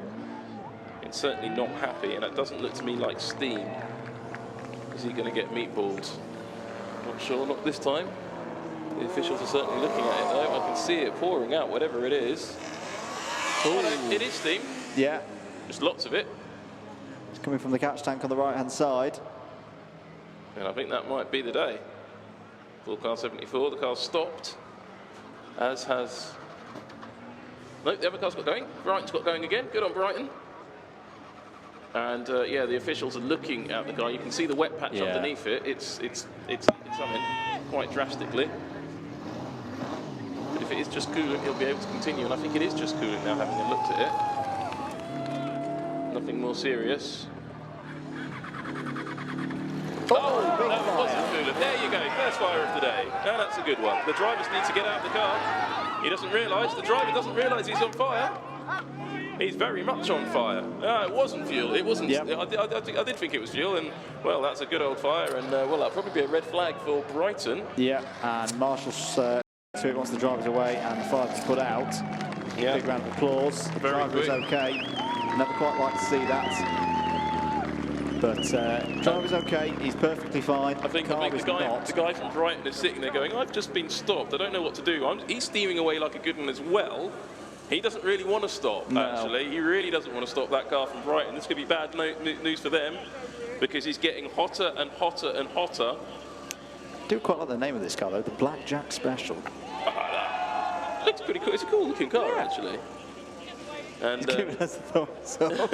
It's certainly not happy, and it doesn't look to me like steam. Is he going to get meatballs? Not sure, not this time. The officials are certainly looking at it though. I can see it pouring out, whatever it is. Oh, it is steam. Yeah. Just lots of it. It's coming from the catch tank on the right-hand side. And I think that might be the day. Full car 74, the car's stopped. As has... No, the other car's got going. Brighton's got going again. Good on Brighton. And yeah, the officials are looking at the car. You can see the wet patch underneath it. It's something quite drastically. But if it is just coolant, he'll be able to continue. And I think it is just coolant now, having looked at it. Nothing more serious. Oh, that wasn't coolant. There you go, first fire of the day. Now that's a good one. The drivers need to get out of the car. He doesn't realise, the driver doesn't realise he's on fire. He's very much on fire. It wasn't fuel. It wasn't. Yep. I did think it was fuel, and well, that's a good old fire, and well, that'll probably be a red flag for Brighton. Yeah, and Marshall's to it once the driver's away and the fire's put out. Yeah. Big round of applause. The driver is okay. Never quite like to see that. But driver's okay. He's perfectly fine. I think the guy from Brighton is sitting there going, "I've just been stopped. I don't know what to do." He's steaming away like a good one as well. He doesn't really want to stop, actually. He really doesn't want to stop that car from Brighton. This could be bad news for them because he's getting hotter and hotter and hotter. I do quite like the name of this car, though, the Blackjack Special. Looks pretty cool. It's a cool-looking car, actually. And giving us a thumbs up.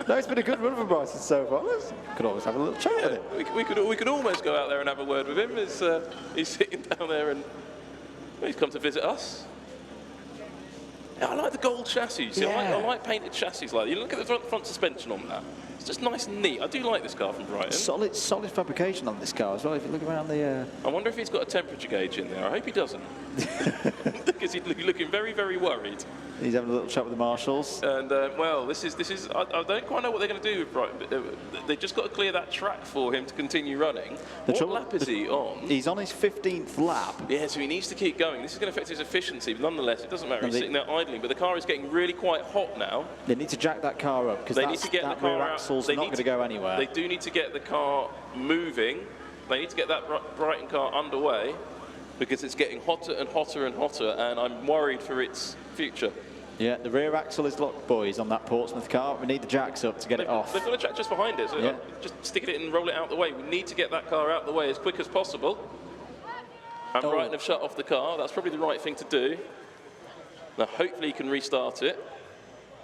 No, it's been a good run for Bryson so far. Could always have a little chat with him. We could almost go out there and have a word with him. As, he's sitting down there and he's come to visit us. I like the gold chassis. See, I like painted chassis like that. You look at the front suspension on that. It's just nice and neat. I do like this car from Brighton. Solid fabrication on this car as well. If you look around the... I wonder if he's got a temperature gauge in there. I hope he doesn't. Because he's looking very, very worried. He's having a little chat with the marshals. And, well, this is. I don't quite know what they're going to do with Brighton. But they've just got to clear that track for him to continue running. What lap is he on? He's on his 15th lap. Yeah, so he needs to keep going. This is going to affect his efficiency. But nonetheless, it doesn't matter. He's sitting there idling. But the car is getting really quite hot now. They need to jack that car up because that rear axle's not going to go anywhere. They do need to get the car moving. They need to get that Brighton car underway because it's getting hotter and hotter and hotter, and I'm worried for its future. Yeah, the rear axle is locked, boys, on that Portsmouth car. We need the jacks up to get it off. They've got a jack just behind it, so just stick it in and roll it out the way. We need to get that car out the way as quick as possible. And Brighton have shut off the car. That's probably the right thing to do. Now, hopefully he can restart it.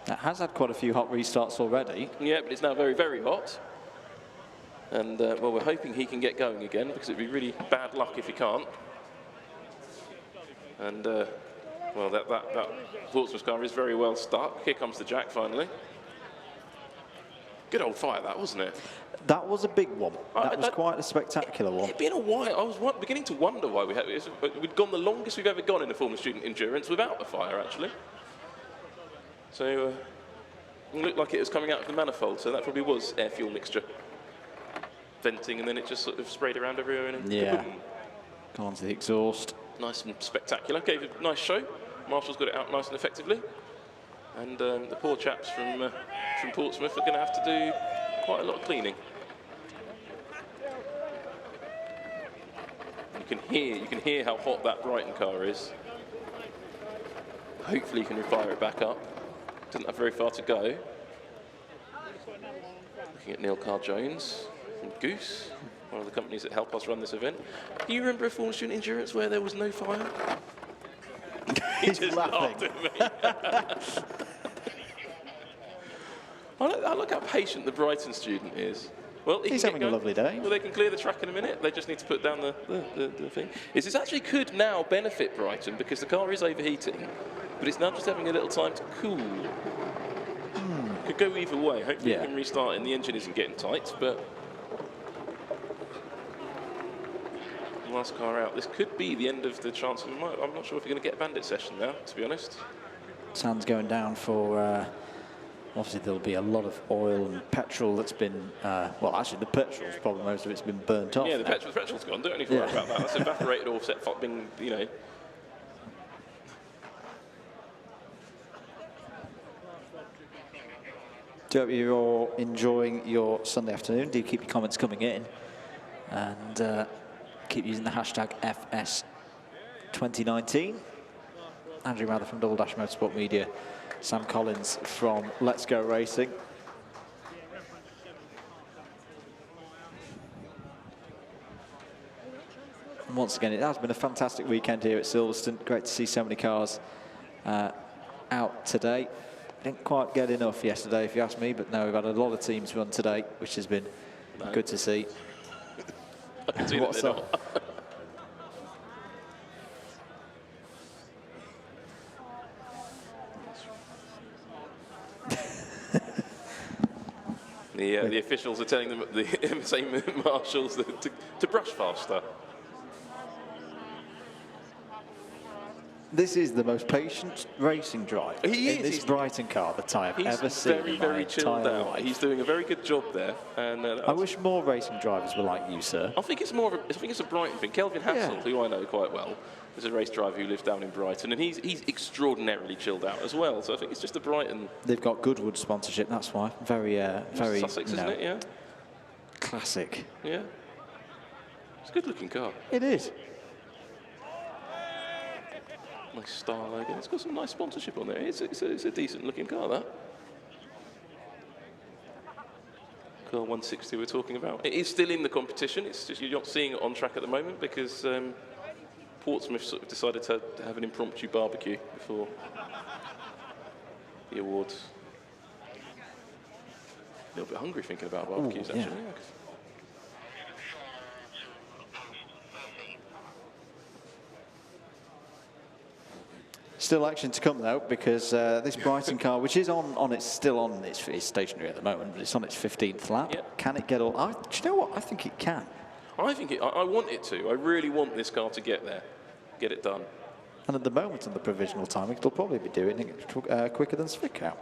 It has had quite a few hot restarts already. Yeah, but it's now very, very hot. And, well, we're hoping he can get going again because it'd be really bad luck if he can't. And, well, that Portsmouth car is very well stuck. Here comes the jack finally. Good old fire, that, wasn't it? That was a big one. That was quite a spectacular one. It'd been a while. I was beginning to wonder why we'd gone the longest we've ever gone in a Formula Student Endurance without a fire, actually. So it looked like it was coming out of the manifold, so that probably was air fuel mixture. Venting, and then it just sort of sprayed around everywhere. And gone onto the exhaust. Nice and spectacular. Gave a nice show. Marshall's got it out nice and effectively. And the poor chaps from Portsmouth are going to have to do quite a lot of cleaning. You can hear how hot that Brighton car is. Hopefully, you can fire it back up. Doesn't have very far to go. Looking at Neil Carr-Jones from Goose, one of the companies that help us run this event. Do you remember a Formula Student Endurance where there was no fire? He's just laughing at me. I look how patient the Brighton student is. Well, he's having a lovely day. Well, they can clear the track in a minute. They just need to put down the thing. This actually could now benefit Brighton because the car is overheating, but it's now just having a little time to cool. Could go either way. Hopefully it can restart and the engine isn't getting tight, but last car out. This could be the end of the chance. I'm not sure if we're going to get a bandit session now, to be honest. Sun's going down for obviously there'll be a lot of oil and petrol that's been, well, actually the petrol's probably most of it's been burnt off. Yeah, the now. petrol's gone. Don't need to worry about that. That's evaporated offset, being, you know. Do hope you're enjoying your Sunday afternoon. Do keep your comments coming in, and keep using the hashtag FS2019. Andrew Mather from Double Dash Motorsport Media, Sam Collins from Let's Go Racing. And once again, it has been a fantastic weekend here at Silverstone. Great to see so many cars out today. Didn't quite get enough yesterday, if you ask me, but no, we've had a lot of teams run today, which has been good to see. I can see that they're not. The officials are telling them, the same marshals, to brush faster. This is the most patient racing driver in this Brighton car that I have ever seen in my entire life. He's doing a very good job there. And I wish more racing drivers were like you, sir. I think it's more of a, I think it's a Brighton thing. Kelvin Hassel, who I know quite well, is a race driver who lives down in Brighton, and he's extraordinarily chilled out as well. So I think it's just a Brighton. They've got Goodwood sponsorship. That's why. Very Sussex, isn't it? Yeah. Classic. Yeah. It's a good-looking car. It is. Nice star logo. It's got some nice sponsorship on there. It's a decent-looking car, that. Car 160 we're talking about. It is still in the competition. It's just you're not seeing it on track at the moment because Portsmouth sort of decided to have an impromptu barbecue before the awards. A little bit hungry thinking about barbecues, actually. Yeah. Still action to come though, because this Brighton car, which is still on its stationary at the moment, but it's on its 15th lap. Yep. Can it get all? Do you know what? I think it can. I think I want it to. I really want this car to get there, get it done. And at the moment on the provisional timing, it'll probably be doing it quicker than Zwickau.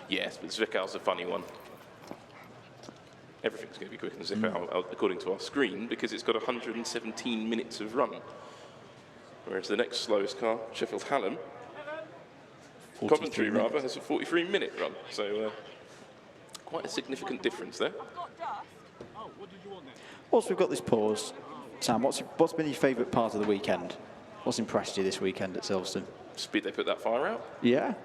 Yes, but Zwicau's a funny one. Everything's going to be quicker than Zwickau, according to our screen, because it's got 117 minutes of run. Whereas the next slowest car, Sheffield Hallam, Coventry rather, has a 43-minute run. So quite a significant difference there. Whilst we've got this pause, Sam, what's been your favourite part of the weekend? What's impressed you this weekend at Silverstone? Speed they put that fire out. Yeah.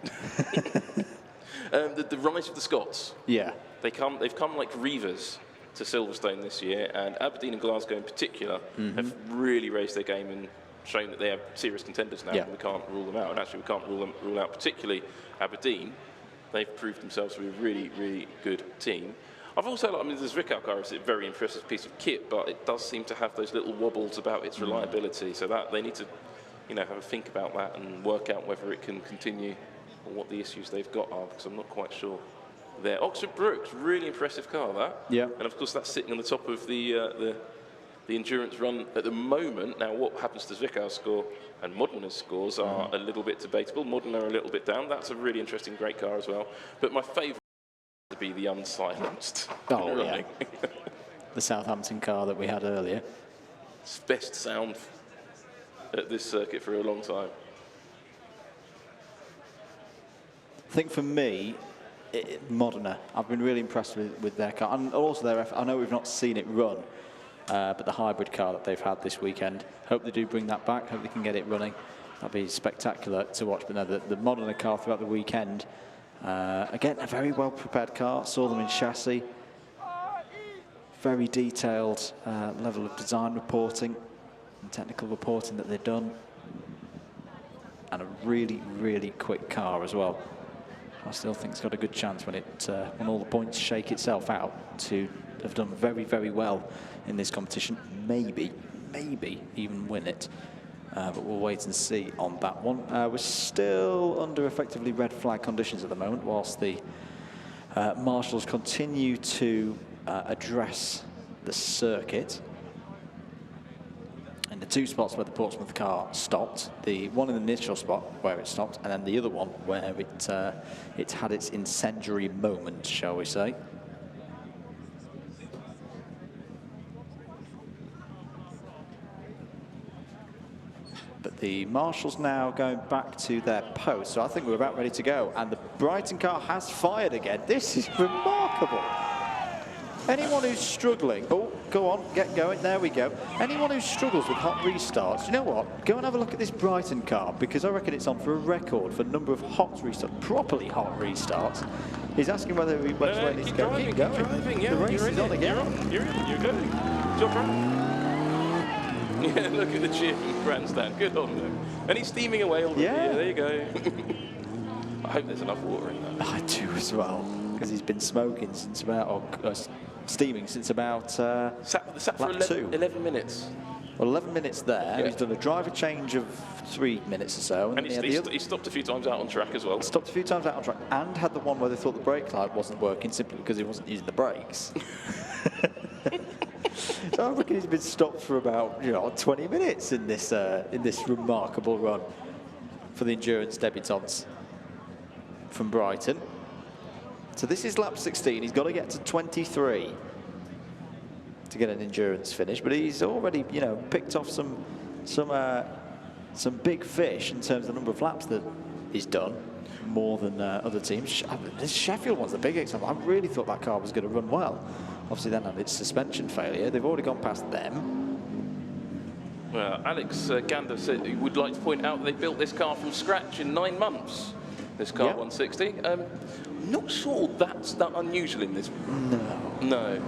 The rise of the Scots. Yeah. They've come like reavers to Silverstone this year, and Aberdeen and Glasgow in particular have really raised their game and shown that they are serious contenders now, and we can't rule them out. And actually, we can't rule out particularly Aberdeen. They've proved themselves to be a really, really good team. I've also, the Zwickau car is a very impressive piece of kit, but it does seem to have those little wobbles about its reliability. So that they need to, have a think about that and work out whether it can continue or what the issues they've got are, because I'm not quite sure. There, Oxford Brookes, really impressive car, that. Yeah. And of course, that's sitting on the top of the endurance run at the moment. Now, what happens to Zwickau's score and Modena scores are a little bit debatable. Modena are a little bit down. That's a really interesting, great car as well. But my favourite to be the unsilenced. Oh, yeah. The Southampton car that we had earlier. It's best sound at this circuit for a long time. I think for me, Modena, I've been really impressed with their car. And also I know we've not seen it run, but the hybrid car that they've had this weekend, hope they do bring that back, hope they can get it running. That'd be spectacular to watch. But no, the Modena car throughout the weekend, again, a very well prepared car. Saw them in chassis. Very detailed level of design reporting and technical reporting that they've done. And a really, really quick car as well. I still think it's got a good chance when all the points shake itself out to have done very, very well in this competition. Maybe even win it. But we'll wait and see on that one. We're still under effectively red flag conditions at the moment, whilst the marshals continue to address the circuit in the two spots where the Portsmouth car stopped. The one in the initial spot where it stopped, and then the other one where it had its incendiary moment, shall we say. But the marshals now going back to their post, so I think we're about ready to go. And the Brighton car has fired again. This is remarkable. Anyone who's struggling, oh, go on, get going, there we go. Anyone who struggles with hot restarts, you know what? Go and have a look at this Brighton car, because I reckon it's on for a record for number of hot restarts, properly hot restarts. He's asking whether he needs to go. Keep driving, yeah, the race is on again. You're going. Job right. Yeah, look at the cheer from the grandstand. Good on them. And he's steaming away already. Yeah. There you go. I hope there's enough water in that. I do as well, because he's been smoking since about, or steaming since about Sat for lap 11 minutes. Well, 11 minutes there. Yeah. He's done a driver change of 3 minutes or so. And he stopped a few times out on track as well. Stopped a few times out on track and had the one where they thought the brake light wasn't working simply because he wasn't using the brakes. So I reckon he's been stopped for about 20 minutes in this remarkable run for the endurance debutants from Brighton. So this is lap 16. He's got to get to 23 to get an endurance finish, but he's already picked off some big fish in terms of the number of laps that he's done, more than other teams. This Sheffield one's the big example. I really thought that car was going to run well. Obviously then had its suspension failure. They've already gone past them. Well, Alex Gander said he would like to point out they built this car from scratch in 9 months. This car 160. Not sure that's that unusual in this. No.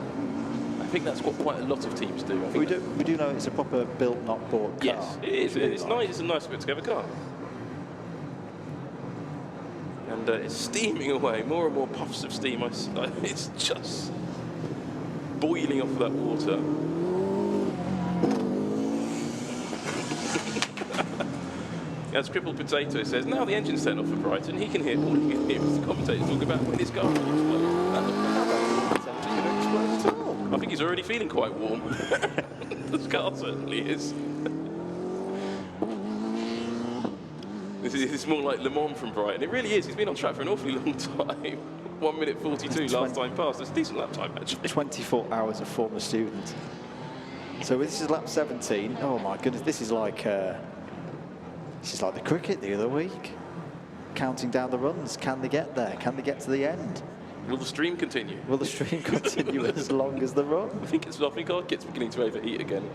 I think that's what quite a lot of teams do. We do know it's a proper built, not bought car. Yes, it is. It's nice. It's a nice put together car. And it's steaming away. More and more puffs of steam. It's just boiling off that water. As Crippled Potato says, now the engine's set off for Brighton, all he can hear is the commentators talk about when his car will explode. I think he's already feeling quite warm. This car certainly is. This is more like Le Mans from Brighton. It really is. He's been on track for an awfully long time. 1 minute 42 last time past. It's a decent lap time, actually. 24 hours of former student. So this is lap 17. Oh my goodness, this is like the cricket the other week. Counting down the runs. Can they get there? Can they get to the end? Will the stream continue? Will the stream continue as long as the run? I think our kit's beginning to overheat again.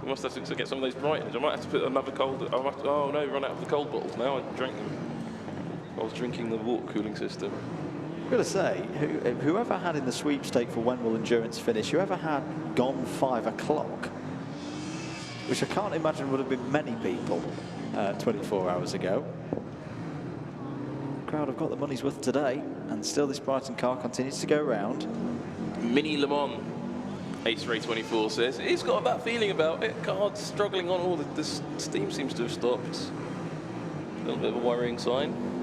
We must have to get some of those Brightons. I might have to put another cold. Oh no, run out of the cold bottles now. I drank them. I was drinking the water cooling system. I've got to say, whoever had in the sweepstake for when will endurance finish, whoever had gone 5 o'clock, which I can't imagine would have been many people 24 hours ago. The crowd have got the money's worth today, and still this Brighton car continues to go round. Mini Le Mans, Ace Ray 24 says. It's got that feeling about it. Car's struggling on all the steam seems to have stopped. A little bit of a worrying sign.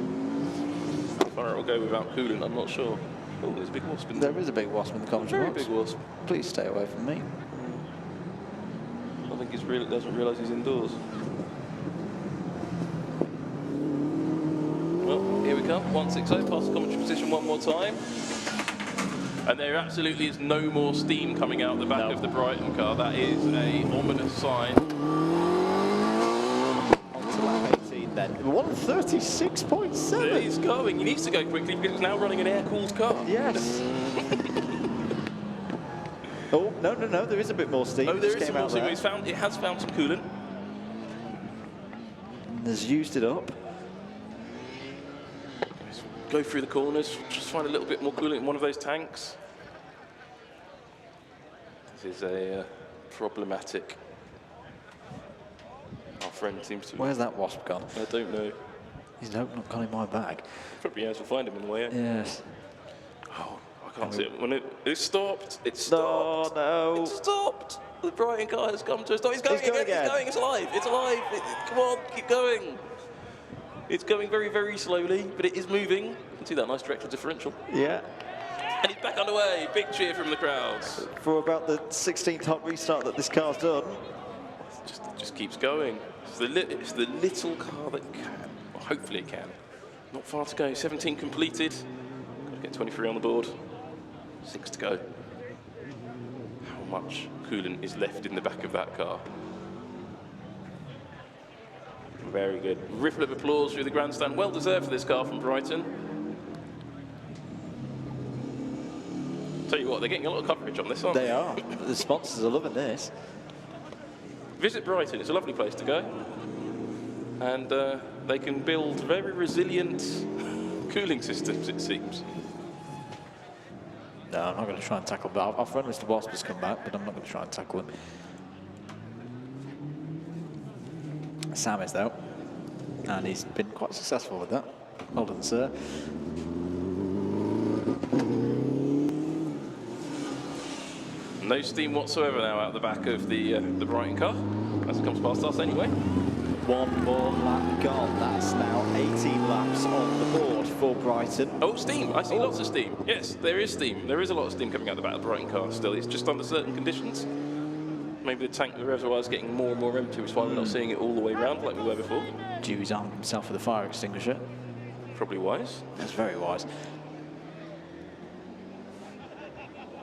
How far it will go without coolant, I'm not sure. Oh, there's a big wasp in there. There is a big wasp in the commentary box. Very big wasp. Please stay away from me. I think he doesn't realise he's indoors. Well, here we come. 160, past the commentary position one more time. And there absolutely is no more steam coming out the back of the Brighton car. That is a ominous sign. On to lap 18 then. 136.7. He's going. He needs to go quickly because it's now running an air-cooled car. Yes. Oh, no, there is a bit more steam. Oh, there is some more steam. It has found some coolant. And has used it up. Go through the corners, just find a little bit more coolant in one of those tanks. This is a problematic. Our friend seems to... Where's that wasp gone? I don't know. He's not gone in my bag. Probably has, we'll find him in the way out. Yes. Oh, I can't see it. When it stopped. It stopped. No. It stopped. The Brighton car has come to a stop. It's going again. It's going. It's alive. It's alive. Come on, keep going. It's going very, very slowly, but it is moving. You can see that nice directional differential. Yeah. And he's back underway. Big cheer from the crowds. For about the 16th hot restart that this car's done. just keeps going. It's the little car that can. Well, hopefully it can. Not far to go. 17 completed. Got to get 23 on the board. 6 to go. How much coolant is left in the back of that car? Very good. Ripple of applause through the grandstand. Well deserved for this car from Brighton. Tell you what, they're getting a lot of coverage on this, aren't they? They are. The sponsors are loving this. Visit Brighton. It's a lovely place to go. And they can build very resilient cooling systems, it seems. No, I'm not going to try and tackle that. Our friend Mr. Wasp has come back, but I'm not going to try and tackle him. Sam is, though. And he's been quite successful with that. Well done, sir. No steam whatsoever now out the back of the Brighton car, as it comes past us anyway. One more lap gone. That's now 18 laps on the board for Brighton. Oh, steam. I see lots of steam. Yes, there is steam. There is a lot of steam coming out the back of the Brighton car still. It's just under certain conditions. Maybe the tank reservoir is getting more and more empty, which is why we're not seeing it all the way round like we were before. Dewey's armed himself with a fire extinguisher. Probably wise. That's very wise.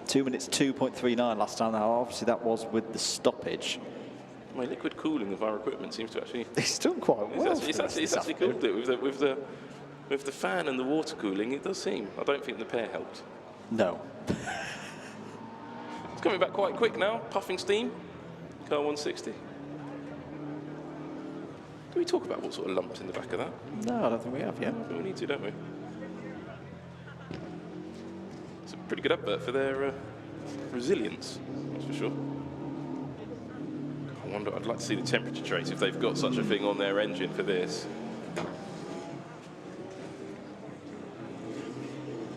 2 minutes 2.39 last time. Now, obviously, that was with the stoppage. My liquid cooling of our equipment seems to actually. It's done quite well. It's actually cooled it with the fan and the water cooling. It does seem. I don't think the pair helped. No. It's coming back quite quick now. Puffing steam. Car 160. Do we talk about what sort of lumps in the back of that? No, I don't think we have yet. We need to, don't we? It's a pretty good advert for their resilience, that's for sure. I wonder, I'd like to see the temperature trace if they've got such a thing on their engine for this.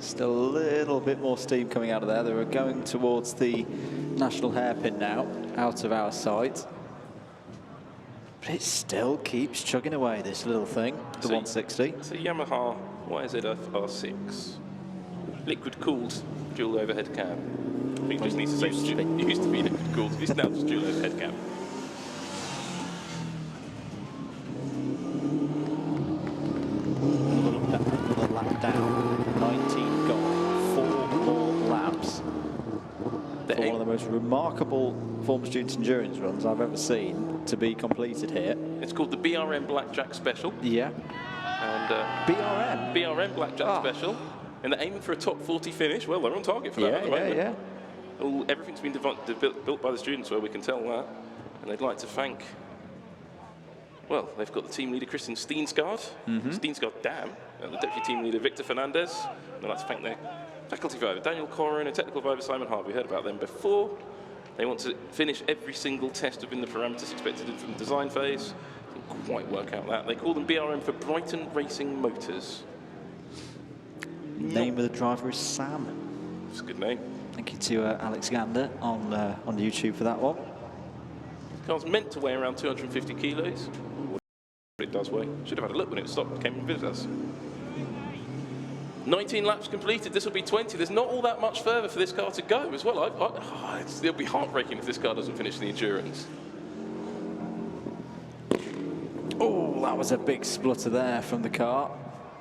Still a little bit more steam coming out of there. They were going towards the national hairpin now, out of our sight. But it still keeps chugging away, this little thing, the 160. It's a Yamaha YZF R6. Liquid cooled dual overhead cam. I think it just needs to say it used to be liquid cooled. It's now just dual overhead cam. Another lap down. 19 gone. 4 more laps. For one of the most remarkable Formula Students Endurance runs I've ever seen to be completed here. It's called the BRM Blackjack Special. Yeah. And BRM? BRM Blackjack Special. And they're aiming for a top 40 finish. Well, they're on target for that at the moment. Yeah. Everything's been built by the students, where we can tell that. And they'd like to thank, well, they've got the team leader, Christian Steensgaard, Steensgaard Dam, and the deputy team leader, Victor Fernandez. And they'd like to thank their faculty driver, Daniel Corrin, and technical driver, Simon Harvey. We heard about them before. They want to finish every single test within the parameters expected from the design phase. Didn't quite work out that. They call them BRM for Brighton Racing Motors. Name of the driver is Sam. It's a good name. Thank you to Alex Gander on YouTube for that one. The car's meant to weigh around 250 kilos. It does weigh. Should have had a look when it stopped, came and visited us. 19 laps completed. This will be 20. There's not all that much further for this car to go as well. It'll be heartbreaking if this car doesn't finish the endurance. Oh, that was a big splutter there from the car.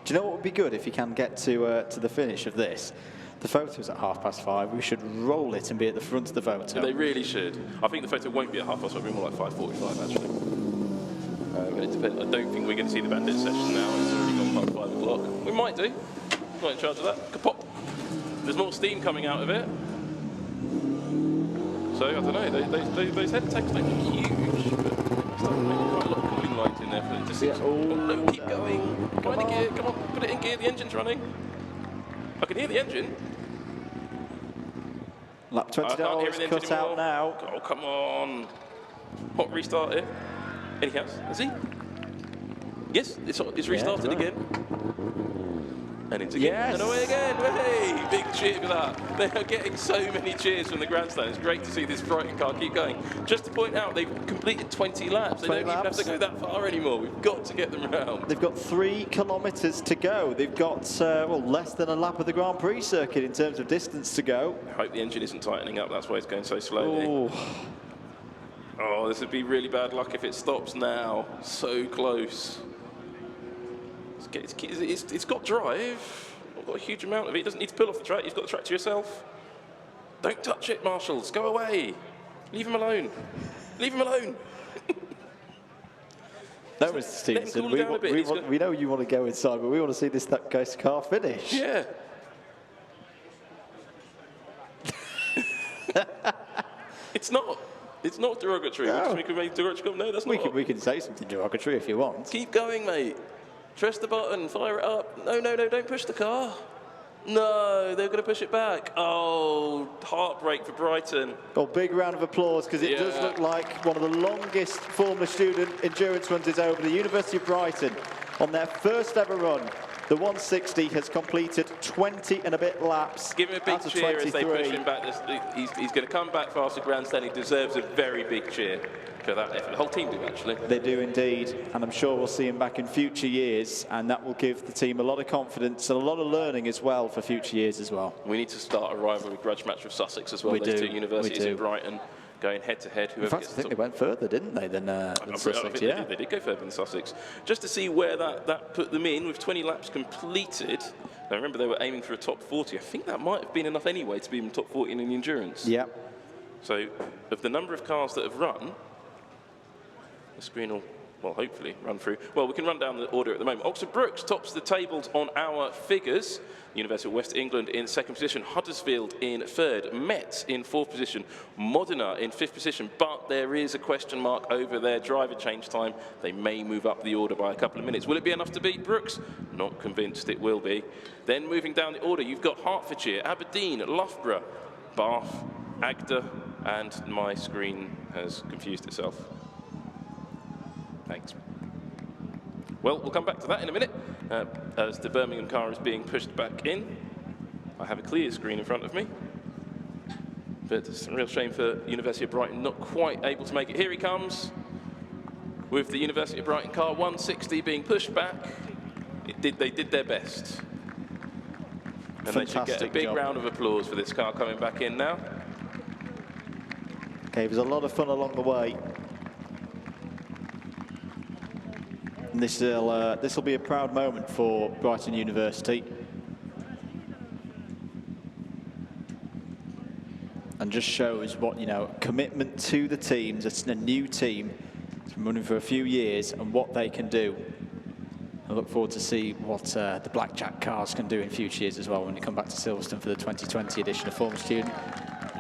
Do you know what would be good if you can get to the finish of this? The photo's at 5:30. We should roll it and be at the front of the photo. They really should. I think the photo won't be at 5:30. It'll be more like 5:45 actually. But it depends. I don't think we're going to see the bandit session now. It's already gone past 5 o'clock. We might do. Not in charge of that. Kapop. There's more steam coming out of it. So I don't know. Those head tanks don't look huge, but they start making quite a lot of cooling light in there for it to see. No, keep going. Go into gear. Come on, put it in gear. The engine's running. I can hear the engine. Lap 20 cut out now. Oh, come on. Hot restart it. Any house? Is he? Yes, it's restarted again. And it's again. Yes. And away again. Hey, big cheer for that. They are getting so many cheers from the grandstand. It's great to see this Brighton car keep going. Just to point out, they've completed 20 laps. They don't even have to go that far anymore. We've got to get them round. They've got 3 kilometres to go. They've got, well, less than a lap of the Grand Prix circuit in terms of distance to go. I hope the engine isn't tightening up. That's why it's going so slowly. Oh. Oh, this would be really bad luck if it stops now. So close. It's got drive. Not got a huge amount of it. It doesn't need to pull off the track. You've got the track to yourself. Don't touch it, marshals. Go away. Leave him alone. Leave him alone. No, Mr. Stevenson, we know you want to go inside, but we want to see this ghost car finish. Yeah. It's not derogatory. No. We can make derogatory. No, that's not. We can say something derogatory if you want. Keep going, mate. Press the button. Fire it up. No, don't push the car. No, they're going to push it back. Oh, heartbreak for Brighton. Well, big round of applause, because it does look like one of the longest Formula Student endurance runs is over. The University of Brighton, on their first ever run, the 160 has completed 20 and a bit laps. Give him a big cheer as they push him back. He's going to come back faster grandstand. He deserves a very big cheer for that effort. The whole team do, actually. They do indeed, and I'm sure we'll see him back in future years, and that will give the team a lot of confidence and a lot of learning as well for future years as well. We need to start a rivalry grudge match with Sussex as well. Those two universities in Brighton going head-to-head. In fact, I think they went further, didn't they, than Sussex? Yeah, they did go further than Sussex. Just to see where that put them in with 20 laps completed. Now, remember, they were aiming for a top 40. I think that might have been enough anyway to be in top 40 in the endurance. Yeah. So, of the number of cars that have run, the screen will, well, hopefully run through. Well, we can run down the order at the moment. Oxford Brookes tops the tables on our figures. University of West England in second position. Huddersfield in third. Met in fourth position. Modena in fifth position. But there is a question mark over their driver change time. They may move up the order by a couple of minutes. Will it be enough to beat Brookes? Not convinced it will be. Then moving down the order, you've got Hertfordshire, Aberdeen, Loughborough, Bath, Agder, and my screen has confused itself. Thanks. Well, we'll come back to that in a minute as the Birmingham car is being pushed back in. I have a clear screen in front of me. But it's a real shame for University of Brighton not quite able to make it. Here he comes with the University of Brighton car 160 being pushed back. They did their best. And they should get a big round of applause for this car coming back in now. Okay, it was a lot of fun along the way. And this will be a proud moment for Brighton University. And just shows what, commitment to the teams. It's a new team. It's been running for a few years and what they can do. I look forward to see what the Blackjack cars can do in future years as well when they come back to Silverstone for the 2020 edition of Formula Student.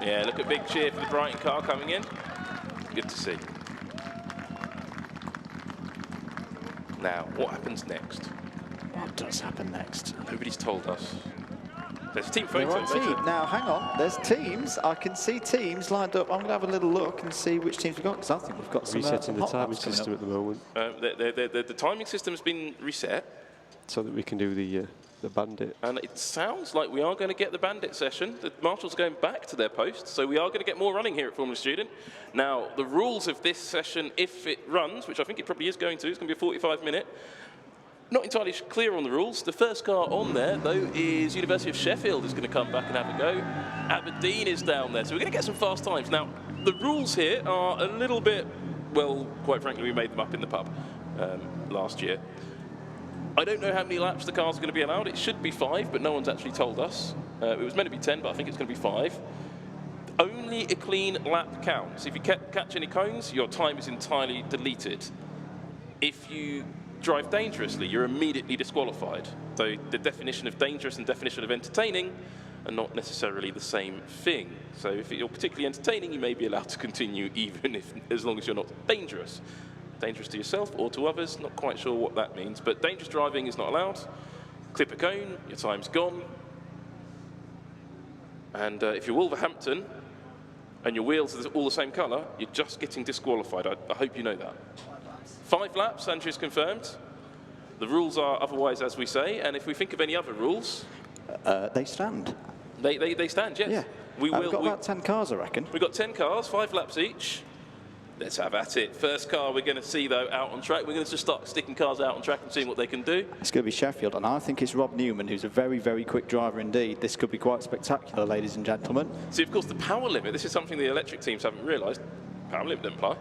Yeah, look at big cheer for the Brighton car coming in. Good to see. Now, what happens next? What does happen next? Nobody's told us. There's a team photo. Now, hang on. There's teams. I can see teams lined up. I'm going to have a little look and see which teams we've got, because I think we've got some resetting the timing system at the moment. The timing system has been reset. So that we can do the bandit. And it sounds like we are going to get the bandit session. The marshals are going back to their posts, so we are going to get more running here at Formula Student. Now, the rules of this session, if it runs, which I think it probably is going to, it's going to be a 45-minute. Not entirely clear on the rules. The first car on there, though, is University of Sheffield is going to come back and have a go. Aberdeen is down there, so we're going to get some fast times. Now, the rules here are a little bit, well, quite frankly, we made them up in the pub last year. I don't know how many laps the car's going to be allowed. It should be 5, but no one's actually told us. It was meant to be 10, but I think it's going to be 5. Only a clean lap counts. If you catch any cones, your time is entirely deleted. If you drive dangerously, you're immediately disqualified. So the definition of dangerous and definition of entertaining are not necessarily the same thing. So if you're particularly entertaining, you may be allowed to continue even if, as long as you're not dangerous. Dangerous to yourself or to others, not quite sure what that means. But dangerous driving is not allowed. Clip a cone, your time's gone. And if you're Wolverhampton and your wheels are all the same colour, you're just getting disqualified. I hope you know that. 5 laps, Andrew's confirmed. The rules are otherwise as we say, and if we think of any other rules... they stand. They stand, yes. Yeah. We've got about 10 cars, I reckon. We've got 10 cars, 5 laps each. Let's have at it. First car we're going to see, though, out on track. We're going to just start sticking cars out on track and seeing what they can do. It's going to be Sheffield, and I think it's Rob Newman, who's a very, very quick driver indeed. This could be quite spectacular, ladies and gentlemen. See, of course, the power limit, this is something the electric teams haven't realised. Power limit didn't apply.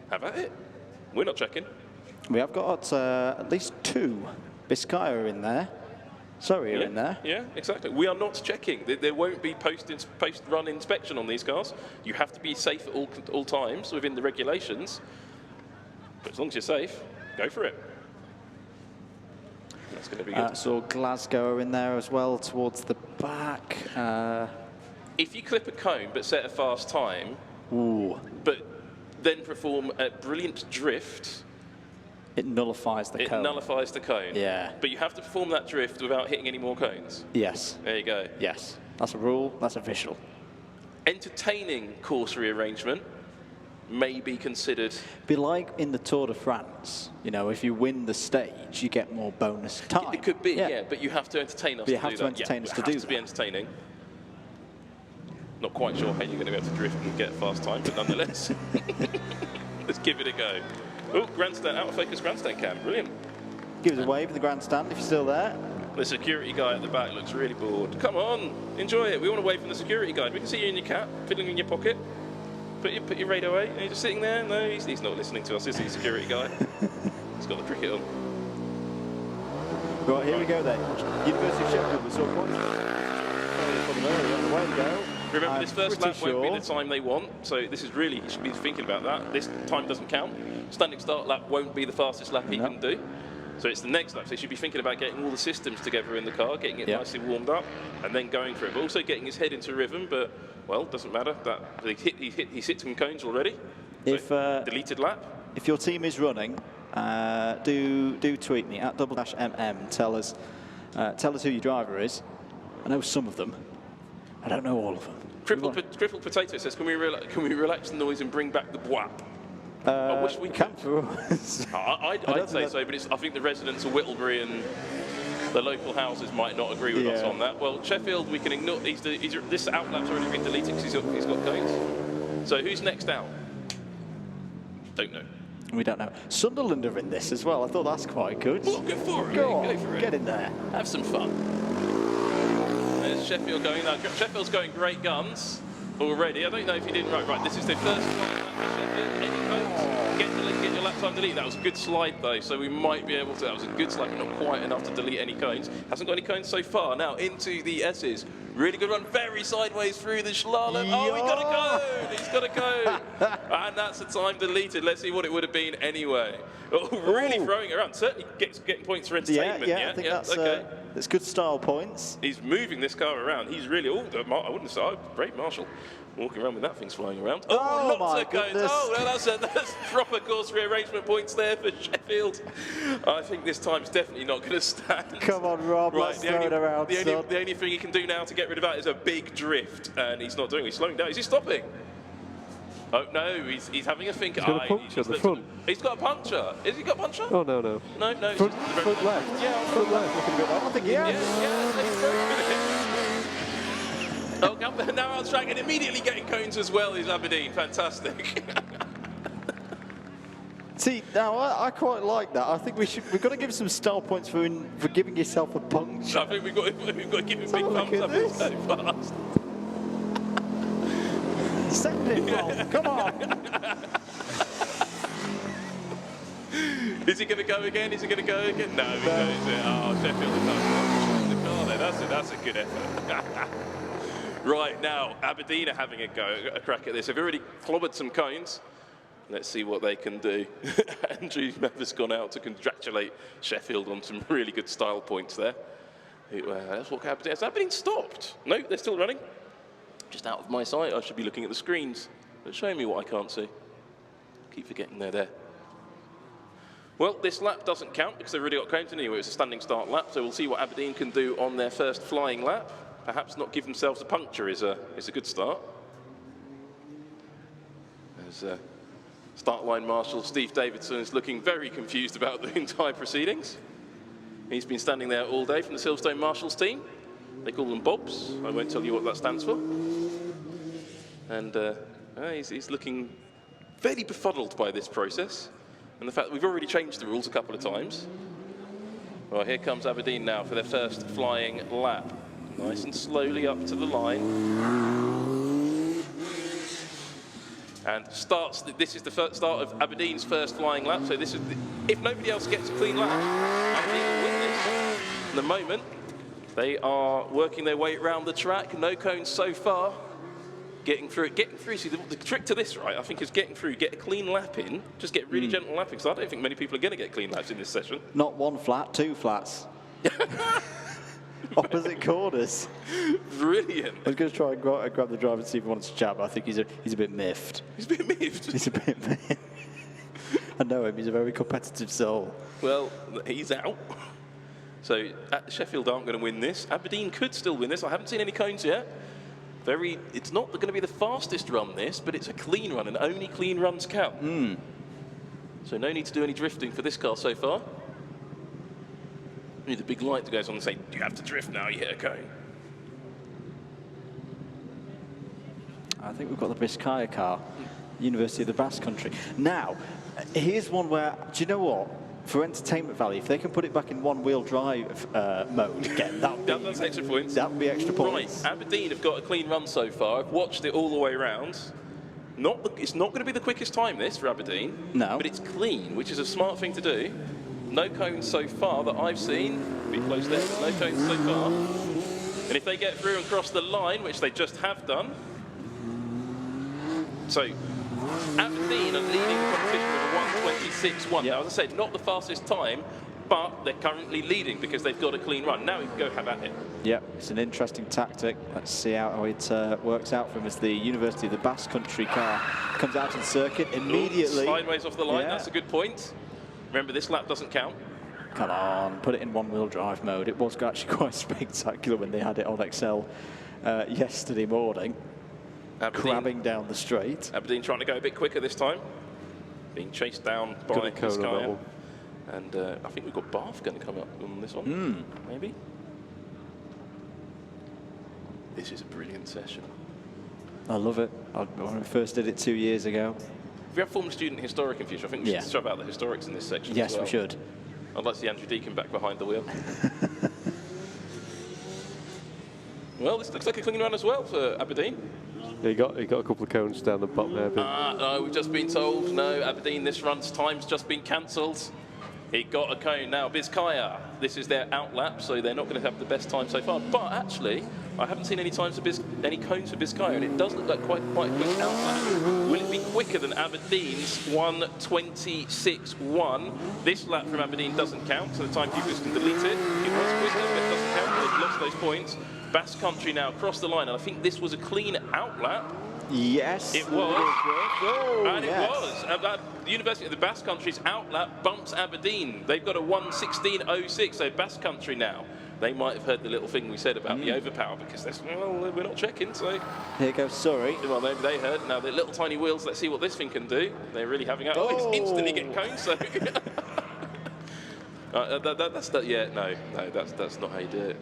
Have at it. We're not checking. We have got at least 2. Biscaya in there. Sorry, you're in there. Yeah, exactly. We are not checking. There won't be post-run inspection on these cars. You have to be safe at all times within the regulations. But as long as you're safe, go for it. That's going to be good. Saw Glasgow in there as well towards the back. If you clip a cone but set a fast time, but then perform a brilliant drift, it nullifies the cone. It nullifies the cone. Yeah. But you have to perform that drift without hitting any more cones. Yes. There you go. Yes. That's a rule. That's official. Entertaining course rearrangement may be considered. Be like in the Tour de France. You know, if you win the stage, you get more bonus time. It could be, yeah, but you have to entertain us to do that. You have to entertain us to do that. It has to be entertaining. Not quite sure how you're going to be able to drift and get a fast time, but nonetheless, let's give it a go. Oh, grandstand, out of focus grandstand cam, brilliant. Give us a wave in the grandstand if you're still there. The security guy at the back looks really bored. Come on, enjoy it. We want to wave from the security guy. We can see you in your cap, fiddling in your pocket. Put your radio away. Are you just sitting there? No, he's not listening to us, is he, security guy? He's got the cricket on. Right, here we go then. University of Sheffield with Salt Point. Away we go. Remember, this first lap won't be the time they want, so this is really, you should be thinking about that. This time doesn't count. Standing start lap won't be the fastest lap he can do. So it's the next lap, so he should be thinking about getting all the systems together in the car, getting it nicely warmed up, and then going for it. But also getting his head into rhythm, but, well, doesn't matter. He's hit some cones already. So deleted lap. If your team is running, do tweet me at @_MM. Tell us who your driver is. I know some of them. I don't know all of them. Crippled Potato says, can we relax the noise and bring back the bwap? I wish we could. I'd say so, but I think the residents of Whittlebury and the local houses might not agree with us on that. Well, Sheffield, we can ignore. This outlap's already been deleted because he's got cones. So who's next out? Don't know. We don't know. Sunderland are in this as well. I thought that's quite good. Well, go for it. Go for it. Get in there. Have some fun. There's Sheffield going. Sheffield's going great guns already. I don't know if he didn't. Right. This is the first Get your lap time delete. That was a good slide though, so we might be able to. That was a good slide, but not quite enough to delete any cones. Hasn't got any cones so far. Now into the S's. Really good run, very sideways through the slalom. Oh, he got a cone! He's got a cone! And that's the time deleted. Let's see what it would have been anyway. Oh, really throwing it around. Certainly getting points for entertainment. I think that's okay. That's good style points. He's moving this car around. He's really, I wouldn't say, brave Marshall. Walking around with that thing's flying around. Oh lots of cones. Oh, no, that's proper course rearrangement points there for Sheffield. I think this time's definitely not going to stand. Come on, Rob, let's throw it around, the only thing he can do now to get rid of that is a big drift, and he's not doing it. He's slowing down. Is he stopping? Oh, no, he's having a think. He's got a puncture at the front. He's got a puncture. Has he got a puncture? Oh, no. No. Front left. Yeah, front left. Looking a bit off. I think Oh, now out track and immediately getting cones as well is Aberdeen. Fantastic. See, now I quite like that. I think we've got to give some style points for giving yourself a puncture. I think we've got to give him big thumbs up. It's so fast. Send it, Rob. Come on. Is he going to go again? No, he goes. Oh, Sheffield has the car there. That's a good effort. Right, now, Aberdeen are having a crack at this. They've already clobbered some cones. Let's see what they can do. Andrew Memphis gone out to congratulate Sheffield on some really good style points there. Let's walk Aberdeen. Has Aberdeen stopped? No, they're still running. Just out of my sight. I should be looking at the screens. But showing me what I can't see. Keep forgetting they're there. Well, this lap doesn't count because they've already got cones anyway. It's a standing start lap, so we'll see what Aberdeen can do on their first flying lap. Perhaps not give themselves a puncture is a good start. As start line marshal Steve Davidson is looking very confused about the entire proceedings. He's been standing there all day from the Silverstone Marshals team. They call them Bobs. I won't tell you what that stands for. And he's looking fairly befuddled by this process and the fact that we've already changed the rules a couple of times. Well, here comes Aberdeen now for their first flying lap. Nice and slowly up to the line. And this is the first start of Aberdeen's first flying lap. So this is, if nobody else gets a clean lap, Aberdeen will win this. At the moment, they are working their way around the track. No cones so far. Getting through. See, the trick to this, right, I think, is getting through, get a clean lap in, just get really gentle lapping. So I don't think many people are going to get clean laps in this session. Not one flat, 2 flats. Opposite corners. Brilliant. I was going to try and grab the driver and see if he wants to chat, but I think he's a bit miffed. He's a bit miffed. He's a bit miffed. I know him, he's a very competitive soul. Well, he's out. So Sheffield aren't going to win this. Aberdeen could still win this. I haven't seen any cones yet. It's not going to be the fastest run, this, but it's a clean run, and only clean runs count. So no need to do any drifting for this car so far. Only the big light that goes on and say, you have to drift now, you hit a cone. I think we've got the Biscaya car, University of the Basque Country. Now, here's one where, do you know what? For entertainment value, if they can put it back in one-wheel drive mode again, that's extra points. That would be extra points. Right, Aberdeen have got a clean run so far. I've watched it all the way around. It's not going to be the quickest time, this, for Aberdeen. No. But it's clean, which is a smart thing to do. No cones so far that I've seen. A bit close there, but no cones so far. And if they get through and cross the line, which they just have done. So, Aberdeen are leading the competition with a 1:26.1. Now, as I said, not the fastest time, but they're currently leading because they've got a clean run. Now we can go have at it. Yep, it's an interesting tactic. Let's see how it works out for him as the University of the Basque Country car comes out to the circuit immediately. Ooh, sideways off the line, Yeah. That's a good point. Remember, this lap doesn't count. Come on, put it in one-wheel drive mode. It was actually quite spectacular when they had it on Excel yesterday morning. Aberdeen, crabbing down the straight. Aberdeen trying to go a bit quicker this time. Being chased down by Got a cone on that Biscaya. one. And I think we've got Bath going to come up on this one. Maybe. This is a brilliant session. I love it. When I first did it 2 years ago. If we have former student historic in future, I think we Yeah. should shove out the historics in this section Yes, as well. we should. I'd like to see Andrew Deacon back behind the wheel. Well, this looks like a clean run as well for Aberdeen. Yeah, he got a couple of cones down the bottom there. No, we've just been told, no, Aberdeen, this run's time's just been cancelled. He got a cone now. Biscaya, this is their out lap, so they're not going to have the best time so far. But actually, I haven't seen any cones for Biscaya, and it does look like quite a quick out lap. Will it be quicker than Aberdeen's 1:26.1? This lap from Aberdeen doesn't count, so the timekeepers can delete it. It was quicker, but it doesn't count. They've lost those points. Basque Country now across the line, and I think this was a clean out lap. Yes. It was. Oh, And yes. it was. The University of the Basque Country's out lap bumps Aberdeen. They've got a 1:16.06, so Basque Country now. They might have heard the little thing we said about the overpower because we're not checking, so. Here goes Surrey. Well, maybe they heard. Now, the little tiny wheels, let's see what this thing can do. They're really having out. Oh, it's instantly getting cones, so. That's not how you do it.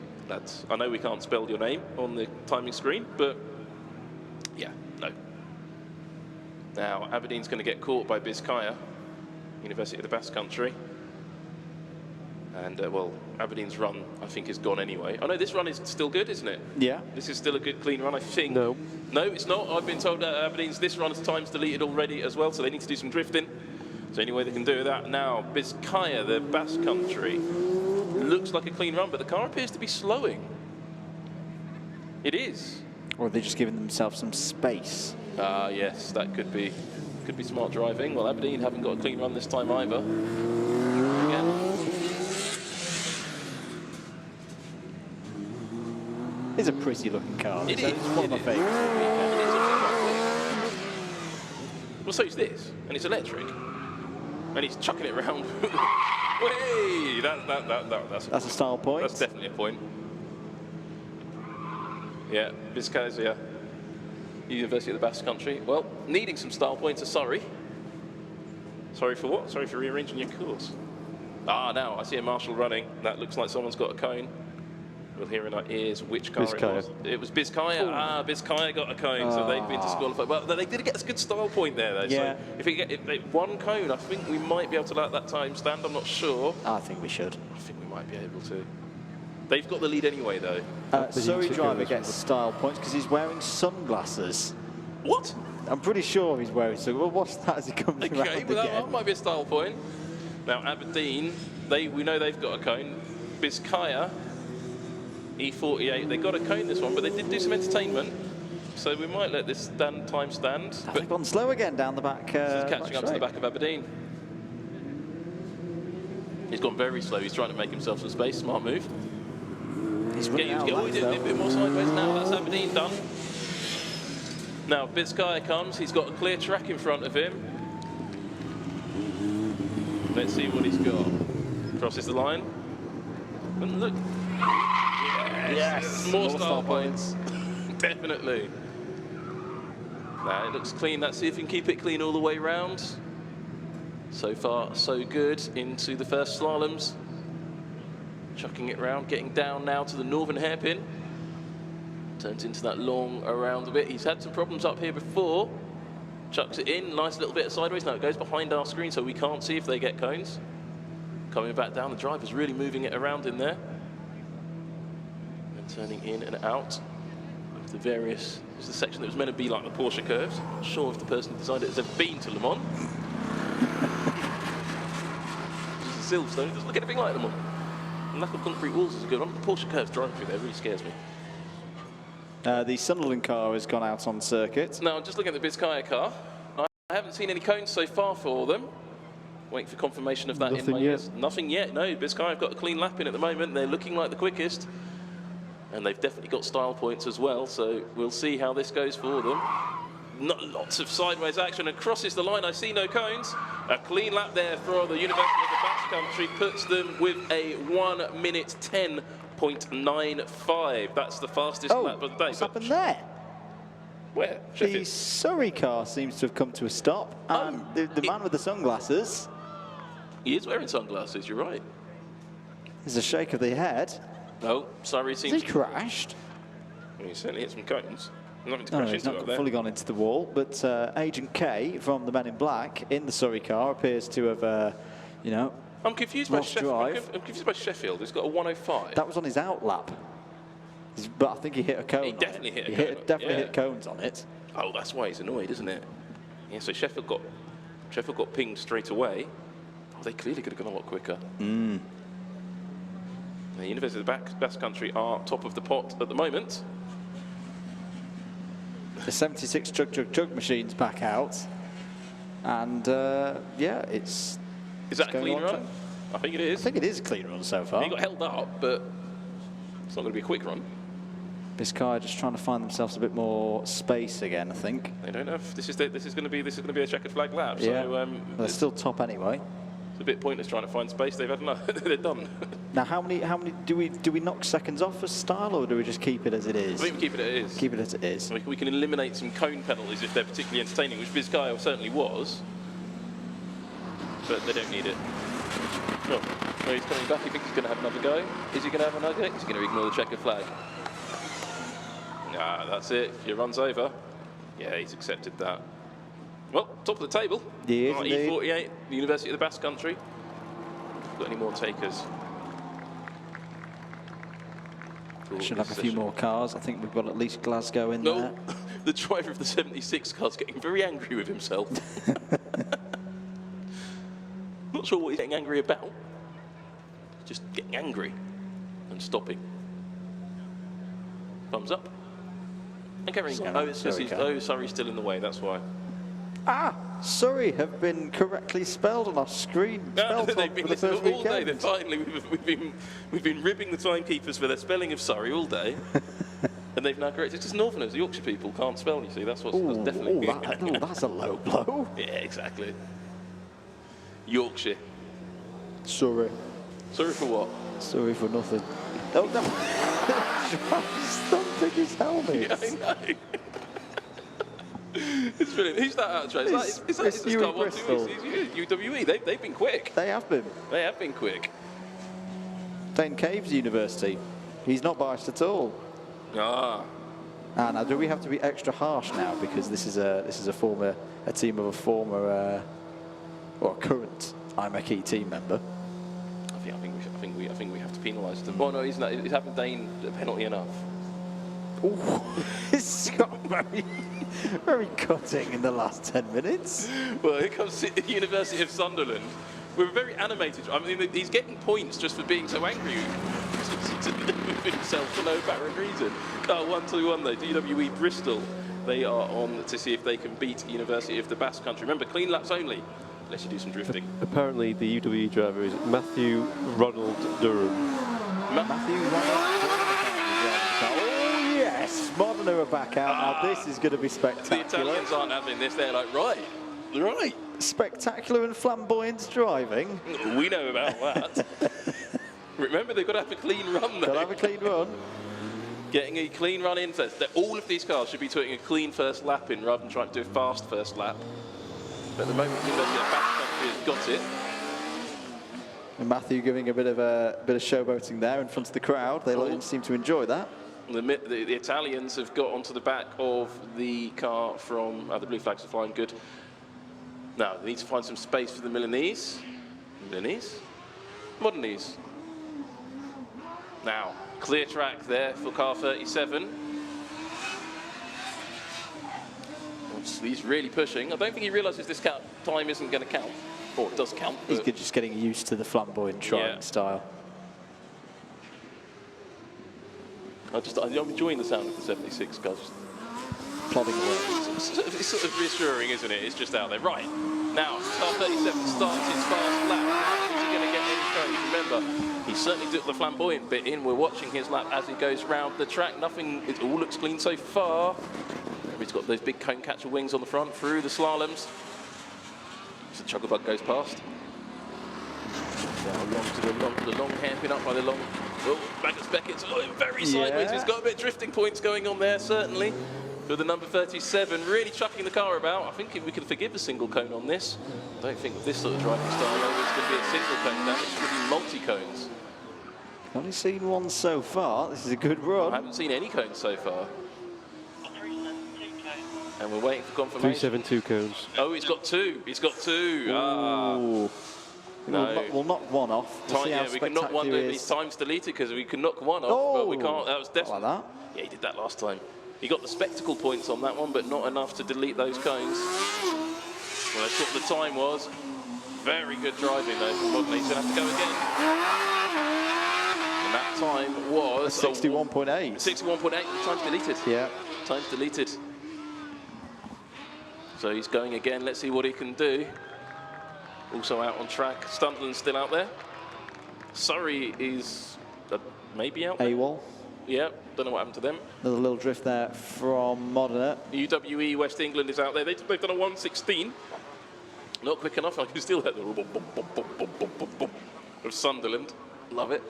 I know we can't spell your name on the timing screen, but yeah, no. Now, Aberdeen's going to get caught by Biscaya, University of the Basque Country. And, well, Aberdeen's run, I think, is gone anyway. Oh, no, this run is still good, isn't it? Yeah. This is still a good, clean run, I think. No. No, it's not. I've been told that Aberdeen's this run's time's deleted already as well, so they need to do some drifting. So any way they can do that now. Biscaya, the Basque Country, looks like a clean run, but the car appears to be slowing. It is. Or are they just giving themselves some space? Yes, that could be smart driving. Well, Aberdeen haven't got a clean run this time either. Again. It's a pretty looking car. It So is. It's one of my It is. favourites. It is a well, so is this, and it's electric, and he's chucking it around. Way! That's a style point. That's definitely a point. Yeah, Biscaya's, yeah. University of the Basque Country. Well, needing some style points are sorry. Sorry for what? Sorry for rearranging your course. Now I see a marshal running. That looks like someone's got a cone. We'll hear in our ears which car Biscaya. it was. It was Biscaya. Biscaya got a cone, so they've been disqualified. Well, they did get a good style point there, though. Yeah. So if they one cone, I think we might be able to let that time stand. I'm not sure. I think we should. I think we might be able to. They've got the lead anyway, though. Surrey took driver over as gets well. style points because he's wearing sunglasses. What? I'm pretty sure he's wearing so. Well, what's that as he comes Okay, around well, again? that might be a style point. Now, Aberdeen, we know they've got a cone. Biscaya, E48, they got a cone this one, but they did do some entertainment. So we might let this time stand. Have But they gone slow again down the back? he's catching up to the back of Aberdeen. He's gone very slow. He's trying to make himself some space. Smart move. He's running out of laps, a though. bit more sideways now. That's Aberdeen done. Now, Biscaya comes. He's got a clear track in front of him. Let's see what he's got. Crosses the line. And look. Yes. More style points. Definitely. Now, it looks clean. Let's see if we can keep it clean all the way round. So far, so good into the first slaloms. Chucking it round, getting down now to the northern hairpin. Turns into that long around a bit. He's had some problems up here before. Chucks it in, nice little bit of sideways. Now it goes behind our screen, so we can't see if they get cones. Coming back down, the driver's really moving it around in there. And turning in and out of the various... It's the section that was meant to be like the Porsche curves. Not sure if the person who designed it has ever been to Le Mans. Silverstone, it doesn't look anything like Le Mans. And lack of concrete walls is a good one. The Porsche curves driving through there really scares me. The Sunderland car has gone out on circuit. Now, I'm just looking at the Biscaya car. I haven't seen any cones so far for them. Waiting for confirmation of that in Nothing my yet. ears. Nothing yet, no. Biscaya have got a clean lap in at the moment. They're looking like the quickest. And they've definitely got style points as well, so we'll see how this goes for them. Not lots of sideways action and crosses the line. I see no cones. A clean lap there for the University of the Basque Country puts them with a 1 minute 10.95. That's the fastest lap of the day. What's happened there? Where? The Sheffield. Surrey car seems to have come to a stop. And the man with the sunglasses He is wearing sunglasses, you're right. is a shake of the head. No, Surrey Has seems he crashed? Well, he certainly hit some cones. Nothing to No, crash he's into not up there. fully gone into the wall, but Agent K from the Men in Black in the Surrey car appears to have, you know, I'm confused by lost Sheffield. drive. I'm confused by Sheffield. He's got a 105. That was on his out lap. But I think he hit a cone. He on definitely it. hit a He cone, definitely yeah. hit cones on it. Oh, that's why he's annoyed, isn't it? Yeah, so Sheffield got pinged straight away. Oh, they clearly could have gone a lot quicker. The University of the Basque Country are top of the pot at the moment. The 76 chug machine's back out. And yeah, it's. Is that a going clean on run? track. I think it I is. think it is a clean run so far. He got held up, but it's not going to be a quick run. Biscaya just trying to find themselves a bit more space again, I think. They don't have. This is going to be a checkered flag lap. Yeah. So Well, they're still top anyway. it's a bit pointless trying to find space. They've had enough. They're done. Now, how many do we knock seconds off as style, or do we just keep it as it I is? think we keep it as it is. Keep it as it is. We can eliminate some cone penalties if they're particularly entertaining, which Biscaya certainly was. But they don't need it. Oh, well, he's coming back. He thinks he's going to have another go. Is he going to have another go? He's going to ignore the checkered flag. Nah, that's it. Your run's over. Yeah, he's accepted that. Well, top of the table. He is indeed. E48, the University of the Basque Country. Got any more takers? Should have a few more cars. I think we've got at least Glasgow in there. No, the driver of the 76 car's getting very angry with himself. Not sure what he's getting angry about. Just getting angry and stopping. Thumbs up. And carrying on. Oh, it's just Surrey car. Surrey's still in the way, that's why. Ah, Surrey have been correctly spelled on our screen. Spell They've talk been for the listening first all day. weekend. Finally, we've been ribbing the timekeepers for their spelling of Surrey all day. And they've now corrected. It's just Northerners, the Yorkshire people can't spell, you see. That's what's that's definitely... That's a low blow. Yeah, exactly. Yorkshire. Surrey. Sorry for what? Sorry for nothing. Oh, no. Thumping his helmet. Yeah, I know. It's brilliant. Who's that out of track? Is that It's Huey Bristol. UWE. They've been quick. They have been. They have been quick. St Caves University. He's not biased at all. Ah. Now, do we have to be extra harsh now because this is a team of a former or a current IMEC team member? I think we have to penalise them. Well, no, he's haven't deigned a penalty enough. Ooh, it's got very, very cutting in the last 10 minutes. Well, here comes the University of Sunderland. We're very animated. I mean, he's getting points just for being so angry with himself for no apparent reason. Car 1-2-1 though, DWE Bristol. They are on to see if they can beat University of the Basque Country. Remember, clean laps only, unless you do some drifting. Apparently, the UWE driver is Matthew Ronald Durham. Matthew Ronald. Oh yes, Modena are back out. Now this is going to be spectacular. The Italians aren't having this. They're like, right. Spectacular and flamboyant driving. We know about that. Remember, they've got to have a clean run though. Got to have a clean run. Getting a clean run in first. All of these cars should be putting a clean first lap in rather than trying to do a fast first lap. But at the moment, the University of Basque Country has got it. And Matthew giving a bit of showboating there in front of the crowd. They seem to enjoy that. The Italians have got onto the back of the car from the blue flags are flying good. Now they need to find some space for the Milanese. Modenese. Now clear track there for car 37. He's really pushing. I don't think he realises this time isn't going to count. Or it does count. He's just getting used to the flamboyant driving style. I'm enjoying the sound of the 76 cars. Plodding away. It's sort of reassuring, isn't it? It's just out there. Right, now, car 37 starts his fast lap. Is he going to get any cones? Remember, he certainly took the flamboyant bit in. We're watching his lap as he goes round the track. Nothing, it all looks clean so far. He's got those big cone catcher wings on the front through the slaloms. So Chugglebug goes past. Now along to the long hairpin up by the long. Oh, Magnus Beckett's very sideways. He's got a bit of drifting points going on there, certainly. For the number 37, really chucking the car about. I think we can forgive a single cone on this. I don't think with this sort of driving style, it's going to be a single cone down. It's going to be multi-cones. Only seen one so far. This is a good run. I haven't seen any cones so far. And we're waiting for confirmation. 372 cones. Oh, he's got two. He's got two. No. We'll knock one off. We can knock one. His time's deleted because we can knock one off, but we can't. That was definitely. Like that. Yeah, he did that last time. He got the spectacle points on that one, but not enough to delete those cones. Well, that's what the time was. Very good driving though from Modena. He's going to have to go again. And that time was 61.8. 61.8. Time's deleted. Yeah. Time's deleted. So he's going again. Let's see what he can do. Also out on track. Sunderland's still out there. Surrey is maybe out there. AWOL. Yeah, don't know what happened to them. Another little drift there from Modena. UWE West England is out there. They've done a 116. Not quick enough. I can still hear the of Sunderland. Love it.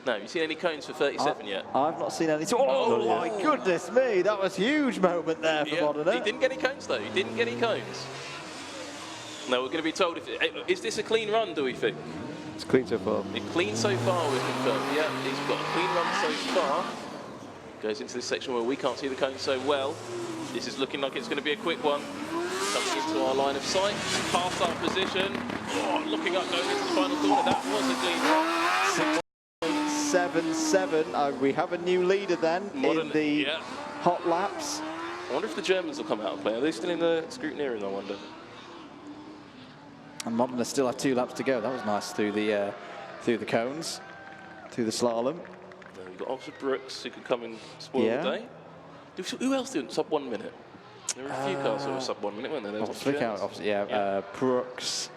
No, have you seen any cones for 37 yet? I've not seen any. Oh my goodness me, that was a huge moment there for Modena. He didn't get any cones though. He didn't get any cones. No, we're going to be told is this a clean run, do we think? It's clean so far. It's clean so far, we're confirmed. Yeah, he's got a clean run so far. Goes into this section where we can't see the cones so well. This is looking like it's going to be a quick one. Coming into our line of sight. Past our position. Oh, looking up, going into the final corner. That was a clean run. 6.77. We have a new leader then in the hot laps. I wonder if the Germans will come out and play. Are they still in the scrutineering, I wonder? And Modena still have 2 laps to go. That was nice through the cones, through the slalom. Then we've got Oxford Brooks who could come and spoil the day. Who else did sub 1 minute? There were a few cars that were sub 1 minute, weren't there? Brooks.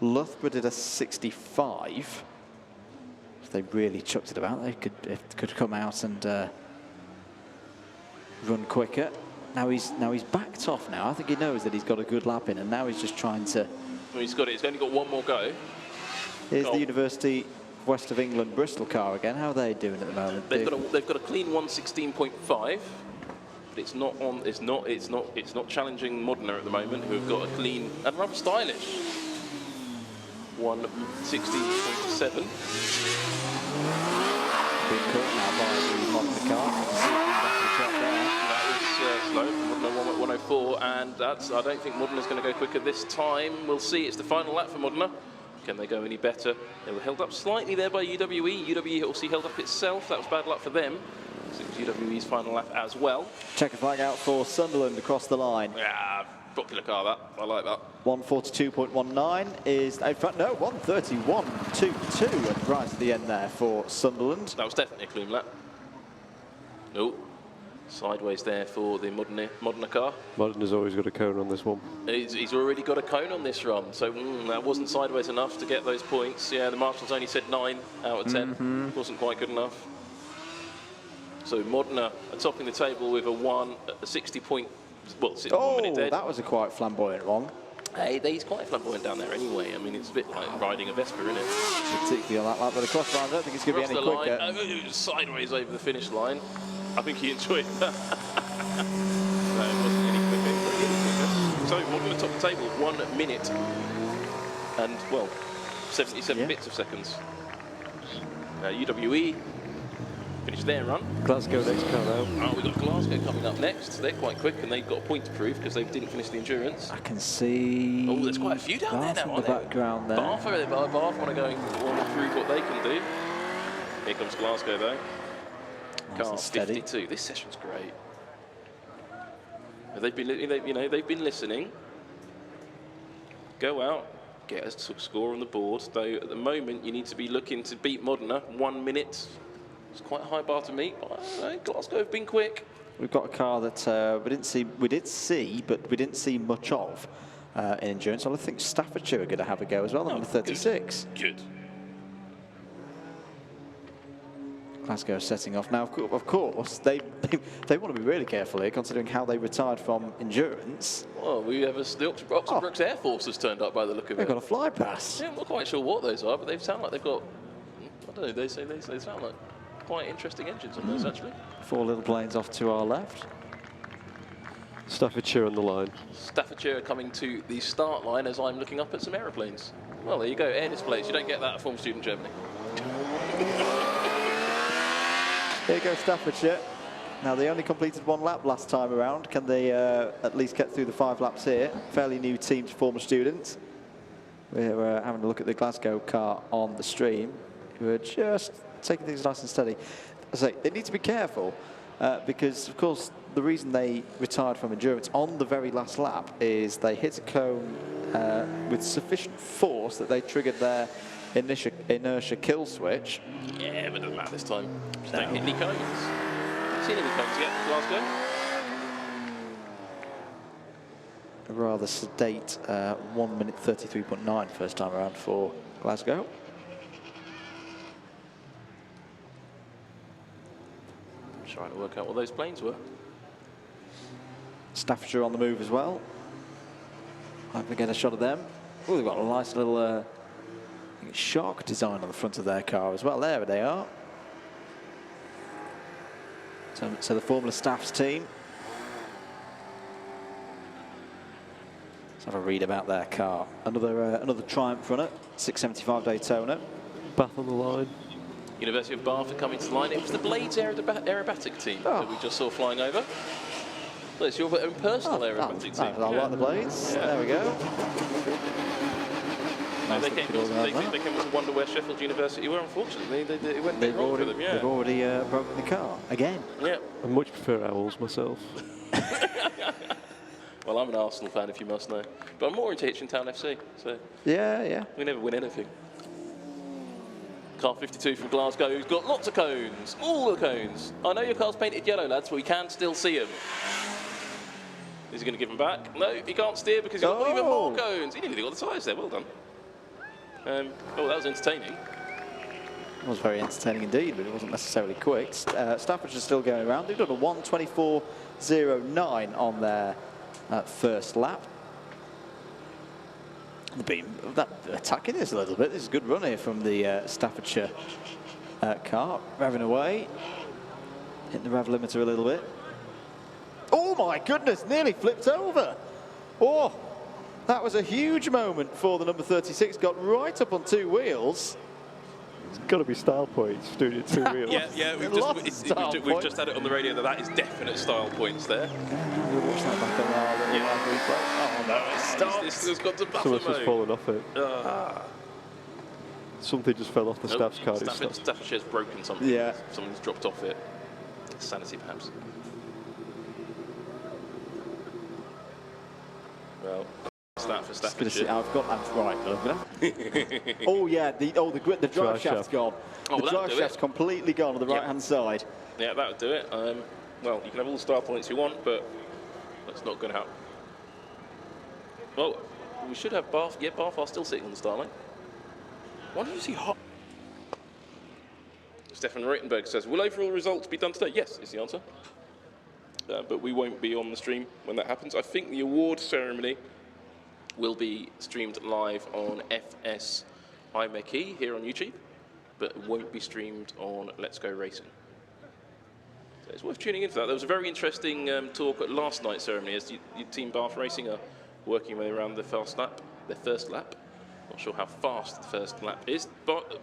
Loughborough did a 65. If they really chucked it about, they could come out and run quicker. Now he's backed off now. I think he knows that he's got a good lap in, and now he's just trying to. Well, he's got it. He's only got one more go. Here's the University West of England Bristol car again. How are they doing at the moment? They've got a clean 116.5, but it's not on. It's not challenging Modena at the moment, who have got a clean and rather stylish 160.7. Being caught now by the Modena car. That was slow. 104, and I don't think Modena's going to go quicker this time. We'll see. It's the final lap for Modena. Can they go any better? They were held up slightly there by UWE. UWE obviously held up itself. That was bad luck for them. It was UWE's final lap as well. Checker flag out for Sunderland across the line. Yeah, popular car that. I like that. 142.19 is, in fact, no, 131.22 right at the end there for Sunderland. That was definitely a clean lap. No. Sideways there for the Modena car. Modern's always got a cone on this one. He's already got a cone on this run, so that wasn't sideways enough to get those points. Yeah, the marshals only said 9 out of 10. Wasn't quite good enough. So Modena are topping the table with a 60 point, well, 1 minute dead. That was a quite flamboyant one. Hey, he's quite flamboyant down there anyway. I mean, it's a bit like riding a Vespa, isn't it? Particularly on that lap, but the cross line, I don't think it's going to be any quicker. Sideways over the finish line. I think he enjoyed that. No, it wasn't any quicker. So Modena top the table, 1 minute and, well, 77 bits of seconds. UWE finished their run. Glasgow next car now. Oh, we've got Glasgow coming up next. They're quite quick and they've got a point to prove because they didn't finish the endurance. I can see. Oh, there's quite a few down there now, in aren't the there? background there. Bath want to prove what they can do. Here comes Glasgow though. Nice Car and steady. 52. This session's great. They've been listening. Go out, get a score on the board. Though at the moment you need to be looking to beat Modena. 1 minute. It's quite a high bar to meet. But Glasgow have been quick. We've got a car that we did see, but we didn't see much of in endurance. I think Staffordshire are going to have a go as well. Number 36. Good. Glasgow setting off now. Of course, they want to be really careful here, considering how they retired from endurance. Well, we have the Oxford Brooks Air Force has turned up by the look of it. They've got a fly pass. Yeah, I'm not quite sure what those are, but they sound like they've got. I don't know. They sound like quite interesting engines on those actually. 4 little planes off to our left. Staffordshire on the line. Staffordshire coming to the start line as I'm looking up at some aeroplanes. Well, there you go, air displays. You don't get that at Form Student Germany. Here goes Staffordshire. Now, they only completed 1 lap last time around. Can they at least get through the 5 laps here? Fairly new team to former students. We're having a look at the Glasgow car on the stream. We're just taking things nice and steady. I say, they need to be careful because, of course, the reason they retired from endurance on the very last lap is they hit a cone with sufficient force that they triggered their inertia kill switch. Yeah, but it doesn't matter this time. Just don't hit any cones. Seen any cones yet from Glasgow? A rather sedate 1 minute 33.9 first time around for Glasgow. Trying to work out what those planes were. Staffordshire on the move as well. Might we get a shot of them. Oh, they've got a nice little I think it's shark design on the front of their car as well. There they are. So the Formula Staff's team. Let's have a read about their car. Another Triumph runner, 675 Daytona. Bath on the line. University of Bath are coming to the line. It was the Blades aerobatic team that we just saw flying over. Well, it's your own personal aerobatic team. I like the Blades. Yeah. There we go. No, they came to wonder where Sheffield University were. Unfortunately, it went wrong for them. Yeah. They've already broken the car again. Yeah. I much prefer owls myself. Well, I'm an Arsenal fan, if you must know, but I'm more into Hitchintown FC. So yeah. we never win anything. Car 52 from Glasgow, who's got lots of cones, all the cones. I know your car's painted yellow, lads, but we can still see them. Is he going to give them back? No, he can't steer because he's got even more cones. He nearly got the tyres there, well done. Oh, that was entertaining. It was very entertaining indeed, but it wasn't necessarily quick. Staffordshire's still going around. They've done a 1:24.09 on their first lap. They've been attacking this a little bit. This is a good run here from the Staffordshire car. Revving away. Hitting the rev limiter a little bit. Oh my goodness, nearly flipped over. Oh, that was a huge moment for the number 36. Got right up on 2 wheels. It's got to be style points for doing it 2 wheels. Yeah, we've just had it on the radio that is definite style points there. We'll watch that back on our live replay. Oh no, it stopped. This has got to buffer Someone's just mode. fallen off it. Something just fell off the staff's car. Staffordshire's broken something. Yeah. Someone's dropped off it. Sanity, perhaps. Well, that's that for Staffordshire. I've got that right. Oh yeah, the drive shaft's gone. Oh, The drive shaft's completely gone on the right-hand side. Yeah, that would do it. Well, you can have all the star points you want, but that's not going to happen. Well, we should have Bath. Yeah, Bath are still sitting on the star line. Why don't you see hot? Stefan Reutenberg says, will overall results be done today? Yes, is the answer. But we won't be on the stream when that happens. I think the award ceremony will be streamed live on FS iMechE here on YouTube, but it won't be streamed on Let's Go Racing. So it's worth tuning into that. There was a very interesting talk at last night's ceremony as Team Bath Racing are working their way around their first lap. Not sure how fast the first lap is, but,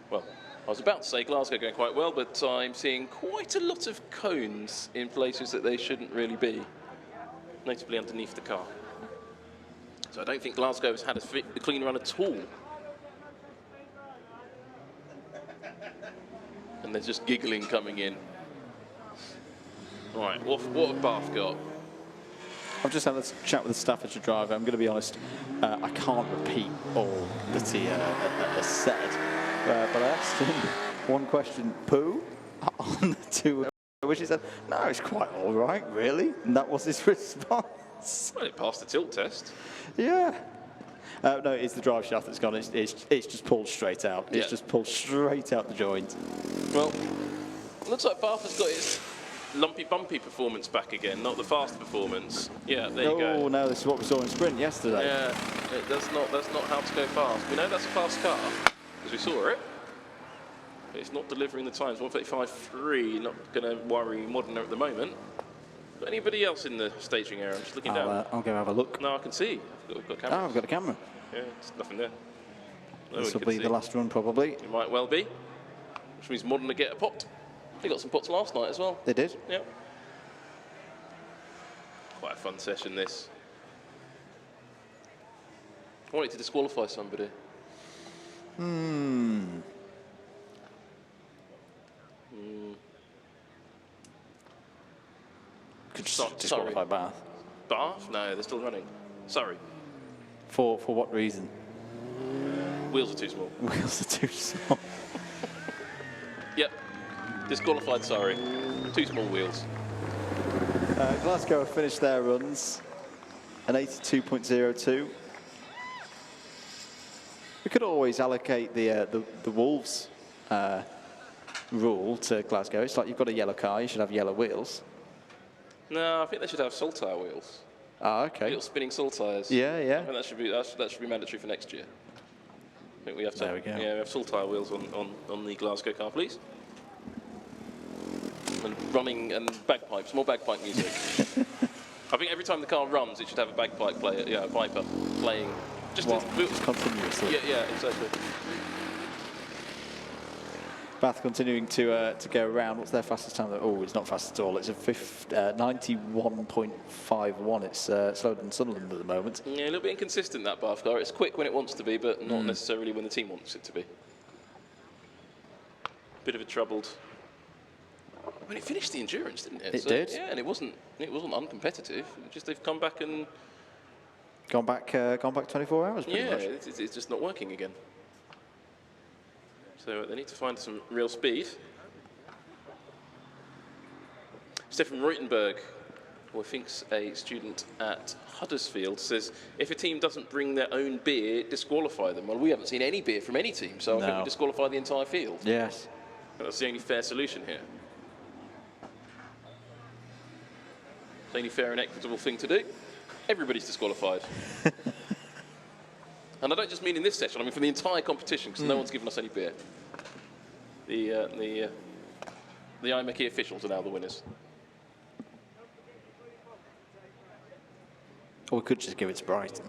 well, I was about to say Glasgow going quite well, but I'm seeing quite a lot of cones in places that they shouldn't really be, notably underneath the car. So I don't think Glasgow has had a clean run at all. And there's just giggling coming in. Right, what have Bath got? I've just had a chat with the Staffordshire driver. I'm going to be honest, I can't repeat all that he has said. But I asked him one question, poo, on the two, which he said, no, it's quite all right, really. And that was his response. Well, it passed the tilt test. Yeah. No, it's the drive shaft that's gone. It's just pulled straight out. It's just pulled straight out the joint. Well, looks like Bath has got its lumpy bumpy performance back again, not the fast performance. Yeah, there you go. Oh, no, this is what we saw in sprint yesterday. Yeah, that's not how to go fast. We know that's a fast car, because we saw it. But it's not delivering the times. 1:35.3, not going to worry Modena at the moment. Got anybody else in the staging area? I'm just looking down. I'll go have a look. No, I can see. I've got a camera. Oh, I've got a camera. Yeah, there's nothing there. This will be the last run, probably. It might well be. Which means Modena get a pot. They got some pots last night as well. They did? Yep. Quite a fun session, this. I wanted to disqualify somebody. Could disqualify Bath. Bath? No, they're still running. Sorry. For what reason? Wheels are too small. Wheels are too small. Yep. Disqualified, sorry. Too small wheels. Glasgow have finished their runs, an 82.02. We could always allocate the Wolves rule to Glasgow. It's like you've got a yellow car, you should have yellow wheels. No, I think they should have Saltire wheels. Ah, okay. Little spinning Saltires. Yeah, yeah. I think that should be mandatory for next year. I think we have to. There we go. Yeah, we have Saltire wheels on the Glasgow car, please. And running and bagpipes, more bagpipe music. I think every time the car runs, it should have a bagpipe player, yeah, a Viper playing. Just continuously. Yeah, exactly. Bath continuing to go around. What's their fastest time? Oh, it's not fast at all. It's a 91.51. It's slower than Sunderland at the moment. Yeah, a little bit inconsistent, that Bath car. It's quick when it wants to be, but not necessarily when the team wants it to be. Bit of a troubled. I mean, it finished the endurance, didn't it? It did. Yeah, and it wasn't uncompetitive. Just they've come back and gone back 24 hours. Pretty much. It's just not working again. So they need to find some real speed. Stefan Reutenberg, who I think's a student at Huddersfield, says if a team doesn't bring their own beer, disqualify them. Well, we haven't seen any beer from any team, so I think we disqualify the entire field. Yes. That's the only fair solution here. It's the only fair and equitable thing to do. Everybody's disqualified. And I don't just mean in this session, I mean for the entire competition, because no one's given us any beer. The iMechE officials are now the winners. Or we could just give it to Brighton.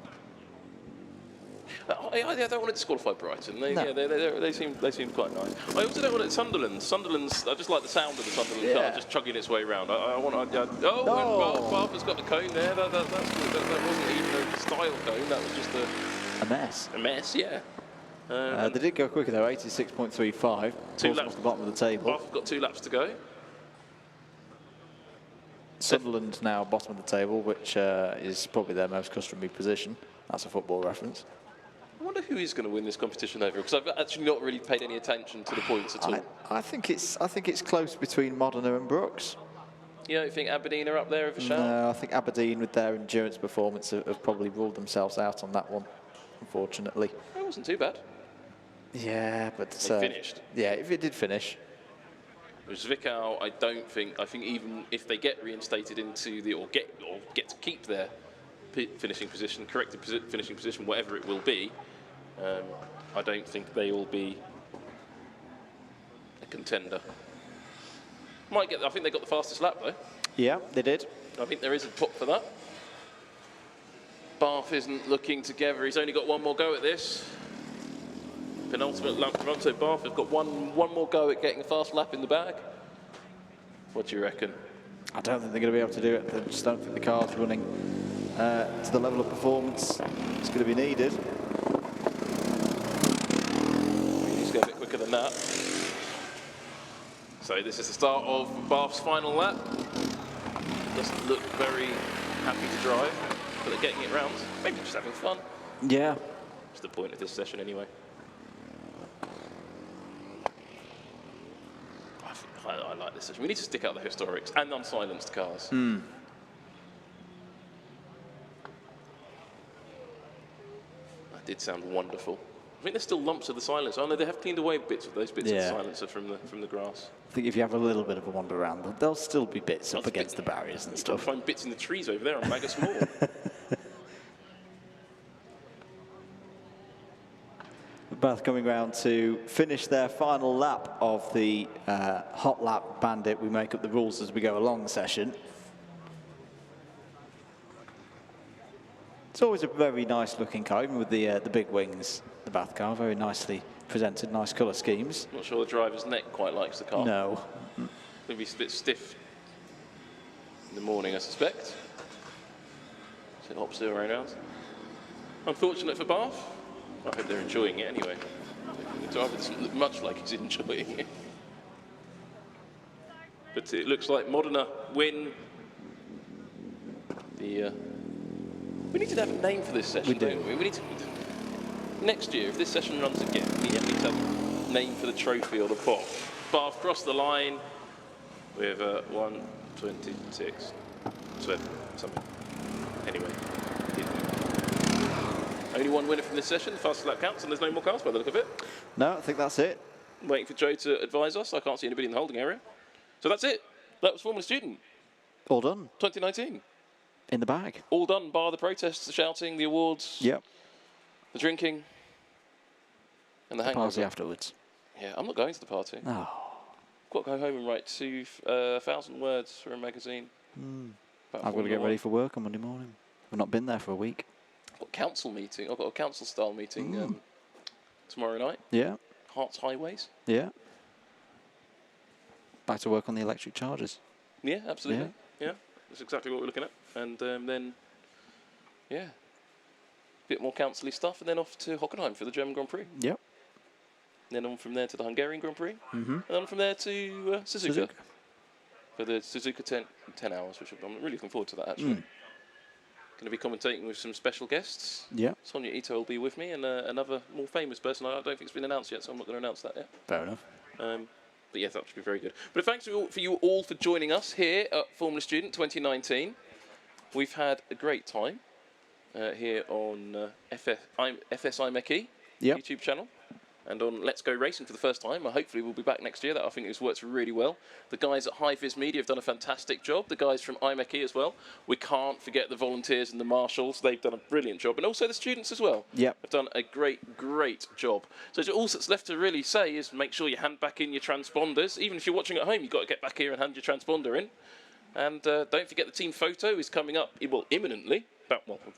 I don't want to disqualify Brighton. They seem quite nice. I also don't want it Sunderland. I just like the sound of the Sunderland car just chugging its way around. And Bath has got the cone there. That wasn't even a style cone. That was just a mess. A mess, yeah. They did go quicker though, 86.35. Two laps off the bottom of the table. Bath have got 2 laps to go. Sunderland now bottom of the table, which is probably their most customary position. That's a football reference. I wonder who is going to win this competition over, because I've actually not really paid any attention to the points at all. I think it's close between Modena and Brooks. You don't think Aberdeen are up there with a shout? No, I think Aberdeen, with their endurance performance, have probably ruled themselves out on that one, unfortunately. It wasn't too bad. Yeah, but They finished. Yeah, if it did finish. Zwickau, I think even if they get reinstated into the, or get to keep their finishing position, corrected finishing position, whatever it will be, I don't think they will be a contender. I think they got the fastest lap though. Yeah, they did. I think there is a pop for that. Bath isn't looking together. He's only got one more go at this. Penultimate lap Toronto. Bath have got one more go at getting a fast lap in the bag. What do you reckon? I don't think they're going to be able to do it. I just don't think the car's running to the level of performance it's going to be needed. He's going a bit quicker than that. So this is the start of Bath's final lap. Doesn't look very happy to drive, but they're getting it round. Maybe just having fun. Yeah. That's the point of this session anyway. I like this session. We need to stick out the historics and unsilenced cars. That did sound wonderful. I think there's still lumps of the silencer. Oh no, they have cleaned away bits of those bits of the silencer from the grass. I think if you have a little bit of a wander around, there'll still be bits up against the barriers and stuff. Find bits in the trees over there on Magus Moor. Bath coming round to finish their final lap of the Hot Lap Bandit. We make up the rules as we go along the session. It's always a very nice looking car, even with the big wings. The Bath car, very nicely presented, nice colour schemes. Not sure the driver's neck quite likes the car. No. Maybe it's a bit stiff in the morning, I suspect. So it hops the way around. Unfortunate for Bath. I hope they're enjoying it anyway. The driver doesn't look much like he's enjoying it. But it looks like Modena win the... we need to have a name for this session, don't we? We need to... Next year, if this session runs again, we need to have a name for the trophy or the pot. Bath crossed the line with 1:26, 12, something. Anyway. Only one winner from this session, the fastest lap counts, and there's no more cars by the look of it. No, I think that's it. Waiting for Joe to advise us. I can't see anybody in the holding area. So that's it. That was Formula Student. All done. 2019. In the bag. All done, bar the protests, the shouting, the awards, Yep. the drinking, and the hangover. Party afterwards. Yeah, I'm not going to the party. Oh. I've got to go home and write 1,000 words for a magazine. I've got to get ready for work on Monday morning. I've not been there for a week. I've got a council meeting. I've got a council-style meeting tomorrow night. Yeah. Hearts Highways. Yeah. Back to work on the electric chargers. Yeah, absolutely. Yeah, that's exactly what we're looking at. And then, yeah, a bit more council-y stuff, and then off to Hockenheim for the German Grand Prix. Yep. Then on from there to the Hungarian Grand Prix. And then from there to Suzuka. For the Suzuka 10 hours, which I'm really looking forward to that, actually. Going to be commentating with some special guests. Yeah. Sonia Ito will be with me, and another more famous person. I don't think it's been announced yet, so I'm not going to announce that yet. Fair enough. But yeah, that should be very good. But thanks for you all for joining us here at Formula Student 2019. We've had a great time here on FSI Meki YouTube channel, and on Let's Go Racing for the first time. Hopefully we'll be back next year. That I think it's worked really well. The guys at High Vis Media have done a fantastic job. The guys from IMechE as well. We can't forget the volunteers and the marshals. They've done a brilliant job. And also the students as well. Yep. Have done a great job. So all that's left to really say is make sure you hand back in your transponders. Even if you're watching at home, you've got to get back here and hand your transponder in. And don't forget the team photo is coming up, well, imminently.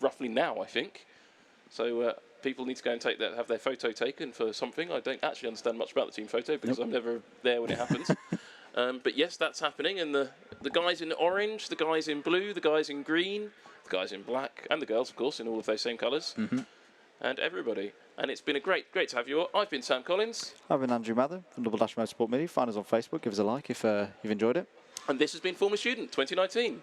Roughly now, I think. So people need to go and have their photo taken for something. I don't actually understand much about the team photo because I'm never there when it happens. But yes, that's happening. And the guys in orange, the guys in blue, the guys in green, the guys in black, and the girls, of course, in all of those same colours. And everybody. And it's been a great to have you all. I've been Sam Collins. I've been Andrew Mather from Double Dash Motorsport Media. Find us on Facebook. Give us a like if you've enjoyed it. And this has been Formula Student 2019.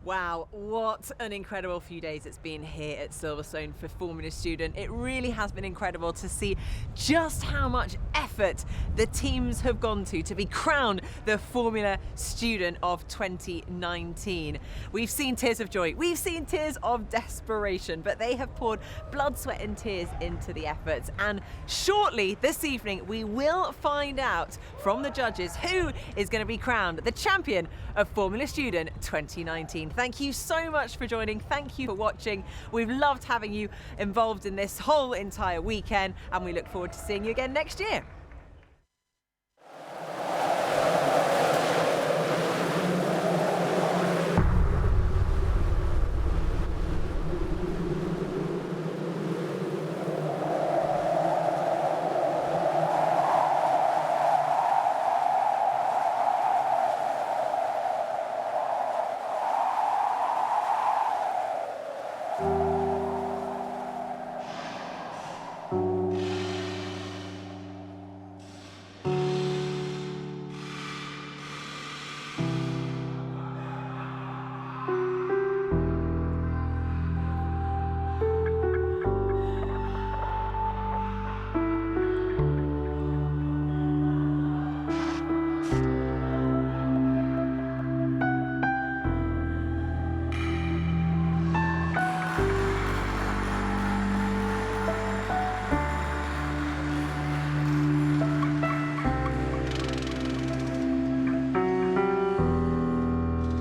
Wow, what an incredible few days it's been here at Silverstone for Formula Student. It really has been incredible to see just how much effort the teams have gone to be crowned the Formula Student of 2019. We've seen tears of joy, we've seen tears of desperation, but they have poured blood, sweat and tears into the efforts. And shortly this evening, we will find out from the judges who is going to be crowned the champion of Formula Student 2019. Thank you so much for joining. Thank you for watching. We've loved having you involved in this whole entire weekend, and we look forward to seeing you again next year.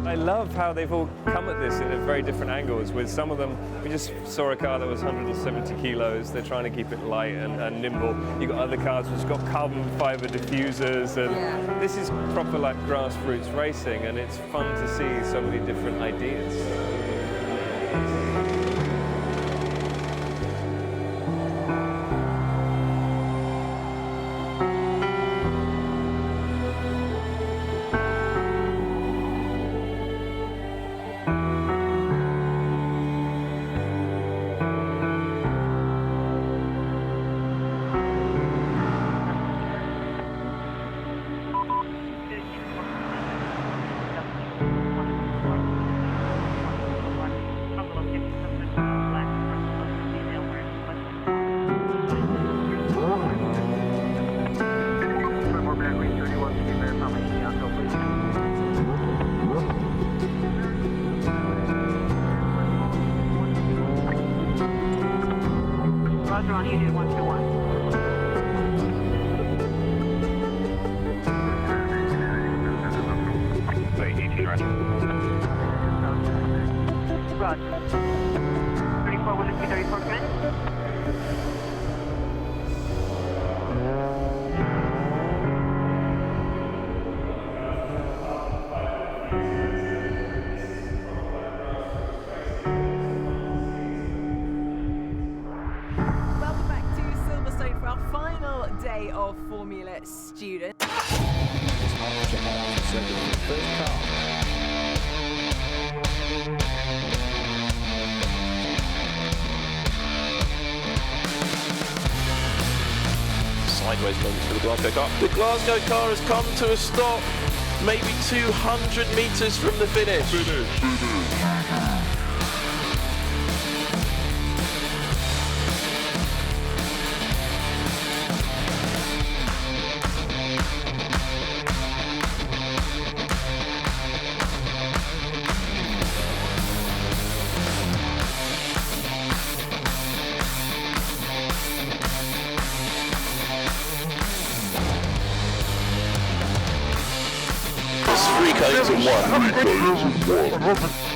I love how they've all come at this at very different angles. With some of them, we just saw a car that was 170 kilos. They're trying to keep it light and nimble. You've got other cars which have got carbon fiber diffusers, and this is proper like grassroots racing, and it's fun to see so many different ideas. Roger on Union 121. Roger. 34, 134, command. Welcome back to Silverstone for our final day of Formula Student. Sideways moments for the Glasgow car. The Glasgow car has come to a stop, maybe 200 metres from the finish. It's 3 cones and 1.